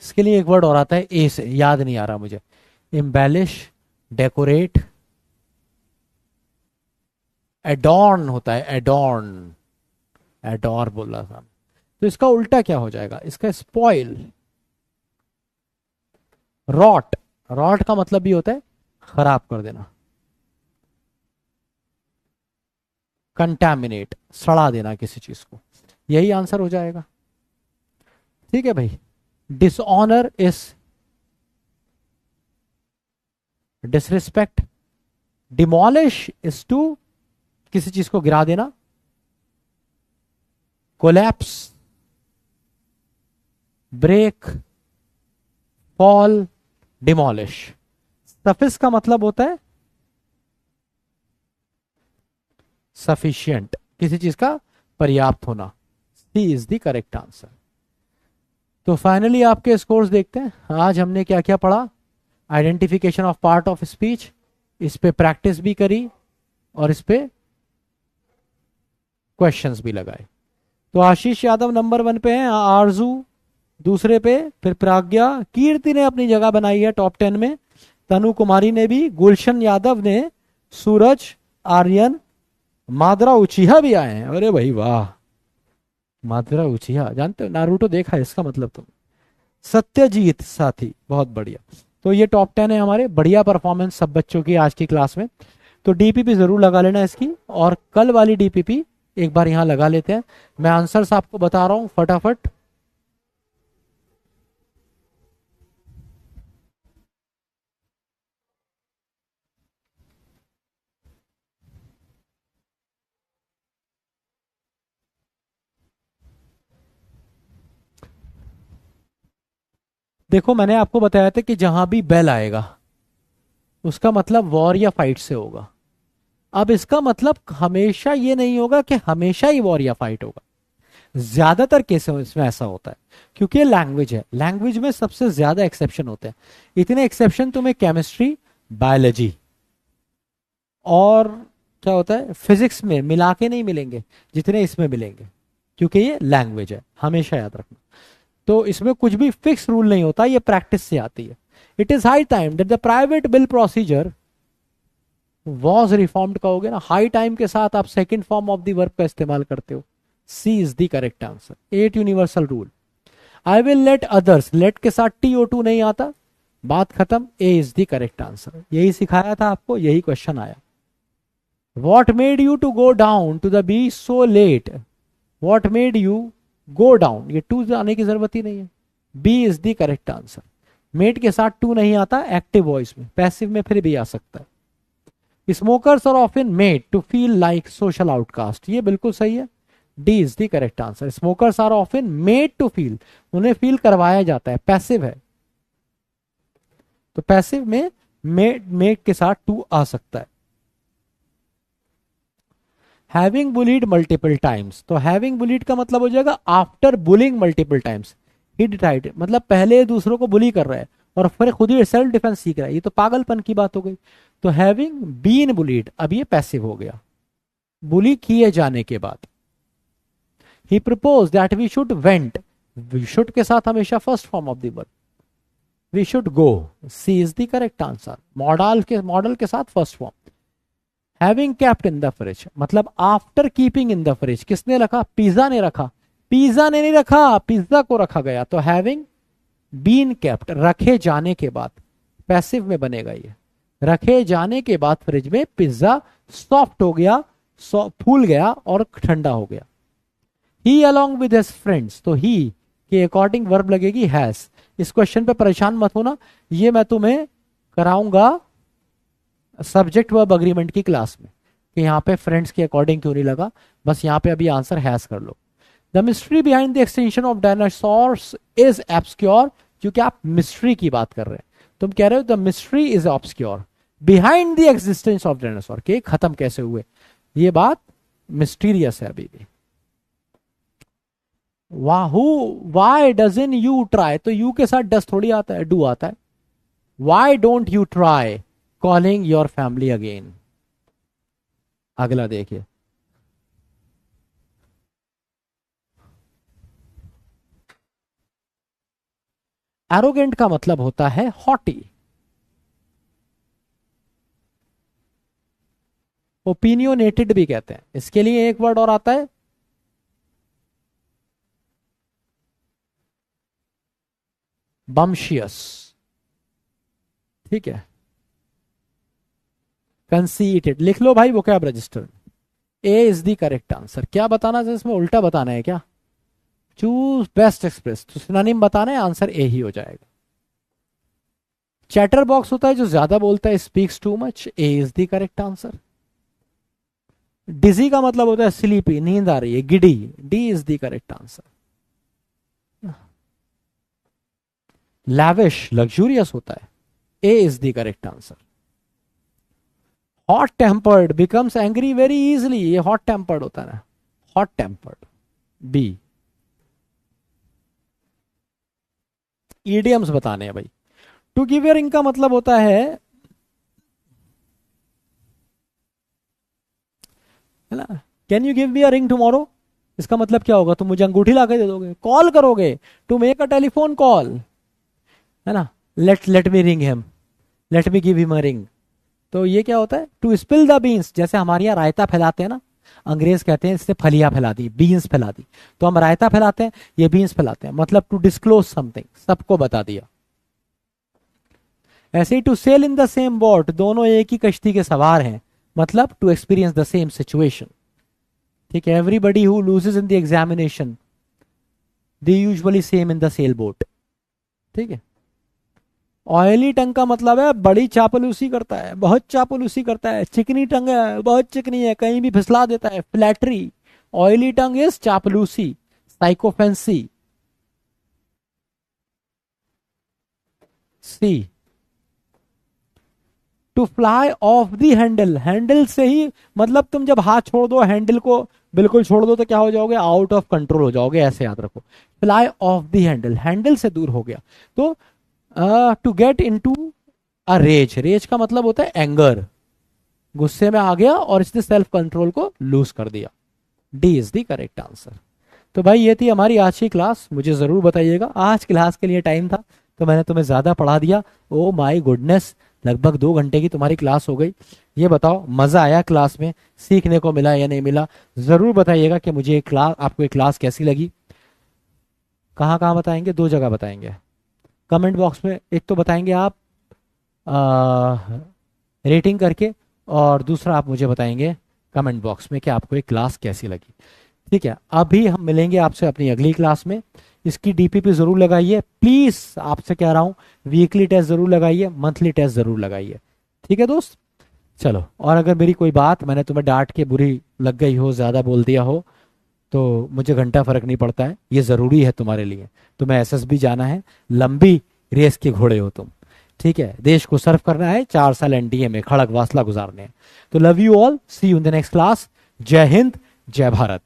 इसके लिए एक वर्ड और आता है ए से, याद नहीं आ रहा मुझे। इम्बैलिश, डेकोरेट, एडॉर्न होता है, एडॉर्न। एडोर बोल रहा था। तो इसका उल्टा क्या हो जाएगा, इसका स्पॉइल, रॉट। रॉट का मतलब भी होता है खराब कर देना। कंटैमिनेट, सड़ा देना किसी चीज को, यही आंसर हो जाएगा। ठीक है भाई। Dishonour is disrespect. Demolish is to किसी चीज को गिरा देना। Collapse, break, fall, demolish. Suffice का मतलब होता है सफिशियंट, किसी चीज का पर्याप्त होना। सी इज द करेक्ट आंसर। तो फाइनली आपके स्कोर्स देखते हैं, आज हमने क्या क्या पढ़ा। Identification of part of speech, इस पे प्रैक्टिस भी करी और इस पे क्वेश्चंस भी लगाए। तो आशीष यादव नंबर 1 पे हैं, आरजू दूसरे पे, फिर प्राज्ञा, कीर्ति ने अपनी जगह बनाई है टॉप 10 में, तनु कुमारी ने भी, गुलशन यादव ने, सूरज, आर्यन, मादरा उचिहा भी आए हैं। अरे भाई वाह, मादरा उचिहा जानते हो, नारुतो देखा है इसका मतलब तुम। सत्यजीत साथी, बहुत बढ़िया। तो ये टॉप 10 है हमारे, बढ़िया परफॉर्मेंस सब बच्चों की आज की क्लास में। तो डीपीपी जरूर लगा लेना इसकी, और कल वाली डीपीपी एक बार यहां लगा लेते हैं। मैं आंसर्स आपको बता रहा हूं फटाफट। देखो मैंने आपको बताया था कि जहां भी बेल आएगा उसका मतलब वॉर या फाइट से होगा। अब इसका मतलब हमेशा ये नहीं होगा कि हमेशा ही वॉर या फाइट होगा। ज्यादातर केसों में इसमें ऐसा होता है, क्योंकि ये लैंग्वेज है, लैंग्वेज में सबसे ज्यादा एक्सेप्शन होते हैं। इतने एक्सेप्शन तुम्हें केमिस्ट्री, बायोलॉजी और क्या होता है फिजिक्स में मिला के नहीं मिलेंगे जितने इसमें मिलेंगे, क्योंकि ये लैंग्वेज है, हमेशा याद रखना। तो इसमें कुछ भी फिक्स रूल नहीं होता, ये प्रैक्टिस से आती है। It is high time that the private bill procedure was reformed कहोगे ना, हाई टाइम के साथ आप second form of the verb का इस्तेमाल करते हो। C is the correct answer. 8 universal rule. I will let others, let के साथ TO2 नहीं आता, बात खत्म। A is the correct answer. यही सिखाया था आपको, यही क्वेश्चन आया। What made you to go down to the beach so late, what made you go down, ये टू आने की जरूरत ही नहीं है, B is the correct answer. Made के साथ टू नहीं आता एक्टिव वॉइस में, पैसिव में फिर भी आ सकता है। Smokers are often made to feel like social outcast, ये बिल्कुल सही है, D is the correct answer. Smokers are often made to feel, उन्हें फील करवाया जाता है, पैसिव है, तो पैसिव में मेड के साथ टू आ सकता है। हैविंग बुलीड मल्टीपल टाइम्स, तो हैविंग बुलीड का मतलब हो जाएगा आफ्टर बुलिंग मल्टीपल टाइम्स। ही डिसाइडेड मतलब पहले दूसरों को बुली कर रहा है और फिर खुद ही सेल्फ डिफेंस सीख रहा है, ये तो पागलपन की बात हो गई। तो हैविंग बीन बुलीड, अब ये पैसिव हो गया, बुली किए जाने के बाद। He propose that we should went, we should के साथ हमेशा first form of the verb, we should go, C is the correct answer. Model के साथ first form. Having kept in the fridge, मतलब after keeping in the fridge, किसने रखा, pizza ने रखा, पिज्जा ने नहीं रखा, पिज्जा को रखा गया। तो हैविंग बीन केप्ट, रखे जाने के बाद, पैसिव में बनेगा ये, रखे जाने के बाद फ्रिज में पिज्जा सॉफ्ट हो गया, फूल गया और ठंडा हो गया। ही अलॉन्ग विद हिज फ्रेंड्स, तो ही के अकॉर्डिंग वर्ब लगेगी हैज। इस क्वेश्चन पे परेशान मत होना, ये मैं तुम्हें कराऊंगा सब्जेक्ट वर्ब अग्रीमेंट की क्लास में कि यहाँ पे फ्रेंड्स के अकॉर्डिंग क्यों नहीं लगा, बस यहाँ पे अभी आंसर हैज कर लो। The mystery behind the extension of dinosaurs is obscure, क्योंकि आप मिस्ट्री की बात कर रहे हैं, तुम कह रहे हो the mystery is obscure behind the existence of dinosaur, के खत्म कैसे हुए, ये बात मिस्टीरियस है अभी भी। वाहू वाई डजन यू ट्राई, तो यू के साथ डस थोड़ी आता है, डू आता है। Why don't you try calling your family again. अगला देखिए, एरोगेंट का मतलब होता है हॉटी। ओपिनियोनेटेड भी कहते हैं, इसके लिए एक वर्ड और आता है बम्शियस, ठीक है। कंसीटेड लिख लो भाई vocab register. A is the correct answer. क्या बताना है इसमें, उल्टा बताना है क्या, चूज बेस्ट एक्सप्रेस, तो सिनोनिम बताना है, आंसर ए ही हो जाएगा। चैटर बॉक्स होता है जो ज्यादा बोलता है, speaks too much, A is the correct answer. Dizzy का मतलब होता है स्लीपी, नींद आ रही है, giddy, D is the correct answer. Lavish luxurious होता है, A is the correct answer. Hot tempered becomes angry very easily, ये हॉट टेम्पर्ड होता है ना, हॉट टेम्पर्ड, बी। ईडियम्स बताने हैं भाई। टू गिव योर रिंग का मतलब होता है ना, can you give me a ring tomorrow, इसका मतलब क्या होगा, तुम मुझे अंगूठी ला के दे दोगे, कॉल करोगे, to make a telephone call, है ना। Let me ring him, let me give him a ring. तो ये क्या होता है, टू स्पिल द बीन्स, जैसे हमारे यहाँ रायता फैलाते हैं ना, अंग्रेज कहते हैं इससे फलियां फैला दी, बीन्स फैला दी, तो हम रायता फैलाते हैं, ये बीन्स फैलाते हैं, मतलब टू डिस्क्लोज समथिंग, सबको बता दिया। ऐसे ही to sail in the same boat, दोनों एक ही कश्ती के सवार हैं, मतलब to experience the same situation, ठीक है। Everybody who loses in the examination they usually same in the sail boat, ठीक है। ऑयली टंग का मतलब है बड़ी चापलूसी करता है, बहुत चापलूसी करता है। चिकनी टंग है, बहुत चिकनी है, कहीं भी फिसला देता है, फ्लैटरी। ऑयली टंग इज चापलूसी, sycophancy. C to fly off the handle, handle से ही मतलब तुम जब हाथ छोड़ दो हैंडल को बिल्कुल छोड़ दो तो क्या हो जाओगे, आउट ऑफ कंट्रोल हो जाओगे, ऐसे याद रखो। Fly off the handle, handle से दूर हो गया। तो to get into a rage, rage का मतलब होता है एंगर, गुस्से में आ गया और इसने सेल्फ कंट्रोल को लूज कर दिया। D is the correct answer. तो भाई ये थी हमारी आज की क्लास, मुझे जरूर बताइएगा, आज क्लास के लिए टाइम था तो मैंने तुम्हें ज्यादा पढ़ा दिया। ओ माय गुडनेस, लगभग 2 घंटे की तुम्हारी क्लास हो गई। ये बताओ मजा आया क्लास में, सीखने को मिला या नहीं मिला? जरूर बताइएगा कि मुझे ये क्लास, आपको ये क्लास कैसी लगी। कहाँ कहाँ बताएंगे? 2 जगह बताएंगे कमेंट बॉक्स में। एक तो बताएंगे आप रेटिंग करके, और दूसरा आप मुझे बताएंगे कमेंट बॉक्स में कि आपको ये क्लास कैसी लगी। ठीक है, अभी हम मिलेंगे आपसे अपनी अगली क्लास में। इसकी डीपीपी जरूर लगाइए प्लीज, आपसे कह रहा हूं, वीकली टेस्ट जरूर लगाइए, मंथली टेस्ट जरूर लगाइए। ठीक है दोस्त, चलो। और अगर मेरी कोई बात मैंने तुम्हें डांट के बुरी लग गई हो, ज्यादा बोल दिया हो, तो मुझे घंटा फर्क नहीं पड़ता है, ये जरूरी है तुम्हारे लिए। तुम्हें एसएसबी जाना है, लंबी रेस के घोड़े हो तुम। ठीक है, देश को सर्व करना है, 4 साल एनडीए में खड़क वासला गुजारने हैं। तो love you all, see you in the next class. जय हिंद, जय भारत।